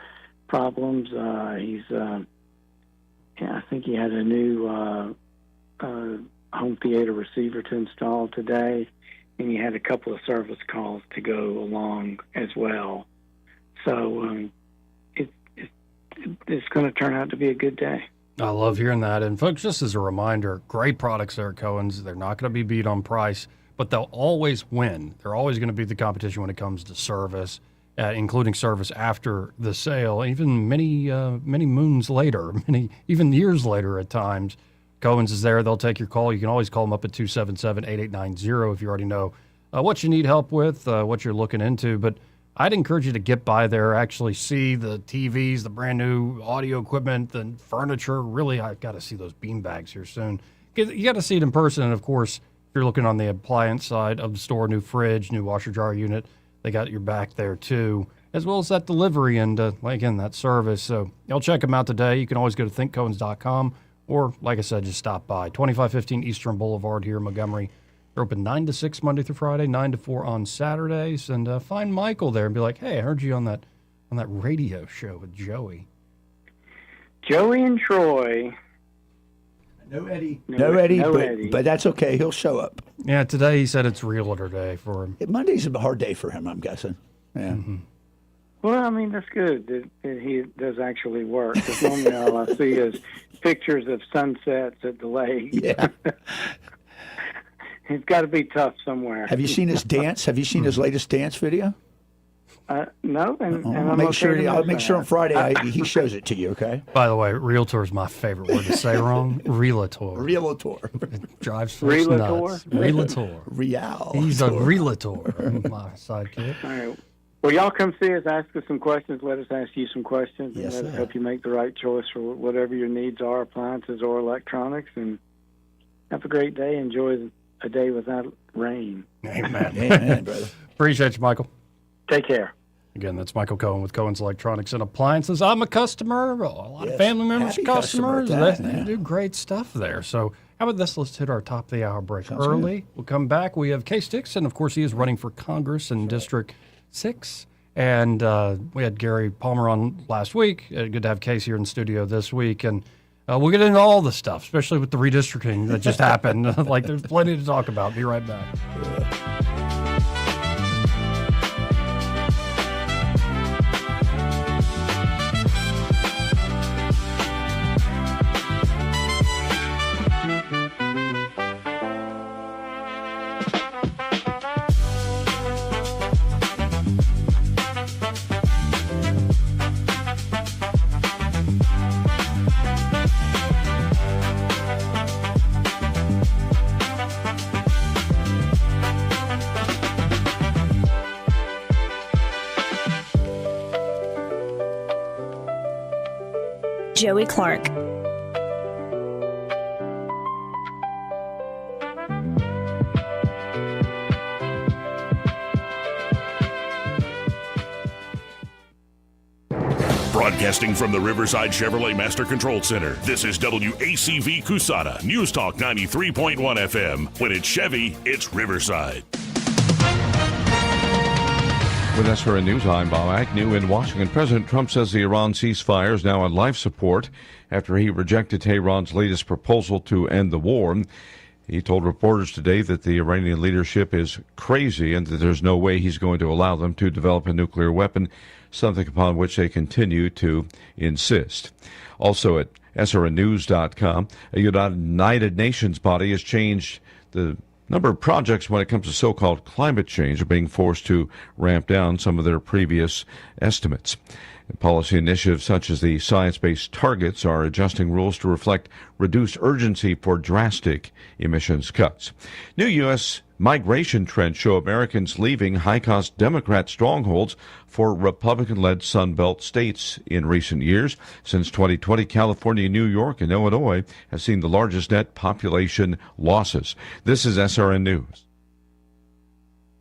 problems. I think he had a new home theater receiver to install today. And you had a couple of service calls to go along as well. So it's going to turn out to be a good day. I love hearing that. And folks, just as a reminder, great products there at Cohen's. They're not going to be beat on price, but they'll always win. They're always going to beat the competition when it comes to service, including service after the sale, even many moons later, even years later at times. Cohen's is there. They'll take your call. You can always call them up at 277-8890 if you already know what you need help with, what you're looking into. But I'd encourage you to get by there, actually see the TVs, the brand new audio equipment, the furniture. Really, I've got to see those beanbags here soon. You got to see it in person. And, of course, if you're looking on the appliance side of the store, new fridge, new washer dryer unit, they got your back there too, as well as that delivery and, again, that service. So y'all check them out today. You can always go to thinkcohens.com. Or, like I said, just stop by. 2515 Eastern Boulevard here in Montgomery. They're open 9 to 6 Monday through Friday, 9 to 4 on Saturdays. And find Michael there and be like, hey, I heard you on that radio show with Joey. Joey and Troy. No Eddie. But that's okay. He'll show up. Yeah, today he said it's realtor day for him. Monday's a hard day for him, I'm guessing. Yeah. Mm-hmm. Well, I mean, that's good that he does actually work. Because normally all I see is pictures of sunsets at the lake. Yeah. It's got to be tough somewhere. Have you seen his dance? Have you seen his latest dance video? No, and I'm make okay sure. to I'll miss make sure on that. Friday he shows it to you. Okay. By the way, realtor is my favorite word to say wrong. Realtor. Realtor. It drives folks nuts. Realtor. Real. He's a realtor. My sidekick. All right. Well, y'all come see us, ask us some questions, let us ask you some questions, and Yes, let us sir. help you make the right choice for whatever your needs are, appliances or electronics. And have a great day. Enjoy a day without rain. Amen. Amen, brother. Appreciate you, Michael. Take care. Again, that's Michael Cohen with Cohen's Electronics and Appliances. I'm a customer. A lot of family members are Happy customer customers. at that, They yeah. do great stuff there. So how about this? Let's hit our top of the hour break Sounds early. good. We'll come back. We have Case Dixon. Of course, he is running for Congress in District 6. And we had Gary Palmer on last week. Good to have Case here in the studio this week. And we'll get into all the stuff, especially with the redistricting that just happened. Like, there's plenty to talk about. Be right back. Joey Clark. Broadcasting from the Riverside Chevrolet Master Control Center, this is WACV Cusada, News Talk 93.1 FM. When it's Chevy, it's Riverside. With SRN News, I'm Bob Agnew in Washington. President Trump says the Iran ceasefire is now on life support after he rejected Tehran's latest proposal to end the war. He told reporters today that the Iranian leadership is crazy and that there's no way he's going to allow them to develop a nuclear weapon, something upon which they continue to insist. Also at srnnews.com, a United Nations body has changed the number of projects when it comes to so-called climate change are being forced to ramp down some of their previous estimates. Policy initiatives such as the science-based targets are adjusting rules to reflect reduced urgency for drastic emissions cuts. New U.S. migration trends show Americans leaving high-cost Democrat strongholds for Republican-led Sunbelt states in recent years. Since 2020, California, New York, and Illinois have seen the largest net population losses. This is SRN News.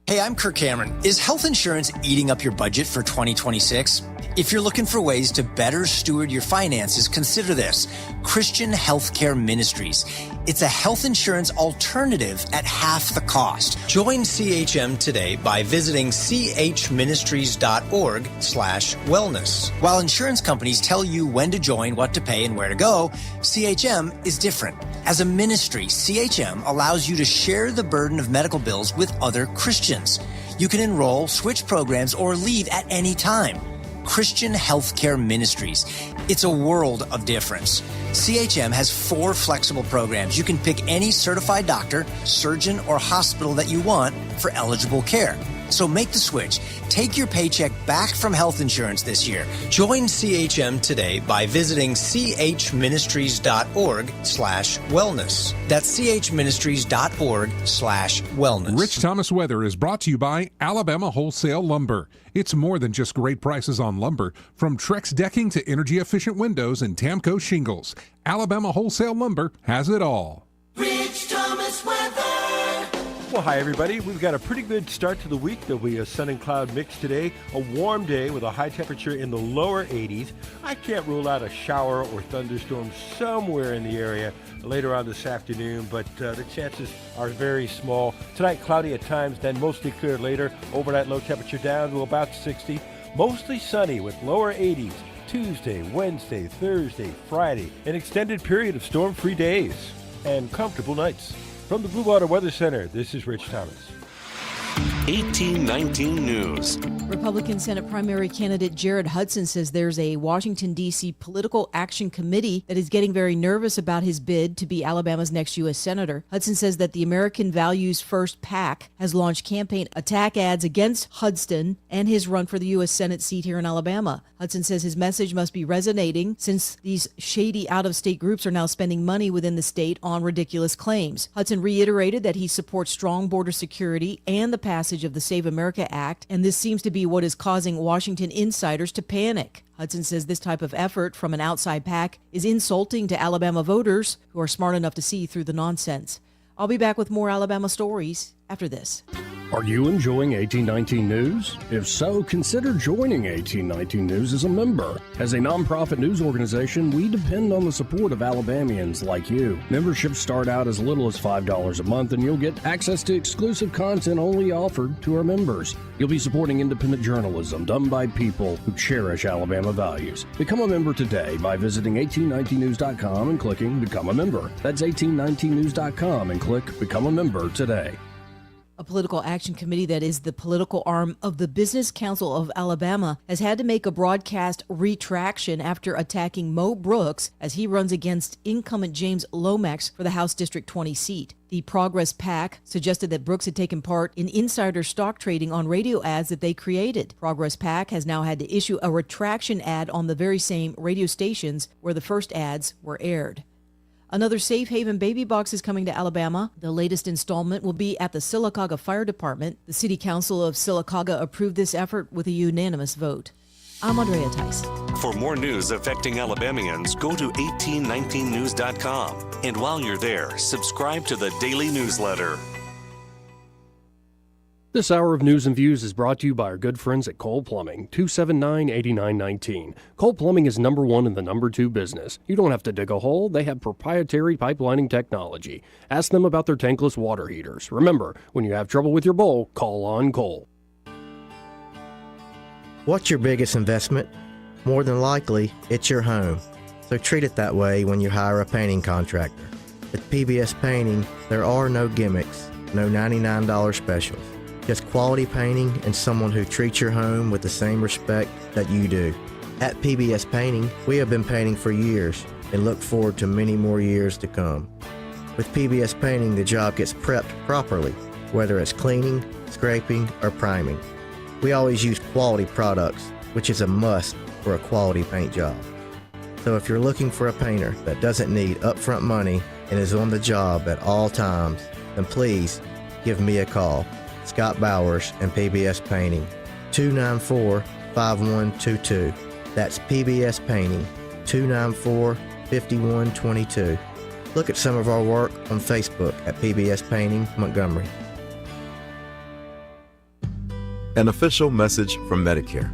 Hey, I'm Kirk Cameron. Is health insurance eating up your budget for 2026? If you're looking for ways to better steward your finances, consider this: Christian Healthcare Ministries. It's a health insurance alternative at half the cost. Join CHM today by visiting chministries.org/wellness. While insurance companies tell you when to join, what to pay, and where to go, CHM is different. As a ministry, CHM allows you to share the burden of medical bills with other Christians. You can enroll, switch programs, or leave at any time. Christian Healthcare Ministries. It's a world of difference. CHM has 4 flexible programs. You can pick any certified doctor, surgeon, or hospital that you want for eligible care. So make the switch. Take your paycheck back from health insurance this year. Join CHM today by visiting chministries.org/wellness. That's chministries.org/wellness. Rich Thomas Weather is brought to you by Alabama Wholesale Lumber. It's more than just great prices on lumber. From Trex decking to energy-efficient windows and Tamco shingles, Alabama Wholesale Lumber has it all. Rich Thomas Weather. Well, hi, everybody. We've got a pretty good start to the week. There'll be a sun and cloud mix today, a warm day with a high temperature in the lower 80s. I can't rule out a shower or thunderstorm somewhere in the area later on this afternoon, but the chances are very small. Tonight, cloudy at times, then mostly clear later. Overnight low temperature down to about 60. Mostly sunny with lower 80s. Tuesday, Wednesday, Thursday, Friday. An extended period of storm-free days and comfortable nights. From the Blue Water Weather Center, this is Rich Thomas. 1819 News. Republican Senate primary candidate Jared Hudson says there's a Washington, D.C. political action committee that is getting very nervous about his bid to be Alabama's next U.S. Senator. Hudson says that the American Values First PAC has launched campaign attack ads against Hudson and his run for the U.S. Senate seat here in Alabama. Hudson says his message must be resonating since these shady out-of-state groups are now spending money within the state on ridiculous claims. Hudson reiterated that he supports strong border security and the passage of the Save America Act, and this seems to be what is causing Washington insiders to panic. Hudson says this type of effort from an outside PAC is insulting to Alabama voters who are smart enough to see through the nonsense. I'll be back with more Alabama stories after this. Are you enjoying 1819 News? If so, consider joining 1819 News as a member. As a nonprofit news organization, we depend on the support of Alabamians like you. Memberships start out as little as $5 a month, and you'll get access to exclusive content only offered to our members. You'll be supporting independent journalism done by people who cherish Alabama values. Become a member today by visiting 1819news.com and clicking Become a Member. That's 1819news.com and click Become a Member today. A political action committee that is the political arm of the Business Council of Alabama has had to make a broadcast retraction after attacking Mo Brooks as he runs against incumbent James Lomax for the House District 20 seat. The Progress PAC suggested that Brooks had taken part in insider stock trading on radio ads that they created. Progress PAC has now had to issue a retraction ad on the very same radio stations where the first ads were aired. Another safe haven baby box is coming to Alabama. The latest installment will be at the Sylacauga Fire Department. The City Council of Sylacauga approved this effort with a unanimous vote. I'm Andrea Tice. For more news affecting Alabamians, go to 1819news.com. And while you're there, subscribe to the daily newsletter. This hour of News and Views is brought to you by our good friends at Cole Plumbing, 279-8919. Cole Plumbing is number one in the number two business. You don't have to dig a hole. They have proprietary pipelining technology. Ask them about their tankless water heaters. Remember, when you have trouble with your bowl, call on Cole. What's your biggest investment? More than likely, it's your home. So treat it that way when you hire a painting contractor. With PBS Painting, there are no gimmicks, no $99 specials. Just quality painting and someone who treats your home with the same respect that you do. At PBS Painting, we have been painting for years and look forward to many more years to come. With PBS Painting, the job gets prepped properly, whether it's cleaning, scraping, or priming. We always use quality products, which is a must for a quality paint job. So if you're looking for a painter that doesn't need upfront money and is on the job at all times, then please give me a call. Scott Bowers and PBS Painting, 294-5122. That's PBS Painting, 294-5122. Look at some of our work on Facebook at PBS Painting Montgomery. An official message from Medicare.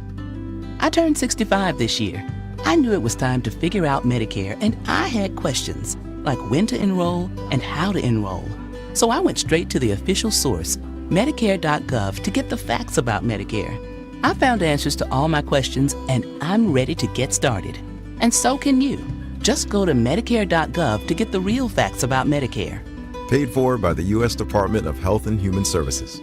I turned 65 this year. I knew it was time to figure out Medicare, and I had questions, like when to enroll and how to enroll. So I went straight to the official source, Medicare.gov, to get the facts about Medicare. I found answers to all my questions, and I'm ready to get started. And so can you. Just go to Medicare.gov to get the real facts about Medicare. Paid for by the U.S. Department of Health and Human Services.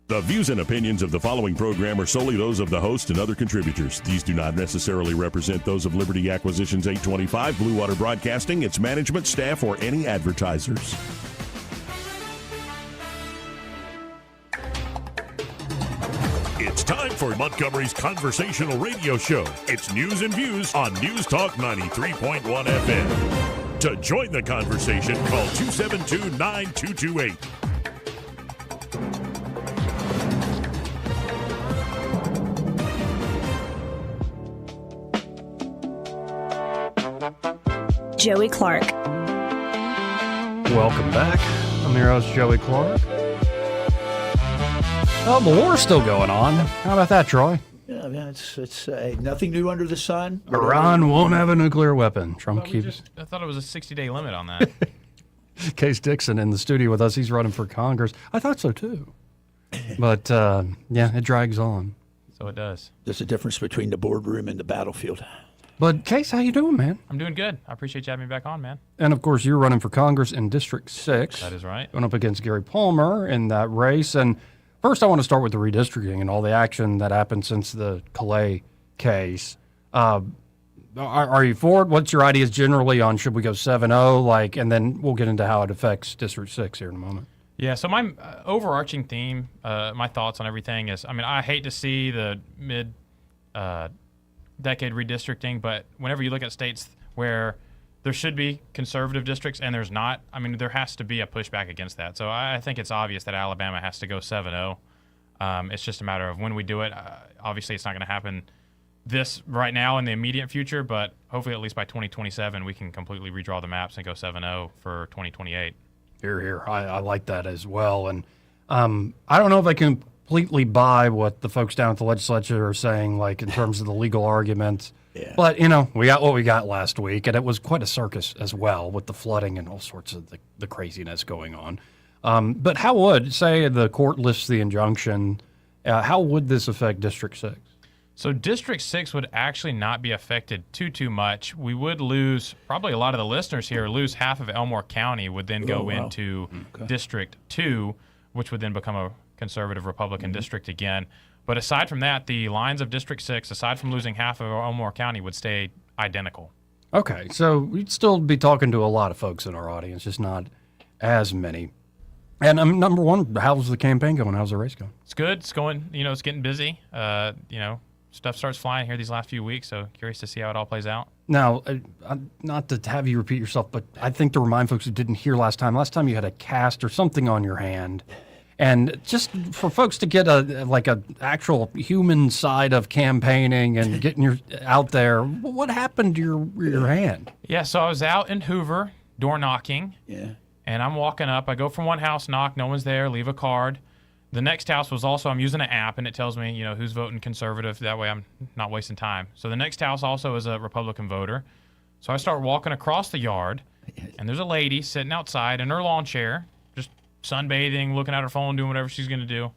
The views and opinions of the following program are solely those of the host and other contributors. These do not necessarily represent those of Liberty Acquisitions 825, Blue Water Broadcasting, its management, staff, or any advertisers. It's time for Montgomery's conversational radio show. It's News and Views on News Talk 93.1 FM. To join the conversation, call 272-9228. Joey Clark. Welcome back. I'm your host, Joey Clark. Oh, the war's still going on. How about that, Troy? Yeah, man, it's nothing new under the sun. Iran won't have a nuclear weapon. Trump keeps. I thought it was a 60-day limit on that. Case Dixon in the studio with us. He's running for Congress. I thought so, too. But, yeah, it drags on. So it does. There's a difference between the boardroom and the battlefield. But Case, how you doing, man? I'm doing good. I appreciate you having me back on, man. And of course, you're running for Congress in District 6. That is right. Going up against Gary Palmer in that race. And first, I want to start with the redistricting and all the action that happened since the Calais case. Are you for it? What's your ideas generally on should we go 7-0? Like, and then we'll get into how it affects District 6 here in a moment. Yeah, so my overarching theme, my thoughts on everything is, I hate to see the mid-decade redistricting, but whenever you look at states where there should be conservative districts and there's not, there has to be a pushback against that. So I think it's obvious that Alabama has to go 7-0. It's just a matter of when we do it. Obviously, it's not going to happen this right now in the immediate future, but hopefully at least by 2027 we can completely redraw the maps and go 7-0 for 2028. Here. I like that as well. And I don't know if I can completely buy what the folks down at the legislature are saying, like in terms of the legal arguments. Yeah. But, we got what we got last week, and it was quite a circus as well with the flooding and all sorts of the craziness going on. But how would, say the court lifts the injunction, how would this affect District 6? So District 6 would actually not be affected too much. We would lose, probably a lot of the listeners here, lose half of Elmore County would then go into District 2, which would then become a conservative Republican district again. But aside from that, the lines of District 6, aside from losing half of Elmore County, would stay identical. Okay, so we'd still be talking to a lot of folks in our audience, just not as many. And number one, how's the campaign going? How's the race going? It's good. It's going, it's getting busy. Stuff starts flying here these last few weeks, so curious to see how it all plays out. Now, not to have you repeat yourself, but I think to remind folks who didn't hear last time you had a cast or something on your hand. And just for folks to get a actual human side of campaigning and getting out there, what happened to your hand? Yeah, so I was out in Hoover, door knocking. Yeah. And I'm walking up. I go from one house, knock, no one's there, leave a card. The next house was also, I'm using an app, and it tells me, who's voting conservative. That way I'm not wasting time. So the next house also is a Republican voter. So I start walking across the yard, and there's a lady sitting outside in her lawn chair, just sunbathing, looking at her phone, doing whatever she's going to do.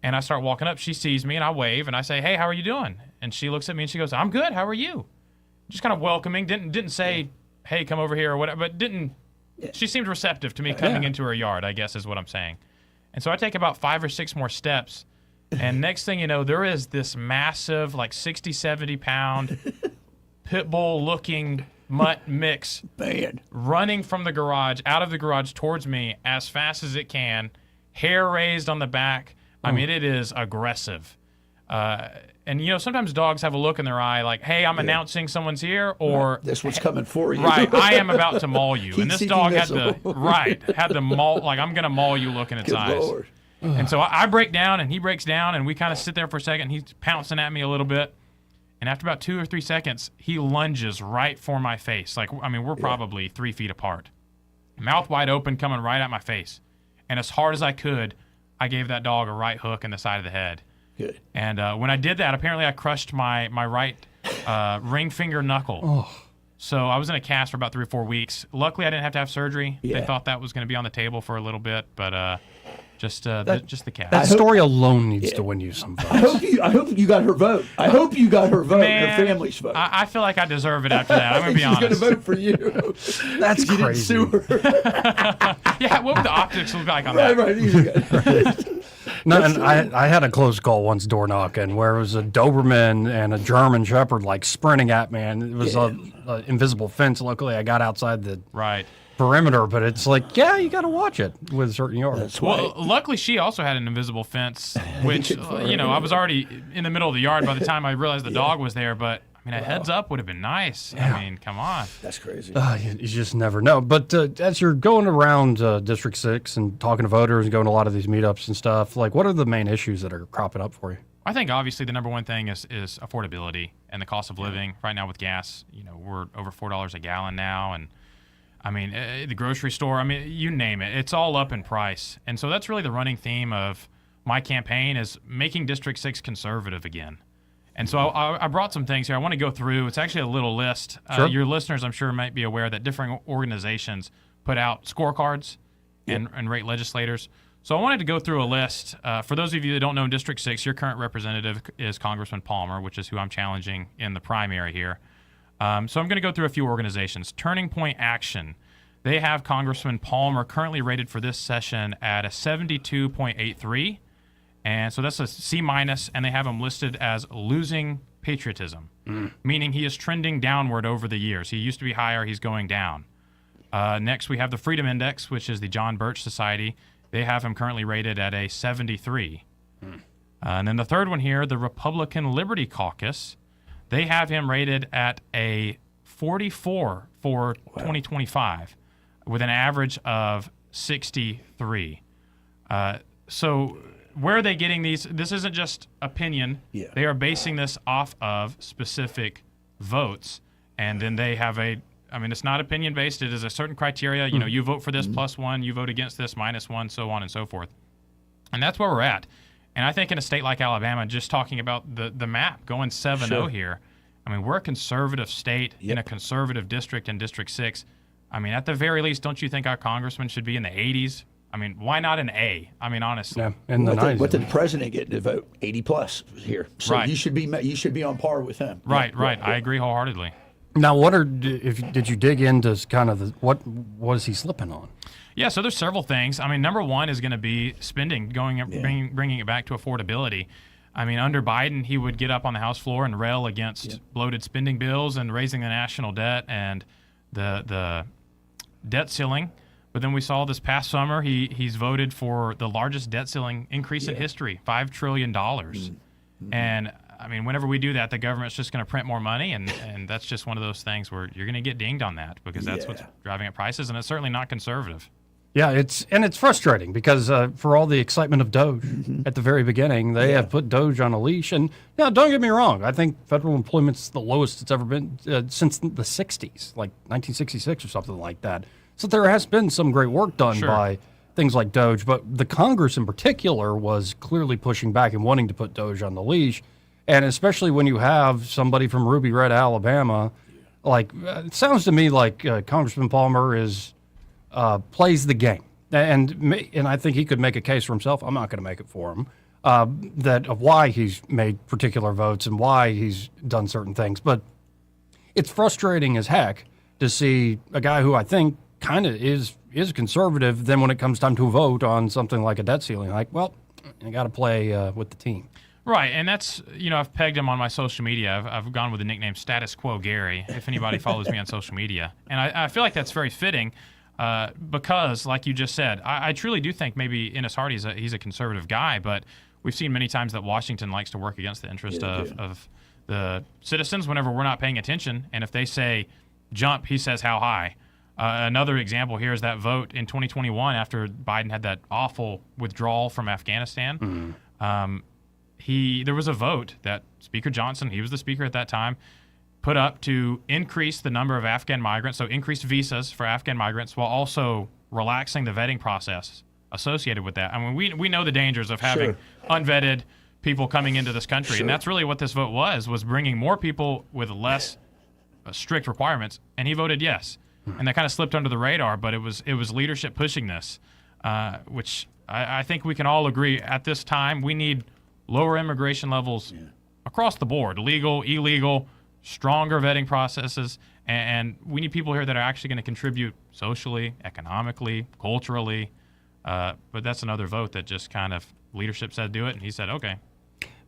And I start walking up. She sees me, and I wave, and I say, "Hey, how are you doing?" And she looks at me, and she goes, "I'm good. How are you?" Just kind of welcoming. Didn't say, "Hey, come over here," or whatever, but didn't. Yeah. She seemed receptive to me coming into her yard, I guess is what I'm saying. And so I take about 5 or 6 more steps, and next thing you know, there is this massive, 60, 70-pound, pit bull-looking mutt mix running from the garage, out of the garage towards me as fast as it can, hair raised on the back. It is aggressive. And, sometimes dogs have a look in their eye like, hey, I'm announcing someone's here, or this one's coming for you. Right, I am about to maul you. And this dog had the maul, I'm going to maul you look in its eyes. Lord. And so I break down, and he breaks down, and we kind of sit there for a second. He's pouncing at me a little bit. And after about 2 or 3 seconds, he lunges right for my face. We're probably 3 feet apart. Mouth wide open, coming right at my face. And as hard as I could, I gave that dog a right hook in the side of the head. Good. And when I did that, apparently I crushed my right ring finger knuckle. Oh. So I was in a cast for about 3 or 4 weeks. Luckily, I didn't have to have surgery. Yeah. They thought that was going to be on the table for a little bit, but just the cast. That story alone needs to win you some votes. I hope you got her vote. I hope you got her vote, Man, her family's vote. I feel like I deserve it after that. I'm going to be honest. She's going to vote for you. That's crazy. You didn't sue her. Yeah, what would the optics look like on that? Right. No, and I had a close call once door knocking where it was a Doberman and a German Shepherd sprinting at me, and it was an invisible fence. Luckily, I got outside the perimeter, but it's you got to watch it with certain yards. Well, luckily, she also had an invisible fence, which, I was already in the middle of the yard by the time I realized the dog was there, but a heads up would have been nice. Yeah. Come on. That's crazy. You just never know. But as you're going around District 6 and talking to voters and going to a lot of these meetups and stuff, what are the main issues that are cropping up for you? I think obviously the number one thing is affordability and the cost of living. Right now with gas, we're over $4 a gallon now, and the grocery store, you name it, it's all up in price. And so that's really the running theme of my campaign is making District 6 conservative again. And so I brought some things here I want to go through. It's actually a little list. Sure. Your listeners, I'm sure, might be aware that different organizations put out scorecards and rate legislators. So I wanted to go through a list. For those of you that don't know, in District 6, your current representative is Congressman Palmer, which is who I'm challenging in the primary here. So I'm going to go through a few organizations. Turning Point Action. They have Congressman Palmer currently rated for this session at a 72.83. And so that's a C-, and they have him listed as losing patriotism, meaning he is trending downward over the years. He used to be higher. He's going down. Next, we have the Freedom Index, which is the John Birch Society. They have him currently rated at a 73. And then the third one here, the Republican Liberty Caucus, they have him rated at a 44 for 2025 with an average of 63. So where are they getting these? This isn't just opinion. Yeah. They are basing this off of specific votes. And then they have it's not opinion based. It is a certain criteria. You know, you vote for this +1, you vote against this -1, so on and so forth. And that's where we're at. And I think in a state like Alabama, just talking about the map, going 7-0 here, I mean, we're a conservative state in a conservative district in District 6. I mean, at the very least, don't you think our congressman should be in the 80s? I mean, why not an A? I mean, honestly. Yeah, in the 90s. What did the president get to vote? 80 plus here. So Right. you should be on par with him. Right. Yeah. I agree wholeheartedly. Now, did you dig into kind of what was he slipping on? Yeah, so there's several things. I mean, number one is going to be spending, bringing it back to affordability. I mean, under Biden, he would get up on the House floor and rail against bloated spending bills and raising the national debt and the debt ceiling. But then we saw this past summer, he's voted for the largest debt ceiling increase in history, $5 trillion. And I mean, whenever we do that, the government's just going to print more money, and that's just one of those things where you're going to get dinged on that because that's what's driving up prices, and it's certainly not conservative. Yeah, it's frustrating because for all the excitement of Doge at the very beginning, they have put Doge on a leash. And now, don't get me wrong, I think federal employment's the lowest it's ever been since the 60s, like 1966 or something like that. So there has been some great work done by things like Doge, but the Congress in particular was clearly pushing back and wanting to put Doge on the leash. And especially when you have somebody from Ruby Red, Alabama, like it sounds to me like Congressman Palmer plays the game, and I think he could make a case for himself. I'm not going to make it for him. Of why he's made particular votes and why he's done certain things, but it's frustrating as heck to see a guy who I think kind of is conservative. Then when it comes time to vote on something like a debt ceiling, like, well, you got to play with the team. Right, and that's, I've pegged him on my social media. I've gone with the nickname Status Quo Gary, if anybody follows me on social media. And I feel like that's very fitting because, like you just said, I truly do think maybe in his heart he's a conservative guy, but we've seen many times that Washington likes to work against the interest of the citizens whenever we're not paying attention. And if they say jump, he says how high. Another example here is that vote in 2021 after Biden had that awful withdrawal from Afghanistan. There was a vote that Speaker Johnson, he was the speaker at that time, put up to increase the number of Afghan migrants, so increased visas for Afghan migrants while also relaxing the vetting process associated with that. I mean, we know the dangers of having unvetted people coming into this country, and that's really what this vote was bringing more people with less strict requirements, and he voted yes. And that kind of slipped under the radar, but it was leadership pushing this, which I think we can all agree at this time we need lower immigration levels across the board, legal, illegal, stronger vetting processes, and we need people here that are actually going to contribute socially, economically, culturally. But that's another vote that just kind of leadership said do it, and he said okay.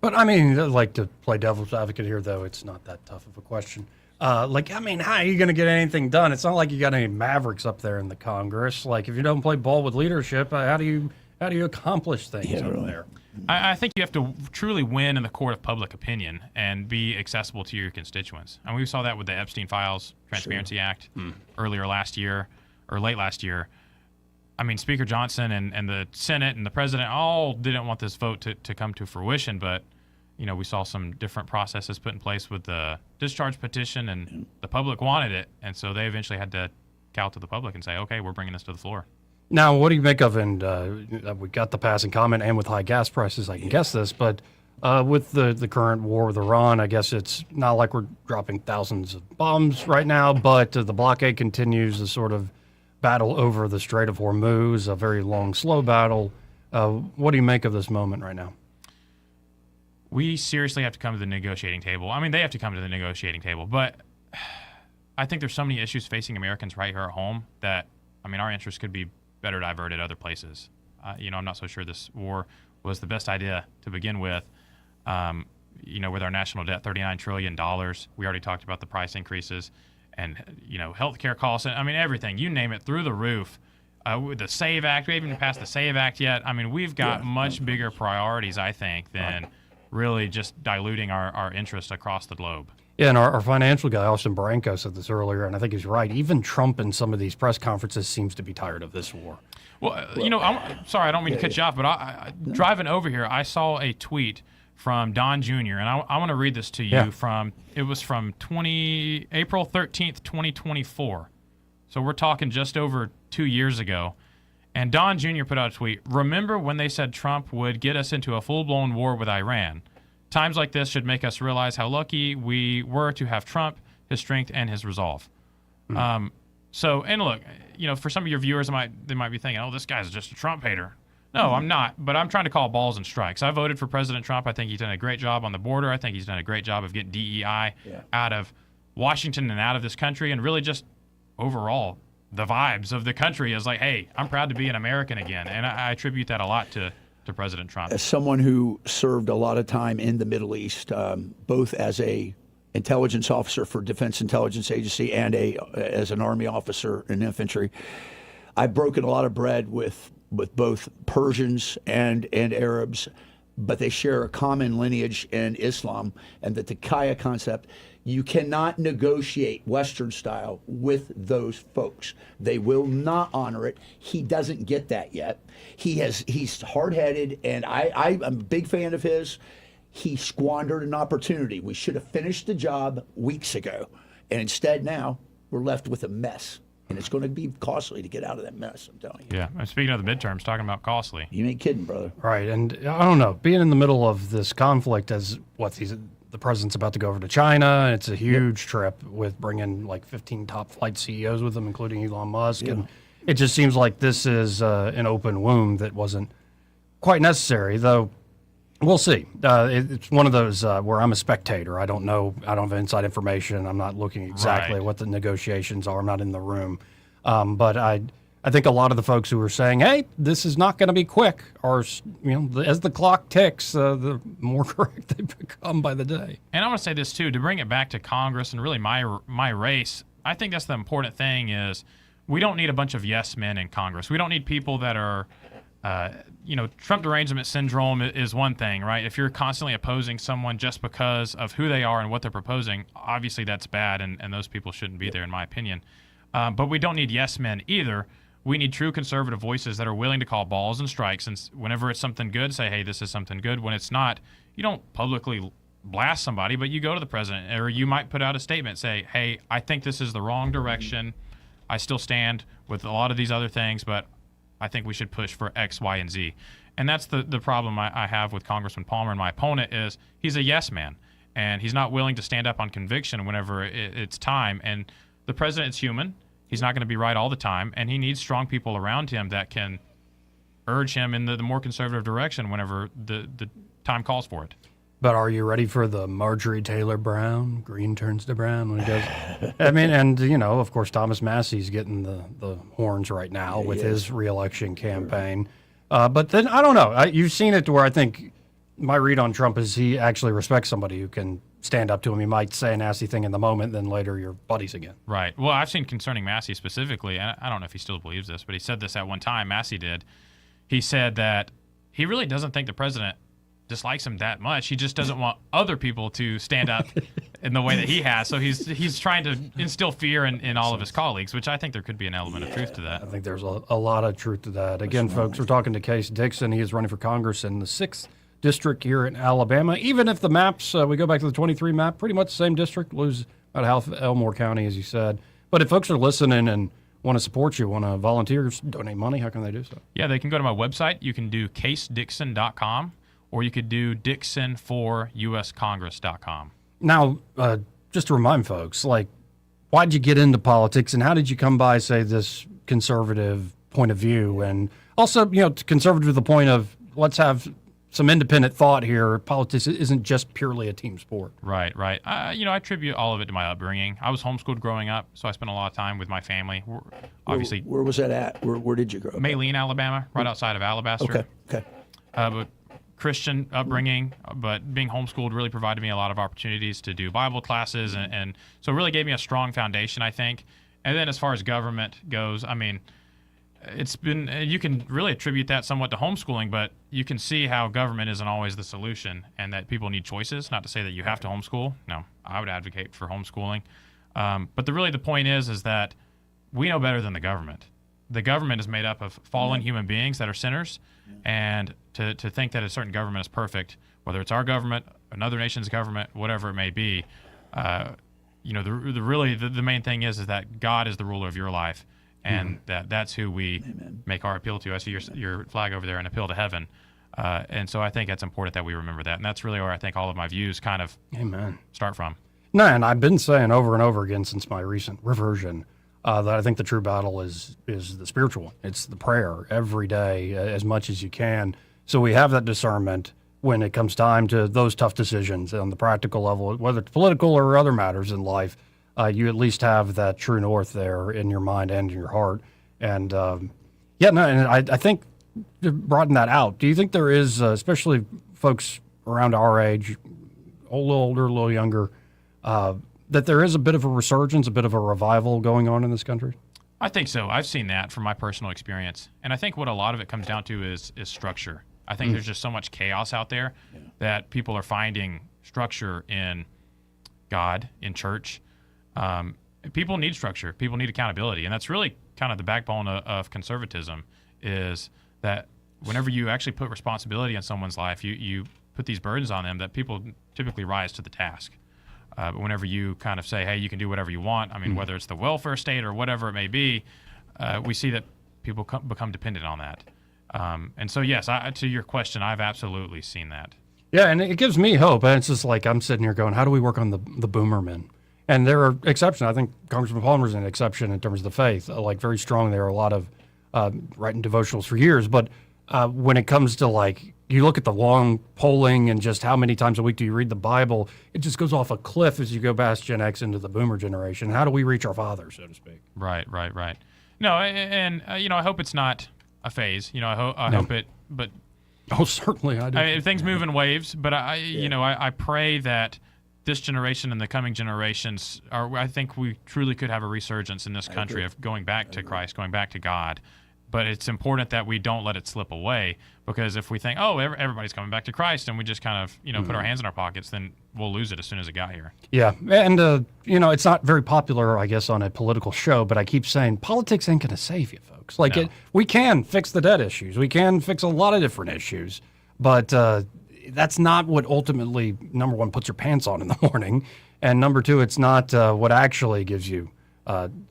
But I mean, like, to play devil's advocate here, though, it's not that tough of a question. How are you going to get anything done? It's not like you got any mavericks up there in the Congress. Like, if you don't play ball with leadership, how do you accomplish things over there? I think you have to truly win in the court of public opinion and be accessible to your constituents. And we saw that with the Epstein Files Transparency Act earlier last year, or late last year. I mean, Speaker Johnson and the Senate and the President all didn't want this vote to come to fruition, but we saw some different processes put in place with the discharge petition, and the public wanted it, and so they eventually had to cow to the public and say, okay, we're bringing this to the floor. Now, what do you make of, and we got the passing comment, and with high gas prices, I can guess this, but with the current war with Iran, I guess it's not like we're dropping thousands of bombs right now, but the blockade continues, the sort of battle over the Strait of Hormuz, a very long, slow battle. What do you make of this moment right now? We seriously have to come to the negotiating table. I mean, they have to come to the negotiating table, but I think there's so many issues facing Americans right here at home that, I mean, our interests could be better diverted other places. I'm not so sure this war was the best idea to begin with. With our national debt, $39 trillion. We already talked about the price increases and, healthcare costs. I mean, everything, you name it, through the roof. With the SAVE Act, we haven't even passed the SAVE Act yet. I mean, we've got much bigger priorities, I think, than really just diluting our interest across the globe. Yeah, and our financial guy, Austin Branco, said this earlier, and I think he's right. Even Trump in some of these press conferences seems to be tired of this war. Well, I'm sorry, I don't mean to cut you off, but I driving over here, I saw a tweet from Don Jr., and I want to read this to you from April 13th, 2024. So we're talking just over 2 years ago. And Don Jr. put out a tweet, "Remember when they said Trump would get us into a full-blown war with Iran? Times like this should make us realize how lucky we were to have Trump, his strength, and his resolve." So, and look, for some of your viewers, they might be thinking, "Oh, this guy's just a Trump hater." No, I'm not, but I'm trying to call balls and strikes. I voted for President Trump. I think he's done a great job on the border. I think he's done a great job of getting DEI out of Washington and out of this country, and really just overall the vibes of the country is like, hey, I'm proud to be an American again. And I attribute that a lot to President Trump. As someone who served a lot of time in the Middle East, both as a intelligence officer for Defense Intelligence Agency and as an Army officer in infantry, I've broken a lot of bread with both Persians and Arabs, but they share a common lineage in Islam, and the Taqiyya concept. You cannot negotiate Western style with those folks. They will not honor it. He doesn't get that yet. He's hard-headed, and I'm a big fan of his. He squandered an opportunity. We should have finished the job weeks ago, and instead now we're left with a mess. And it's going to be costly to get out of that mess, I'm telling you. Yeah, and speaking of the midterms, talking about costly. You ain't kidding, brother. Right, and I don't know, being in the middle of this conflict as the president's about to go over to China. It's a huge trip with bringing like 15 top flight CEOs with him, including Elon Musk. And it just seems like this is an open wound that wasn't quite necessary, though. We'll see. It's one of those where I'm a spectator. I don't know. I don't have inside information. I'm not looking exactly at what the negotiations are. I'm not in the room. But I think a lot of the folks who are saying, hey, this is not going to be quick, are, as the clock ticks, the more correct they become by the day. And I want to say this, too, to bring it back to Congress and really my race, I think that's the important thing is we don't need a bunch of yes men in Congress. We don't need people that are Trump derangement syndrome is one thing, right? If you're constantly opposing someone just because of who they are and what they're proposing, obviously that's bad, and those people shouldn't be there, in my opinion. But we don't need yes men either. We need true conservative voices that are willing to call balls and strikes, and whenever it's something good, say, hey, this is something good. When it's not, you don't publicly blast somebody, but you go to the president, or you might put out a statement, say, hey, I think this is the wrong direction. I still stand with a lot of these other things, but I think we should push for X, Y, and Z. And that's the problem I have with Congressman Palmer and my opponent is he's a yes man, and he's not willing to stand up on conviction whenever it's time. And the president's human. He's not going to be right all the time, and he needs strong people around him that can urge him in the more conservative direction whenever the time calls for it. But are you ready for the Marjorie Taylor Brown? Green turns to brown when he does. I mean, and, of course, Thomas Massey's getting the horns right now with his reelection campaign. But then, I don't know. You've seen it to where I think my read on Trump is he actually respects somebody who can stand up to him. He might say a nasty thing in the moment, then later you're buddies again. Right. Well, I've seen concerning Massey specifically, and I don't know if he still believes this, but he said this at one time, Massey did. He said that he really doesn't think the president dislikes him that much. He just doesn't want other people to stand up in the way that he has. So he's trying to instill fear in all of his colleagues, which I think there could be an element of truth to that. I think there's a lot of truth to that. Again, folks, we're talking to Case Dixon. He is running for Congress in the 6th district here in Alabama. Even if the maps, we go back to the 23 map, pretty much the same district, lose about half of Elmore County, as you said. But if folks are listening and want to support you, want to volunteer, donate money, how can they do so? Yeah, they can go to my website. You can do casedixon.com. Or you could do DixonForUSCongress.com. Now, just to remind folks, why'd you get into politics, and how did you come by, say, this conservative point of view? And also, conservative to the point of let's have some independent thought here. Politics isn't just purely a team sport. Right. I attribute all of it to my upbringing. I was homeschooled growing up, so I spent a lot of time with my family. Obviously, where was that at? Where did you grow up? Maylene, Alabama, right outside of Alabaster. Okay. But Christian upbringing, but being homeschooled really provided me a lot of opportunities to do Bible classes, and so it really gave me a strong foundation, I think. And then as far as government goes, I mean, it's been, you can really attribute that somewhat to homeschooling, but you can see how government isn't always the solution and that people need choices. Not to say that you have to homeschool. No, I would advocate for homeschooling. But the point is that we know better than the government. The government is made up of fallen human beings that are sinners, and to think that a certain government is perfect, whether it's our government, another nation's government, whatever it may be, the main thing is that God is the ruler of your life, and that's who we make our appeal to. I see your flag over there, an appeal to heaven. And so I think it's important that we remember that, and that's really where I think all of my views kind of start from. No, and I've been saying over and over again since my recent reversion that I think the true battle is the spiritual. It's the prayer every day as much as you can. So we have that discernment when it comes time to those tough decisions on the practical level, whether it's political or other matters in life. You at least have that true north there in your mind and in your heart. And I think to broaden that out, do you think there is, especially folks around our age, a little older, a little younger, that there is a bit of a resurgence, a bit of a revival going on in this country? I think so. I've seen that from my personal experience. And I think what a lot of it comes down to is structure. I think there's just so much chaos out there that people are finding structure in God, in church. People need structure. People need accountability. And that's really kind of the backbone of conservatism, is that whenever you actually put responsibility on someone's life, you put these burdens on them that people typically rise to the task. But whenever you kind of say, hey, you can do whatever you want, I mean, whether it's the welfare state or whatever it may be, we see that people become dependent on that. And so, yes, to your question, I've absolutely seen that. Yeah, and it gives me hope. And it's just like I'm sitting here going, how do we work on the boomermen? And there are exceptions. I think Congressman Palmer's an exception in terms of the faith, like very strong. There are a lot of writing devotionals for years. But when it comes to like, you look at the long polling and just how many times a week do you read the Bible, it just goes off a cliff as you go past Gen X into the boomer generation. How do we reach our fathers, so to speak? Right. No, and I hope it's not a phase. I hope it, but oh, certainly I do. Things move in waves, but I pray that this generation and the coming generations I think we truly could have a resurgence in this country of going back to Christ, going back to God. But it's important that we don't let it slip away, because if we think, oh, everybody's coming back to Christ, and we just kind of, put our hands in our pockets, then we'll lose it as soon as it got here. Yeah, and, it's not very popular, I guess, on a political show, but I keep saying politics ain't going to save you, folks. Like, we can fix the debt issues. We can fix a lot of different issues, but that's not what ultimately, number one, puts your pants on in the morning, and number two, it's not what actually gives you,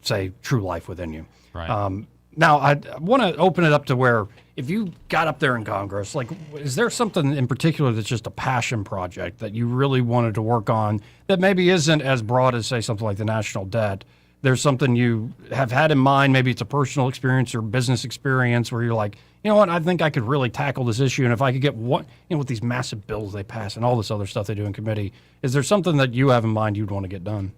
say, true life within you. Right. Now, I want to open it up to where if you got up there in Congress, like, is there something in particular that's just a passion project that you really wanted to work on that maybe isn't as broad as, say, something like the national debt? There's something you have had in mind, maybe it's a personal experience or business experience where you're like, you know what, I think I could really tackle this issue, and if I could get with these massive bills they pass and all this other stuff they do in committee, is there something that you have in mind you'd want to get done?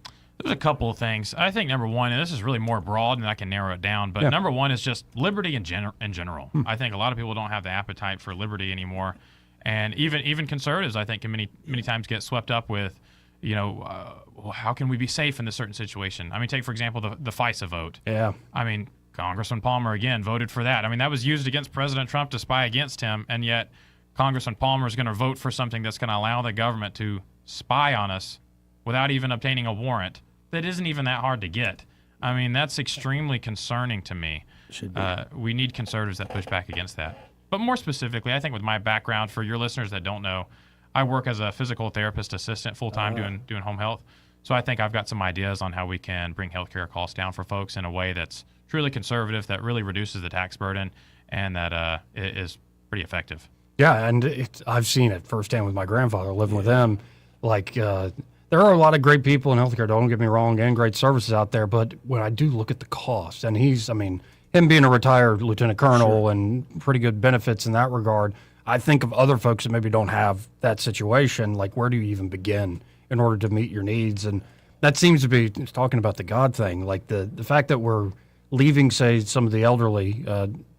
There's a couple of things. I think number one, and this is really more broad and I can narrow it down, but number one is just liberty in general. I think a lot of people don't have the appetite for liberty anymore. And even conservatives, I think, can many times get swept up with, how can we be safe in this certain situation? I mean, take, for example, the FISA vote. Yeah. I mean, Congressman Palmer, again, voted for that. I mean, that was used against President Trump to spy against him, and yet Congressman Palmer is going to vote for something that's going to allow the government to spy on us without even obtaining a warrant. That isn't even that hard to get. I mean, that's extremely concerning to me. Should be. We need conservatives that push back against that. But more specifically, I think with my background, for your listeners that don't know, I work as a physical therapist assistant full-time doing home health. So I think I've got some ideas on how we can bring healthcare costs down for folks in a way that's truly conservative, that really reduces the tax burden, and that is pretty effective. Yeah, and I've seen it firsthand with my grandfather, living with him. Like, there are a lot of great people in healthcare, don't get me wrong, and great services out there. But when I do look at the cost, and him being a retired lieutenant colonel and pretty good benefits in that regard, I think of other folks that maybe don't have that situation. Like, where do you even begin in order to meet your needs? And that seems to be talking about the God thing, like the fact that we're leaving, say, some of the elderly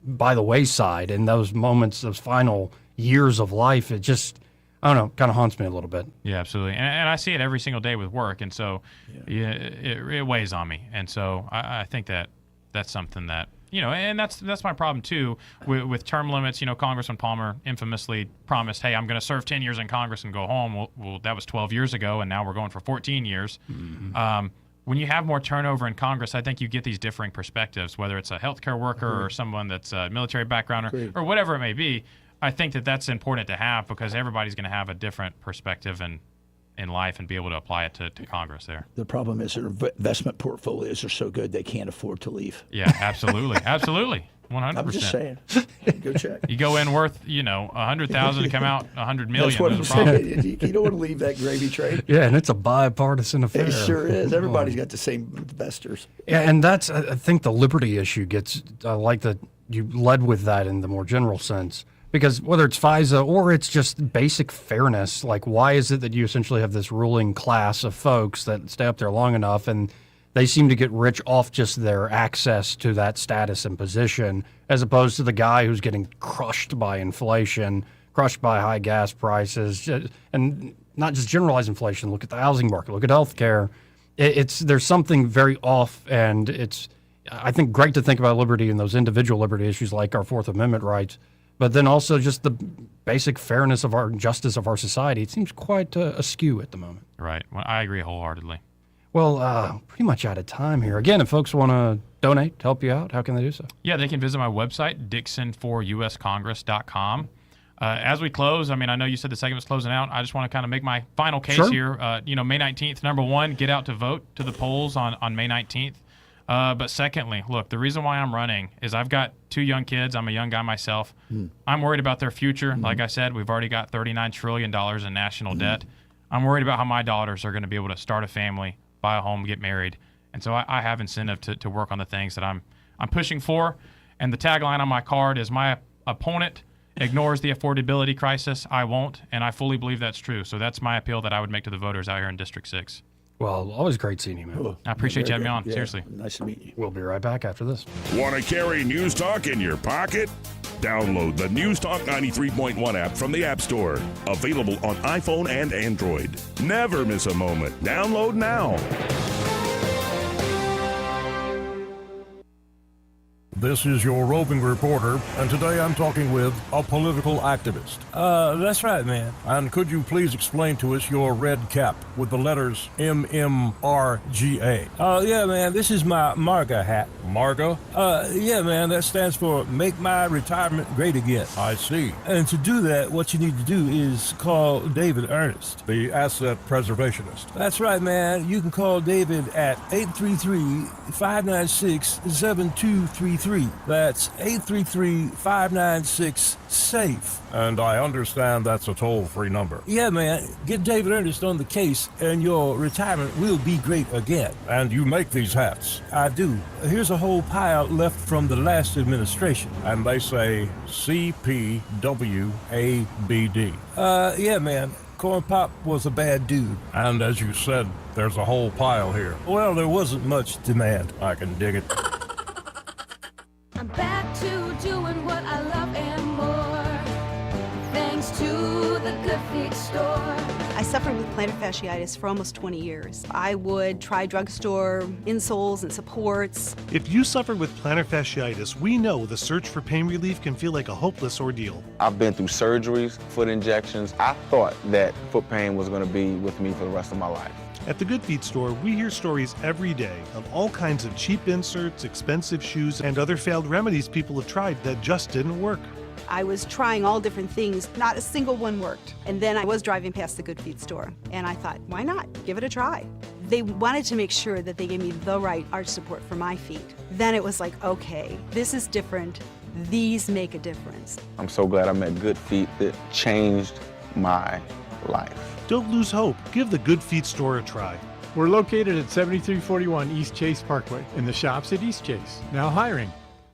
by the wayside in those moments, those final years of life. It just, I don't know, kind of haunts me a little bit. Yeah, absolutely. And I see it every single day with work. And so it weighs on me. And so I think that's something that, and that's my problem too with term limits. Congressman Palmer infamously promised, hey, I'm going to serve 10 years in Congress and go home. Well, that was 12 years ago, and now we're going for 14 years. Mm-hmm. When you have more turnover in Congress, I think you get these differing perspectives, whether it's a healthcare worker or someone that's a military background or whatever it may be. I think that's important to have because everybody's going to have a different perspective in life and be able to apply it to Congress there. The problem is their investment portfolios are so good they can't afford to leave. Yeah, absolutely. Absolutely. 100%. I'm just saying. Go check. You go in worth, $100,000 to come out $100 million. That's what I'm saying. You don't want to leave that gravy train. Yeah, and it's a bipartisan affair. It sure is. Everybody's got the same investors. Yeah, and I think the liberty issue gets, I like that you led with that in the more general sense. Because whether it's FISA or it's just basic fairness, like why is it that you essentially have this ruling class of folks that stay up there long enough and they seem to get rich off just their access to that status and position, as opposed to the guy who's getting crushed by inflation, crushed by high gas prices, and not just generalized inflation. Look at the housing market, look at healthcare. There's something very off, and it's, I think, great to think about liberty and those individual liberty issues like our Fourth Amendment rights, but then also just the basic fairness of our justice of our society. It seems quite askew at the moment. Right. Well, I agree wholeheartedly. Well, pretty much out of time here. Again, if folks want to donate to help you out, how can they do so? Yeah, they can visit my website, dixonforuscongress.com. As we close, I know you said the segment's closing out. I just want to kind of make my final case here. May 19th, number one, get out to vote to the polls on May 19th. But secondly, look, the reason why I'm running is I've got 2 young kids. I'm a young guy myself. I'm worried about their future. Like I said, we've already got $39 trillion in national debt. I'm worried about how my daughters are going to be able to start a family, buy a home, get married. And so I have incentive to work on the things that I'm pushing for. And the tagline on my card is, my opponent ignores the affordability crisis. I won't. And I fully believe that's true. So that's my appeal that I would make to the voters out here in District 6. Well, always great seeing you, man. Cool. I appreciate you having me on. Yeah, Seriously. Nice to meet you. We'll be right back after this. Want to carry News Talk in your pocket? Download the News Talk 93.1 app from the App Store. Available on iPhone and Android. Never miss a moment. Download now. This is your roving reporter, and today I'm talking with a political activist. That's right, man. And could you please explain to us your red cap with the letters MMRGA? Yeah, man, this is my MARGA hat. MARGA? Yeah, man, that stands for Make My Retirement Great Again. I see. And to do that, what you need to do is call David Ernest, the asset preservationist. That's right, man. You can call David at 833-596-7233. That's 833-596-SAFE. And I understand that's a toll-free number. Yeah, man. Get David Ernest on the case, and your retirement will be great again. And you make these hats? I do. Here's a whole pile left from the last administration. And they say CPWABD. Yeah, man. Corn Pop was a bad dude. And as you said, there's a whole pile here. Well, there wasn't much demand. I can dig it. I'm back to doing what I love and more, thanks to the Good Feet store. I suffered with plantar fasciitis for almost 20 years. I would try drugstore insoles and supports. If you suffer with plantar fasciitis, we know the search for pain relief can feel like a hopeless ordeal. I've been through surgeries, foot injections. I thought that foot pain was going to be with me for the rest of my life. At the Good Feet store, we hear stories every day of all kinds of cheap inserts, expensive shoes, and other failed remedies people have tried that just didn't work. I was trying all different things. Not a single one worked. And then I was driving past the Good Feet store, and I thought, why not? Give it a try. They wanted to make sure that they gave me the right arch support for my feet. Then it was like, okay, this is different. These make a difference. I'm so glad I met Good Feet. That changed my life. Don't lose hope. Give the Good Feet store a try. We're located at 7341 East Chase Parkway in the shops at East Chase. Now hiring.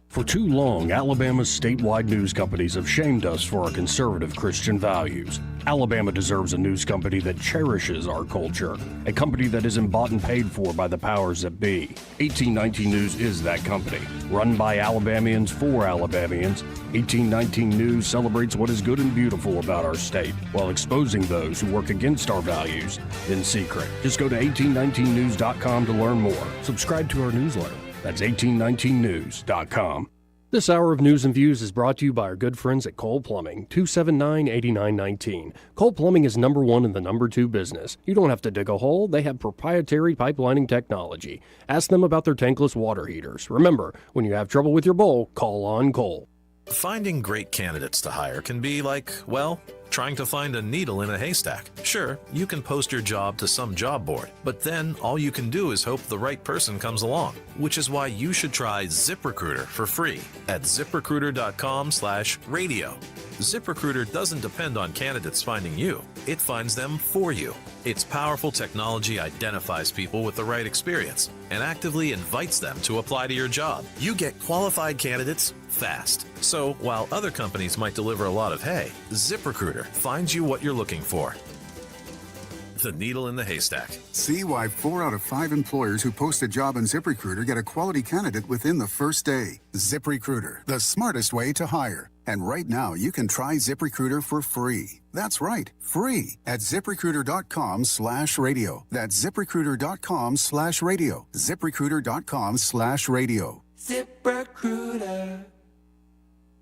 For too long, Alabama's statewide news companies have shamed us for our conservative Christian values. Alabama deserves a news company that cherishes our culture, a company that isn't bought and paid for by the powers that be. 1819 News is that company. Run by Alabamians for Alabamians, 1819 News celebrates what is good and beautiful about our state, while exposing those who work against our values in secret. Just go to 1819news.com to learn more. Subscribe to our newsletter. That's 1819news.com. This hour of News and Views is brought to you by our good friends at Cole Plumbing, 279-8919. Cole Plumbing is number one in the number two business. You don't have to dig a hole. They have proprietary pipelining technology. Ask them about their tankless water heaters. Remember, when you have trouble with your bowl, call on Cole. Finding great candidates to hire can be like, well, trying to find a needle in a haystack. Sure, you can post your job to some job board, but then all you can do is hope the right person comes along, which is why you should try ZipRecruiter for free at ZipRecruiter.com/radio. ZipRecruiter doesn't depend on candidates finding you. It finds them for you. Its powerful technology identifies people with the right experience and actively invites them to apply to your job. You get qualified candidates fast. So while other companies might deliver a lot of hay, ZipRecruiter finds you what you're looking for. The needle in the haystack. See why 4 out of 5 employers who post a job on ZipRecruiter get a quality candidate within the first day. ZipRecruiter, the smartest way to hire. And right now, you can try ZipRecruiter for free. That's right, free at ZipRecruiter.com/radio. That's ZipRecruiter.com/radio. ZipRecruiter.com/radio. ZipRecruiter.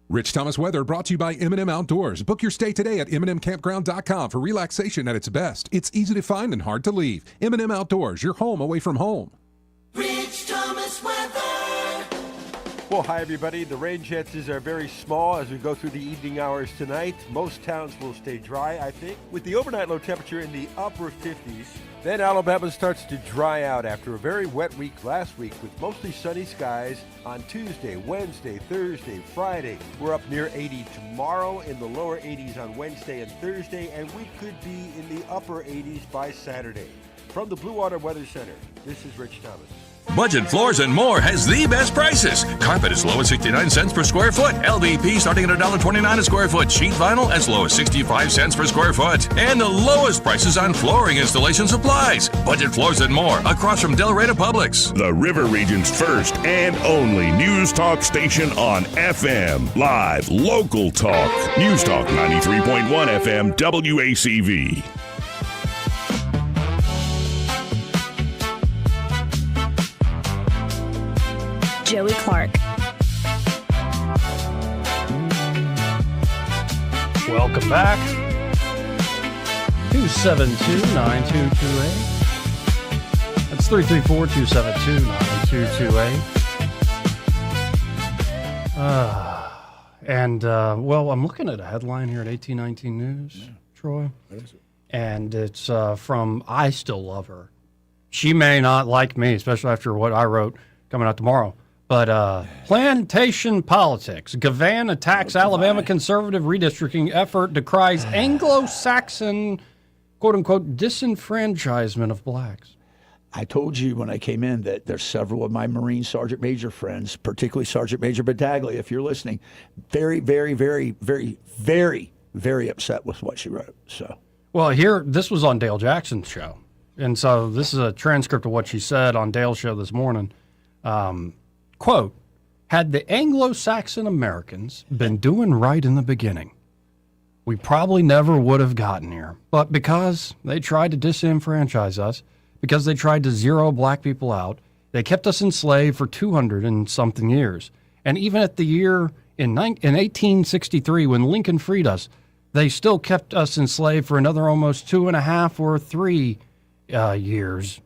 Rich Thomas Weather brought to you by M&M Outdoors. Book your stay today at MNMCampground.com for relaxation at its best. It's easy to find and hard to leave. M&M Outdoors, your home away from home. Rich Thomas Weather. Well, hi, everybody. The rain chances are very small as we go through the evening hours tonight. Most towns will stay dry, I think, with the overnight low temperature in the upper 50s. Then Alabama starts to dry out after a very wet week last week with mostly sunny skies on Tuesday, Wednesday, Thursday, Friday. We're up near 80 tomorrow, in the lower 80s on Wednesday and Thursday, and we could be in the upper 80s by Saturday. From the Blue Water Weather Center, this is Rich Thomas. Budget Floors and More has the best prices. Carpet as low as 69 cents per square foot. LVP starting at $1.29 a square foot. Sheet vinyl as low as 65 cents per square foot. And the lowest prices on flooring installation supplies. Budget Floors and More across from Delray to Publix. The River Region's first and only news talk station on FM. Live, local talk. News Talk 93.1 FM WACV. Joey Clark. Welcome back. 272-9228. That's 334-272-9228. Well, I'm looking at a headline here at 1819 News, Troy. What is it? And it's from I Still Love Her. She may not like me, especially after what I wrote coming out tomorrow. But plantation politics. Gavan attacks Alabama conservative redistricting effort, decries Anglo-Saxon, quote-unquote, disenfranchisement of blacks. I told you when I came in that there's several of my Marine Sergeant Major friends, particularly Sergeant Major Battaglia, if you're listening, very, very, very, very, very, very upset with what she wrote. So, well, this was on Dale Jackson's show. And so this is a transcript of what she said on Dale's show this morning. Quote, had the Anglo-Saxon Americans been doing right in the beginning, we probably never would have gotten here. But because they tried to disenfranchise us, because they tried to zero black people out, they kept us enslaved for 200 and something years. And even at the year in 1863, when Lincoln freed us, they still kept us enslaved for another almost 2.5 or 3 years.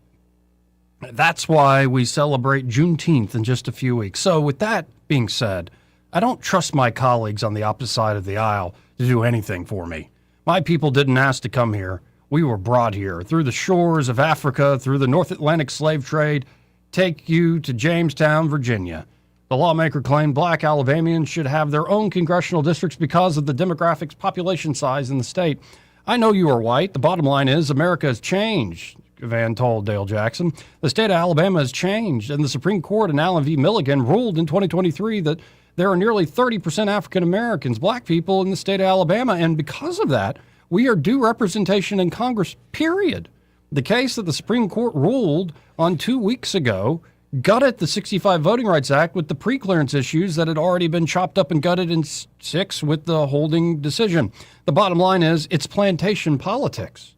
That's why we celebrate Juneteenth in just a few weeks. So with that being said, I don't trust my colleagues on the opposite side of the aisle to do anything for me. My people didn't ask to come here. We were brought here through the shores of Africa, through the North Atlantic slave trade, take you to Jamestown, Virginia. The lawmaker claimed black Alabamians should have their own congressional districts because of the demographics, population size in the state. I know you are white. The bottom line is America has changed. Van told Dale Jackson. The state of Alabama has changed, and the Supreme Court in Allen v. Milligan ruled in 2023 that there are nearly 30% African Americans, black people, in the state of Alabama, and because of that, we are due representation in Congress, period. The case that the Supreme Court ruled on 2 weeks ago gutted the 65 Voting Rights Act with the pre-clearance issues that had already been chopped up and gutted in 6 with the holding decision. The bottom line is, it's plantation politics.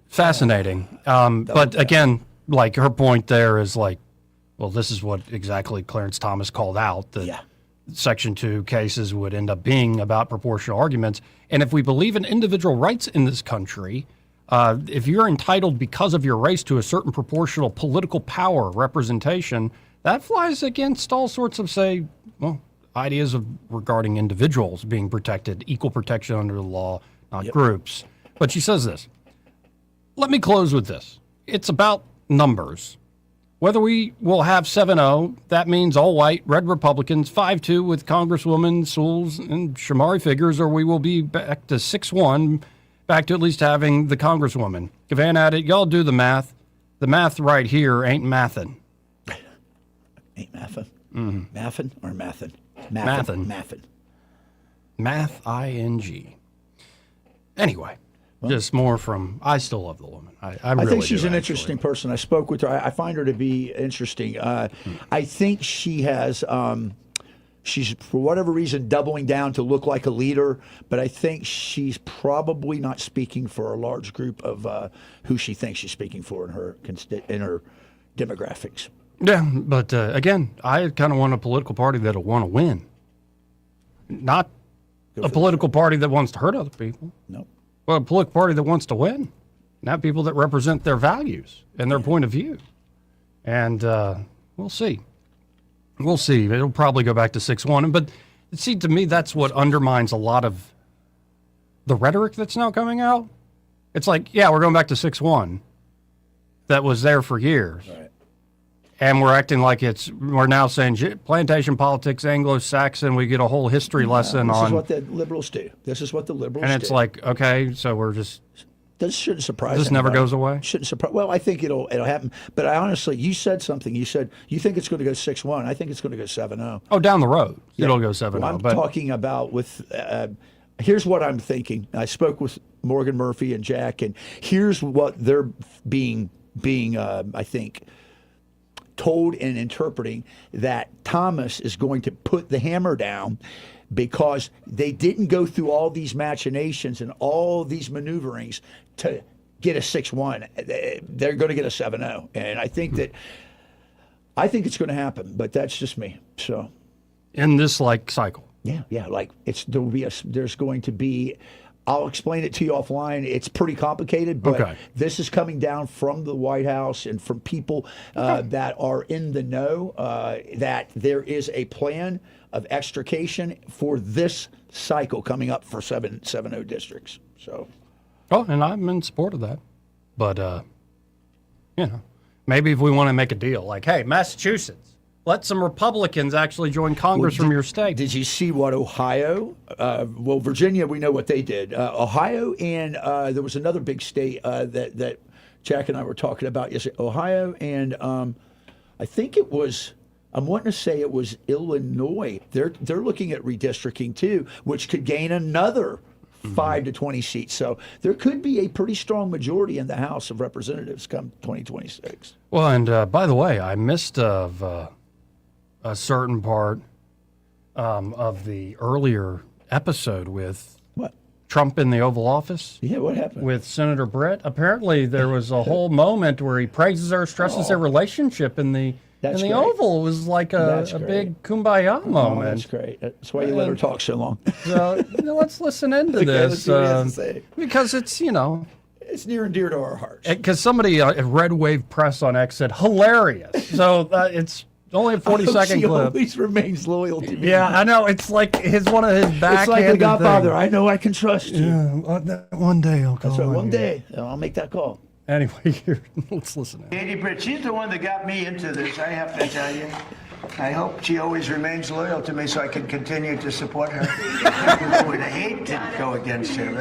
Fascinating. But again, like her point there is like, well, this is what exactly Clarence Thomas called out, that Section 2 cases would end up being about proportional arguments. And if we believe in individual rights in this country, if you're entitled because of your race to a certain proportional political power representation, that flies against all sorts of, say, well, ideas of regarding individuals being protected, equal protection under the law, not groups. But she says this. Let me close with this. It's about numbers. Whether we will have 7-0, that means all white, red Republicans, 5-2 with Congresswoman Sewells and Shamari Figures, or we will be back to 6-1, back to at least having the Congresswoman. Gavan added, y'all do the math. The math right here ain't mathin'. Ain't mathin'? Mm-hmm. Mathin' or mathin'? Mathin'. Mathin'. Math, I-N-G. Anyway, just more from, I still love the woman. I really think she's do, an actually. interesting person. I spoke with her. I find her to be interesting. I think she has, she's, for whatever reason, doubling down to look like a leader, but I think she's probably not speaking for a large group of who she thinks she's speaking for in her demographics. Yeah, but again, I kind of want a political party that'll want to win. Not a political party that wants to hurt other people. No. But a political party that wants to win. Not people that represent their values and their point of view. And we'll see. We'll see. It'll probably go back to 6-1. But see, to me, that's what undermines a lot of the rhetoric that's now coming out. It's like, yeah, we're going back to 6-1. That was there for years. Right. And we're acting like we're now saying plantation politics, Anglo-Saxon, we get a whole history lesson on. This is what the liberals do. This is what the liberals do. And it's like, okay, so we're just. This shouldn't surprise This never anybody. goes away? Shouldn't surprise. Well, I think it'll happen. But I honestly, you said something. You said you think it's going to go 6-1. I think it's going to go 7-0. Oh, down the road. It'll go 7-0. Well, I'm talking about with. Here's what I'm thinking. I spoke with Morgan Murphy and Jack, and here's what they're being I think, told and interpreting, that Thomas is going to put the hammer down because they didn't go through all these machinations and all these maneuverings to get a 6-1. They're going to get a 7-0. And I think I think it's going to happen, but that's just me. So in this cycle. Yeah, like there's going to be, I'll explain it to you offline. It's pretty complicated, but this is coming down from the White House and from people that are in the know, that there is a plan of extrication for this cycle coming up for 7-0 districts. So, and I'm in support of that. But, maybe if we want to make a deal, like, hey, Massachusetts, let some Republicans actually join Congress from your state. Did you see what Ohio? Well, Virginia, we know what they did. Ohio and there was another big state that Jack and I were talking about yesterday. Ohio and I think it was, I'm wanting to say it was Illinois. They're looking at redistricting too, which could gain another 5 to 20 seats. So there could be a pretty strong majority in the House of Representatives come 2026. Well, and by the way, I missed a certain part of the earlier episode with Trump in the Oval Office. Yeah, what happened? With Senator Brett. Apparently there was a whole moment where he praises her, stresses their relationship in the Oval. It was like a big kumbaya moment. That's great. That's why you let her talk so long. So let's listen into this. Let's see what he has to say. Because it's, it's near and dear to our hearts. Because somebody at Red Wave Press on X said, hilarious. So it's only a 40-second She clip. always remains loyal to me. Yeah, I know. It's like one of his backhanded It's like the Godfather. things. I know I can trust you. Yeah, one day I'll call That's right. on One you. day I'll make that call. Anyway, let's listen. Katie Britt, she's the one that got me into this, I have to tell you. I hope she always remains loyal to me so I can continue to support her. I would hate to go against her.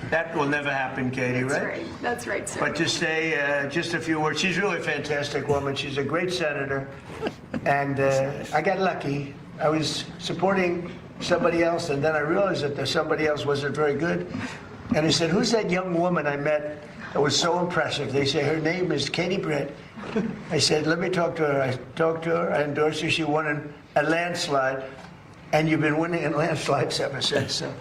That will never happen, Katie, right? That's right, sir. But to say just a few words, she's really a fantastic woman. She's a great senator. And I got lucky. I was supporting somebody else, and then I realized that the somebody else wasn't very good. And I said, who's that young woman I met that was so impressive? They say, her name is Katie Britt. I said, let me talk to her. I talked to her. I endorsed her. She won a landslide. And you've been winning in landslides ever since. So.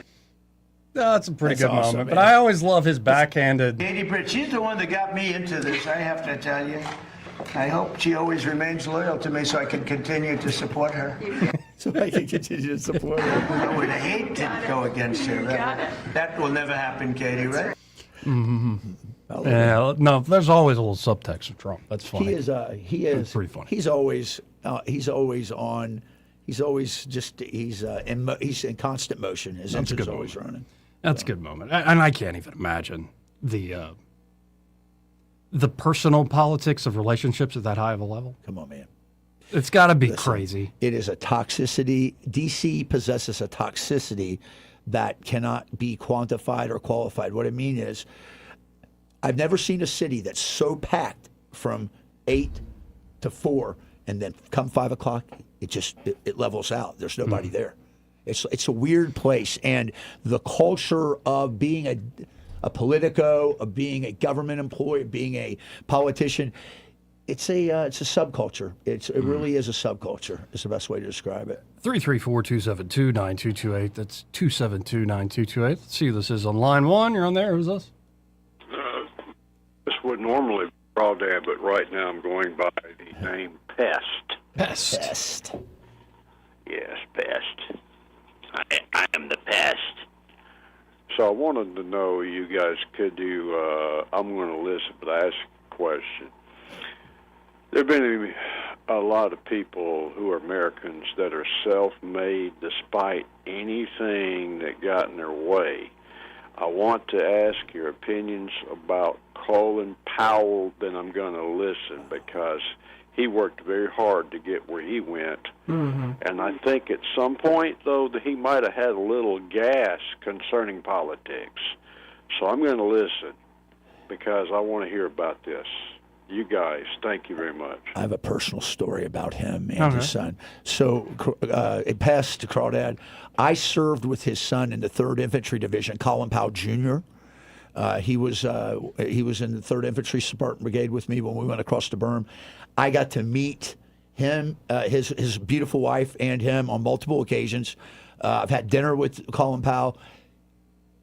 That's a pretty That's good awesome, moment. man. But I always love his backhanded. Katie Britt, she's the one that got me into this, I have to tell you. I hope she always remains loyal to me so I can continue to support her. So I can continue to support her. I would hate to go against her. That will never happen, Katie, right? Mm-hmm. Yeah, no, there's always a little subtext of Trump. That's funny. He is That's pretty funny. He's always on. He's always just he's in constant motion. His That's a engine's good always moment. running. That's a good moment. And I can't even imagine the personal politics of relationships at that high of a level. Come on, man. It's got to be crazy. It is a toxicity. DC possesses a toxicity that cannot be quantified or qualified. What I mean is, I've never seen a city that's so packed from 8 to 4, and then come 5 o'clock, it levels out. There's nobody there. It's a weird place, and the culture of being a politico, of being a government employee, of being a politician, it's a subculture. It really is a subculture. It's the best way to describe it. 334-272-9228. That's 272-9228. Let's see who this is on line 1. You're on there. Who's this? This would normally be Crawdad, but right now I'm going by the name Pest. Pest. Yes, Pest. I am the Pest. So I wanted to know, you guys, could you, I'm going to listen, but I ask a question. There have been a lot of people who are Americans that are self-made despite anything that got in their way. I want to ask your opinions about Colin Powell, then I'm going to listen because he worked very hard to get where he went. Mm-hmm. And I think at some point, though, that he might have had a little gas concerning politics. So I'm going to listen because I want to hear about this. You guys, thank you very much. I have a personal story about him and his son. So it passed to Crawdad. I served with his son in the 3rd Infantry Division, Colin Powell Jr. He was in the 3rd Infantry Spartan Brigade with me when we went across the berm. I got to meet him, his beautiful wife, and him on multiple occasions. I've had dinner with Colin Powell.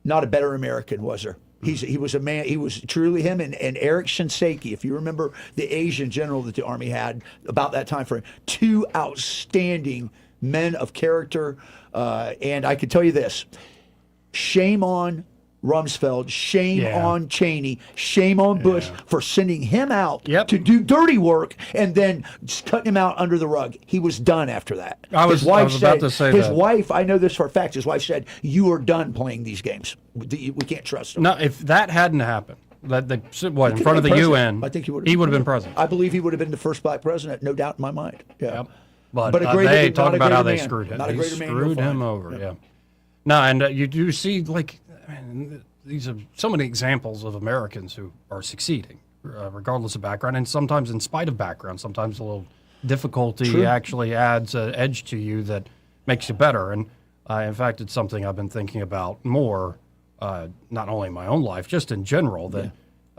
Not a better American, was there? He was a man. He was truly him and Eric Shinseki. If you remember the Asian general that the Army had about that time frame, 2 outstanding men of character. And I can tell you this: shame on Rumsfeld, shame on Cheney, shame on Bush for sending him out to do dirty work and then just cutting him out under the rug. He was done after that. His wife about to say his that. wife, I know this for a fact, his wife said, "You are done playing these games. We can't trust him." No, if that hadn't happened, in front of the UN, I think he would have been president. I believe he would have been the first black president, no doubt in my mind. Yeah. Yep. But they talk about how they man. screwed him. Not a They greater man screwed you'll him find. over, yeah. No, and you do see, these are so many examples of Americans who are succeeding, regardless of background, and sometimes in spite of background. Sometimes a little difficulty actually adds an edge to you that makes you better. And in fact, it's something I've been thinking about more, not only in my own life, just in general, that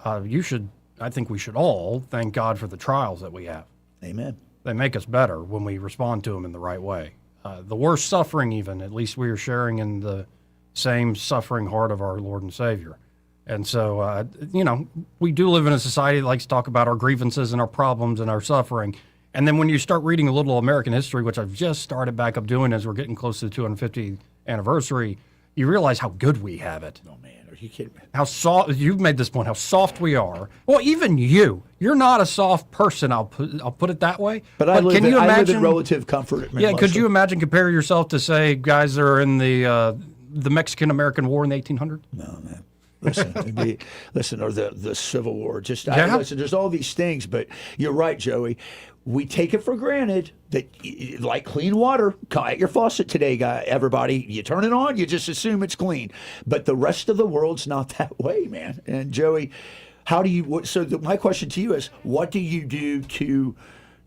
I think we should all thank God for the trials that we have. Amen. They make us better when we respond to them in the right way. The worst suffering, even, at least we are sharing in the same suffering heart of our Lord and Savior. And so, we do live in a society that likes to talk about our grievances and our problems and our suffering. And then when you start reading a little American history, which I've just started back up doing as we're getting close to the 250th anniversary, you realize how good we have it. Oh, man, are you kidding me? How soft, you've made this point, how soft we are. Well, even you're not a soft person, I'll put it that way. But I live in relative comfort. Could you imagine compare yourself to, say, guys that are in the Mexican-American War in the 1800s? No, man. Listen, or the Civil War. Listen, there's all these things, but you're right, Joey. we take it for granted that, like clean water, at your faucet today, everybody, you turn it on, you just assume it's clean. But the rest of the world's not that way, man. And Joey, how do you? My question to you is, what do you do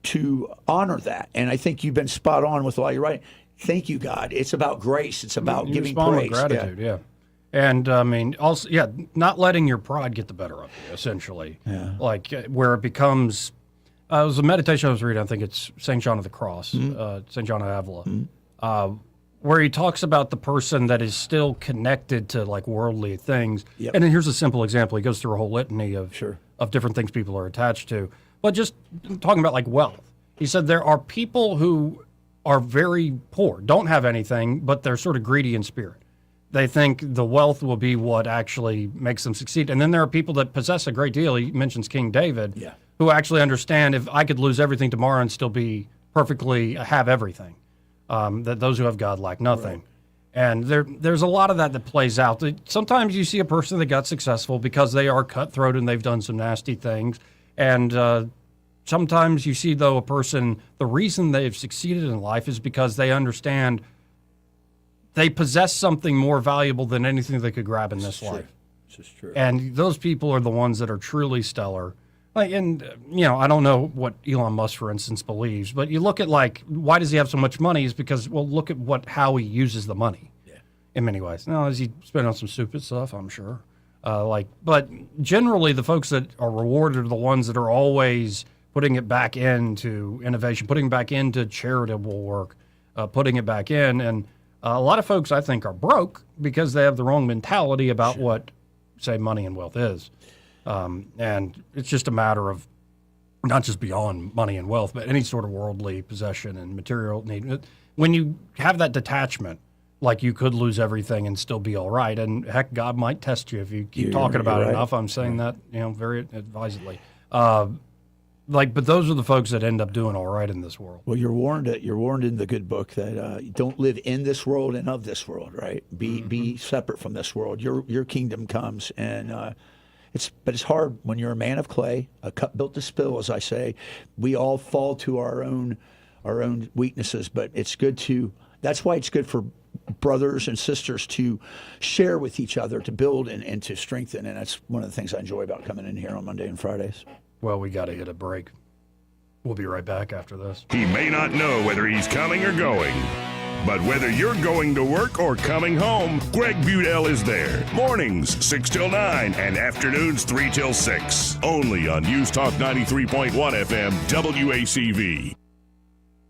to honor that? And I think you've been spot on with all you're right. Thank you, God. It's about grace. It's about you giving respond praise. With gratitude, yeah. And I mean, also, not letting your pride get the better of you, essentially. Yeah. Like where it becomes. It was a meditation I was reading. I think it's St. John of the Cross, St. John of Avila, where he talks about the person that is still connected to like worldly things. Yep. And then here's a simple example. He goes through a whole litany of different things people are attached to. But just talking about like wealth, he said there are people who are very poor, don't have anything, but they're sort of greedy in spirit. They think the wealth will be what actually makes them succeed. And then there are people that possess a great deal. He mentions King David, who actually understand if I could lose everything tomorrow and still be perfectly have everything, that those who have God lack nothing. Right. And there's a lot of that plays out. Sometimes you see a person that got successful because they are cutthroat and they've done some nasty things. And sometimes you see, though, a person, the reason they've succeeded in life is because they understand they possess something more valuable than anything they could grab in this life. This is true. And those people are the ones that are truly stellar. Like, and, I don't know what Elon Musk, for instance, believes, but you look at, like, why does he have so much money? Is because, well, look at how he uses the money in many ways. Now, is he spending on some stupid stuff? I'm sure. But generally, the folks that are rewarded are the ones that are always putting it back into innovation, putting it back into charitable work, putting it back in. And a lot of folks, I think, are broke because they have the wrong mentality about what, say, money and wealth is. And it's just a matter of not just beyond money and wealth, but any sort of worldly possession and material need. When you have that detachment, like you could lose everything and still be all right. And heck, God might test you if you keep talking about it enough. I'm saying that, very advisedly. But those are the folks that end up doing all right in this world. Well, you're warned in the good book that don't live in this world and of this world, right? Be separate from this world. Your kingdom comes, and it's hard when you're a man of clay, a cup built to spill, as I say. We all fall to our own weaknesses, but it's good to. That's why it's good for brothers and sisters to share with each other, to build and to strengthen, and that's one of the things I enjoy about coming in here on Monday and Fridays. Well, we got to hit a break. We'll be right back after this. He may not know whether he's coming or going, but whether you're going to work or coming home, Greg Budell is there. Mornings, 6 till 9, and afternoons, 3 till 6. Only on News Talk 93.1 FM, WACV.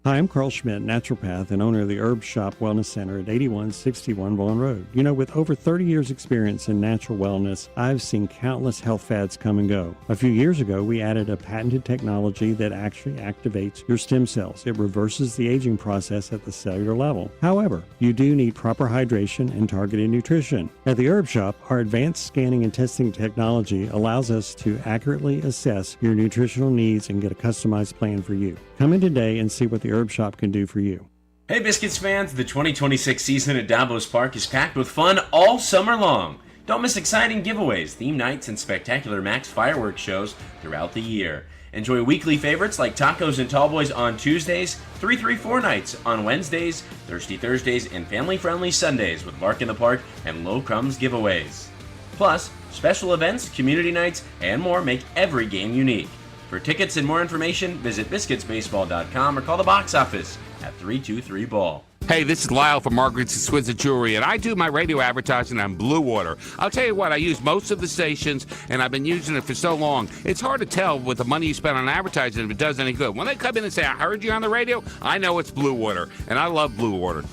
Hi, I'm Carl Schmidt, naturopath and owner of the Herb Shop Wellness Center at 8161 Vaughan Road. With over 30 years experience in natural wellness, I've seen countless health fads come and go. A few years ago, we added a patented technology that actually activates your stem cells. It reverses the aging process at the cellular level. However, you do need proper hydration and targeted nutrition. At the Herb Shop, our advanced scanning and testing technology allows us to accurately assess your nutritional needs and get a customized plan for you. Come in today and see what the Herb Shop can do for you. Hey Biscuits fans, the 2026 season at Davos Park is packed with fun all summer long. Don't miss exciting giveaways, theme nights, and spectacular Max fireworks shows throughout the year. Enjoy weekly favorites like tacos and tallboys on Tuesdays, 334 nights on Wednesdays, Thirsty Thursdays, and family-friendly Sundays with Lark in the Park and Low Crumbs giveaways. Plus, special events, community nights, and more make every game unique. For tickets and more information, visit biscuitsbaseball.com or call the box office at 323-BALL. Hey, this is Lyle from Margaret's Exquisite Jewelry, and I do my radio advertising on Blue Water. I'll tell you what, I use most of the stations, and I've been using it for so long. It's hard to tell with the money you spend on advertising if it does any good. When they come in and say, I heard you on the radio, I know it's Blue Water, and I love Blue Water.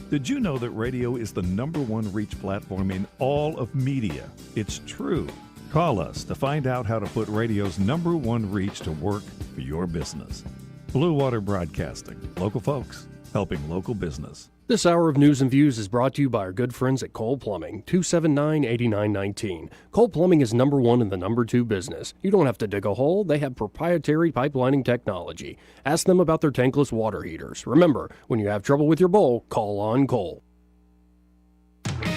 Did you know that radio is the #1 reach platform in all of media? It's true. Call us to find out how to put radio's #1 reach to work for your business. Blue Water Broadcasting. Local folks helping local business. This hour of News and Views is brought to you by our good friends at Cole Plumbing, 279-8919. Cole Plumbing is #1 in the #2 business. You don't have to dig a hole. They have proprietary pipelining technology. Ask them about their tankless water heaters. Remember, when you have trouble with your bowl, call on Cole.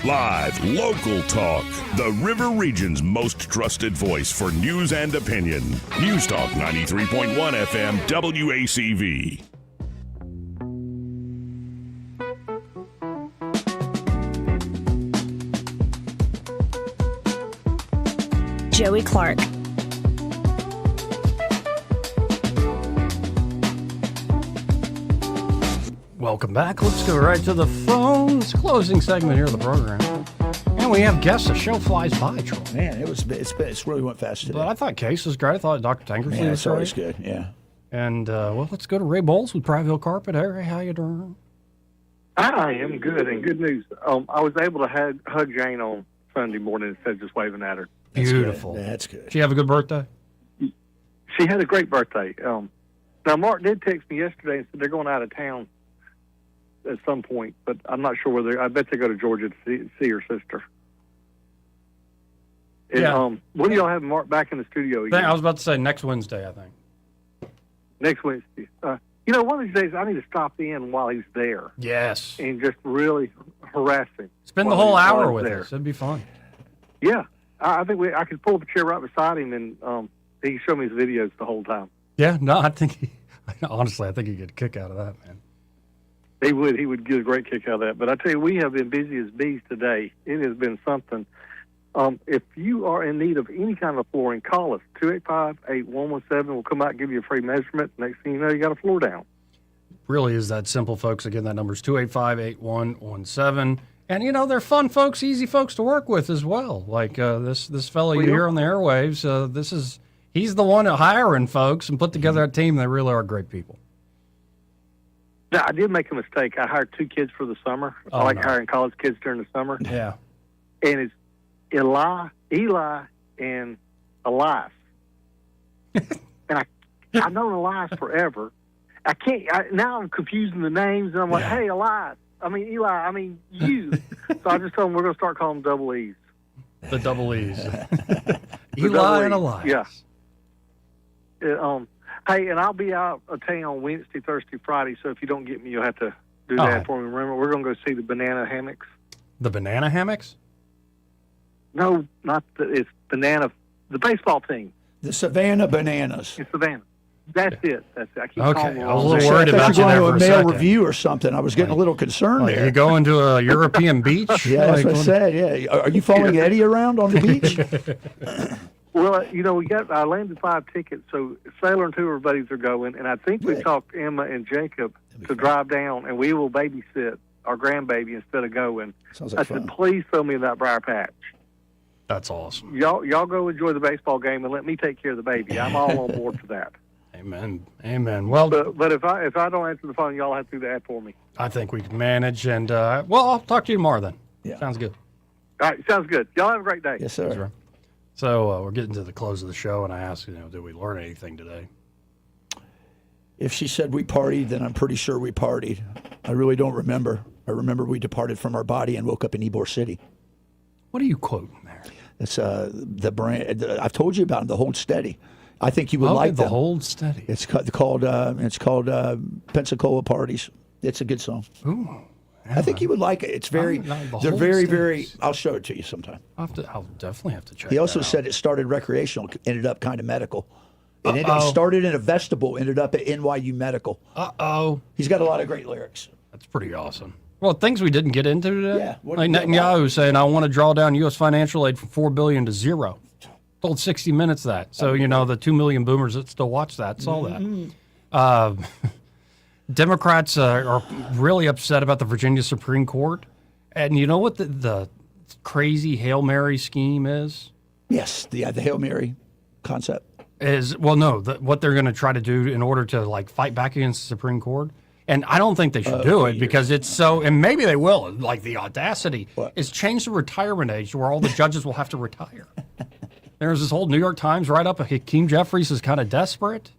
Live, local talk. The River Region's most trusted voice for news and opinion. News Talk 93.1 FM WACV. Joey Clark. Welcome back. Let's go right to the phones. Closing segment here of the program. And we have guests. The show flies by, Troy. Man, it's really went fast today. But I thought Case was great. I thought Dr. Tankersley was it's always great. good, yeah. And, well, let's go to Ray Bowles with Pryville Carpet. Hey, Ray, how you doing? I am good, and good news. I was able to hug Jane on Sunday morning instead of just waving at her. Beautiful. That's good. Did you have a good birthday? She had a great birthday. Now, Mark did text me yesterday and said they're going out of town at some point, but I'm not sure whether. I bet they go to Georgia to see her sister. And, Yeah. when do y'all have Mark back in the studio again? I was about to say next Wednesday, I think. Next Wednesday. One of these days I need to stop in while he's there. Yes. And just really harass him. Spend the while whole he's hour with there. us. It'd be fun. Yeah. I think I could pull up a chair right beside him, and he can show me his videos the whole time. Yeah, no, I think honestly, I think he'd get a kick out of that, man. He would get a great kick out of that. But I tell you, we have been busy as bees today. It has been something. If you are in need of any kind of flooring, call us, 285-8117. We'll come out and give you a free measurement. Next thing you know, you got a floor down. Really is that simple, folks. Again, that number's 285-8117. And, they're fun folks, easy folks to work with as well. Like this fellow you hear on the airwaves, he's the one hiring folks and put together a team. They really are great people. Now, I did make a mistake. I hired 2 kids for the summer. I like hiring college kids during the summer. Yeah. And it's Eli, and Elias. And I've known Elias forever. Now I'm confusing the names, and I'm like, hey, Eli, you. So I just told them we're going to start calling them double E's. The double E's. Eli and Elias. Yeah. Hey, and I'll be out of town Wednesday, Thursday, Friday, so if you don't get me, you'll have to do that for me. Remember, we're going to go see the banana hammocks. The banana hammocks? No, it's banana, the baseball team. The Savannah Bananas. It's Savannah. That's it. I keep Okay, calling them I was a wrong. little worried about you there for a mail second. review or something. I was getting a little concerned there. You going to a European beach? Yeah, that's what I said. Yeah, are you following Eddie around on the beach? Well, I landed 5 tickets, so Sailor and 2 of our buddies are going, and I think we talked Emma and Jacob to drive down, and we will babysit our grandbaby instead of going. Sounds like I said, please throw me in that briar patch. That's awesome. Y'all go enjoy the baseball game and let me take care of the baby. I'm all on board for that. Amen. Well, but if I don't answer the phone, y'all have to do that for me. I think we can manage, and I'll talk to you tomorrow then. Yeah. Sounds good. All right, sounds good. Y'all have a great day. Yes, sir. That's right. So we're getting to the close of the show, and I asked, did we learn anything today? If she said we partied, then I'm pretty sure we partied. I really don't remember. I remember we departed from our body and woke up in Ybor City. What are you quoting there? It's the brand. I've told you about it, the Hold Steady. I think you would like the them. Hold Steady. It's called Pensacola Parties. It's a good song. Ooh. I think you would like it. It's very. They're very, very. I'll show it to you sometime. I'll definitely have to check. He also that said it started recreational, ended up kind of medical. And it started in a vestibule, ended up at NYU Medical. He's got a lot of great lyrics. That's pretty awesome. Well, things we didn't get into today. Yeah. Like Netanyahu saying, I want to draw down U.S. financial aid from $4 billion to $0. Told 60 Minutes that. So, the 2 million boomers that still watch that saw that. Democrats are really upset about the Virginia Supreme Court. And you know what the crazy Hail Mary scheme is? Yes, the Hail Mary concept. What they're going to try to do in order to fight back against the Supreme Court. And I don't think they should do it because it's so, and maybe they will, the audacity is change the retirement age to where all the judges will have to retire. There's this whole New York Times write-up of Hakeem Jeffries is kind of desperate.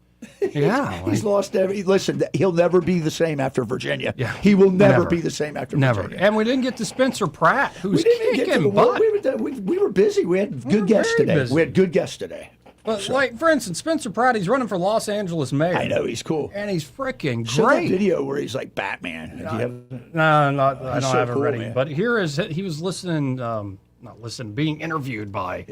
Yeah. He's lost listen, he'll never be the same after Virginia. Yeah. He will never be the same after Virginia. And we didn't get to Spencer Pratt, who's kicking butt. We were busy. We had good guests today. We had good guests today. But like, for instance, Spencer Pratt, he's running for Los Angeles mayor. I know, he's cool. And he's freaking Show that great. video where he's like Batman. No, I don't have it cool, ready. man. But here is he was listening, being interviewed by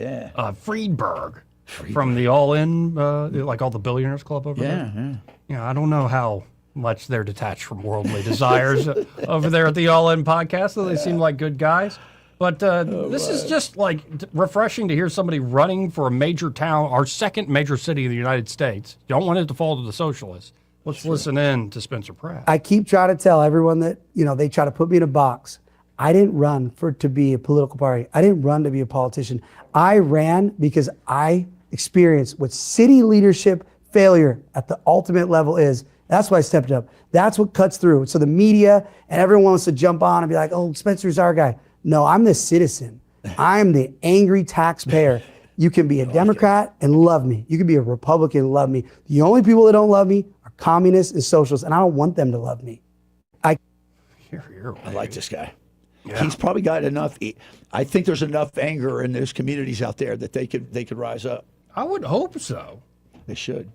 Friedberg from the All In, like all the Billionaires Club over there. Yeah, I don't know how much they're detached from worldly desires over there at the All In podcast. So they seem like good guys. But this is just like refreshing to hear somebody running for a major town, our second major city in the United States. You don't want it to fall to the socialists. Let's listen in to Spencer Pratt. I keep trying to tell everyone that, they try to put me in a box. I didn't run to be a political party. I didn't run to be a politician. I ran because I experienced what city leadership failure at the ultimate level is. That's why I stepped up. That's what cuts through. So the media and everyone wants to jump on and be like, oh, Spencer's our guy. No, I'm the citizen. I'm the angry taxpayer. You can be a Democrat and love me. You can be a Republican and love me. The only people that don't love me are communists and socialists, and I don't want them to love me. I like this guy. Yeah. He's probably got enough. I think there's enough anger in those communities out there that they could rise up. I would hope so. They should.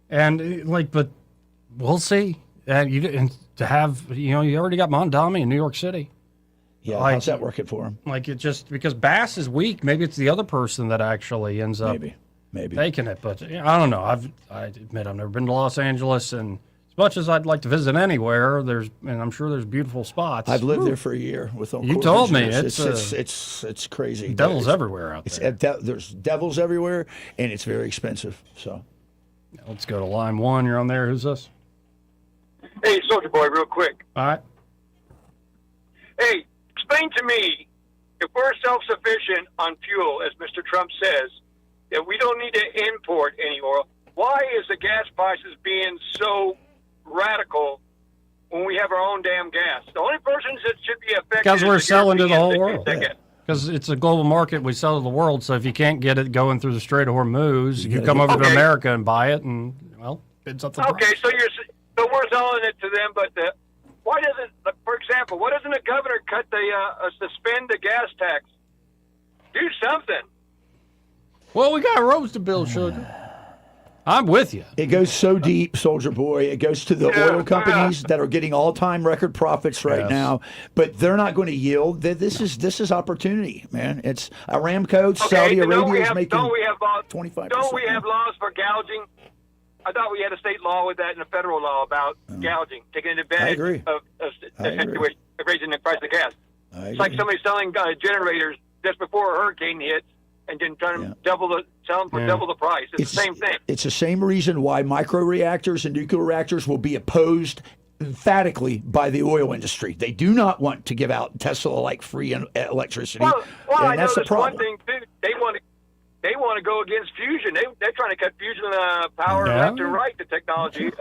And but we'll see. And to have, you already got Mondami in New York City. Yeah, how's that working for him? Like, it just because Bass is weak, maybe it's the other person that actually ends up maybe taking it. But I don't know. I admit I've never been to Los Angeles, and as much as I'd like to visit anywhere, and I'm sure there's beautiful spots. I've lived there for a year with Uncle. You told me it's crazy. Devils everywhere out there. There's devils everywhere, and it's very expensive. So let's go to line one. You're on there. Who's this? Hey, Soldier Boy, real quick. All right. Hey, explain to me, if we're self-sufficient on fuel, as Mr. Trump says, that we don't need to import any oil, why is the gas prices being so radical when we have our own damn gas? The only persons that should be affected Because we're is the selling to the whole Europeans. world. Because it's a global market, we sell to the world. So if you can't get it going through the Strait of Hormuz, you come over to America and buy it, and it's up the price. Okay, so we're selling it to them, but why doesn't, for example, why doesn't the governor suspend the gas tax? Do something. Well, we got roads to build, sugar. I'm with you. It goes so deep, Soldier Boy. It goes to the oil companies that are getting all-time record profits right now, but they're not going to yield. This is opportunity, man. It's Aramco, Saudi Arabia is making 25%. Don't we have laws for gouging? I thought we had a state law with that and a federal law about gouging, taking advantage of raising the price of gas. It's like somebody selling generators just before a hurricane hits and then trying to sell them for double the price. It's the same thing. It's the same reason why microreactors and nuclear reactors will be opposed emphatically by the oil industry. They do not want to give out Tesla-like free electricity. Well, and I know that's the there's problem. one thing, too. They want to go against fusion. They're trying to cut fusion power left and right, the technology.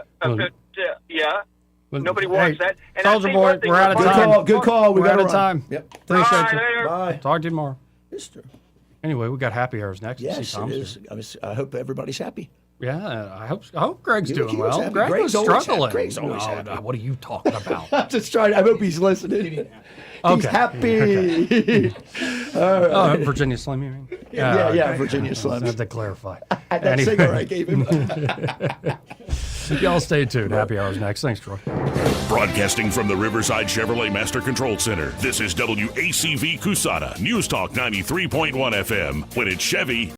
Nobody wants that. And Soldier Boy, we're out of time. Good call. We're out of run. time. Yep. Appreciate you. Later. Bye. Talk to you tomorrow. Mister. Anyway, we got happy hours next. Yes, it is. I hope everybody's happy. Yeah, I hope Greg's doing he was well. happy. Greg Greg's was always struggling. happy. Greg's always happy. What are you talking about? I'm just trying. I hope he's listening. He's happy. Okay. All right. Virginia Slim, you mean? Yeah, Virginia Slim. I have to clarify. That cigar I gave him. Y'all stay tuned. Happy hours next. Thanks, Troy. Broadcasting from the Riverside Chevrolet Master Control Center, this is WACV Cusada, News Talk 93.1 FM. When it's Chevy,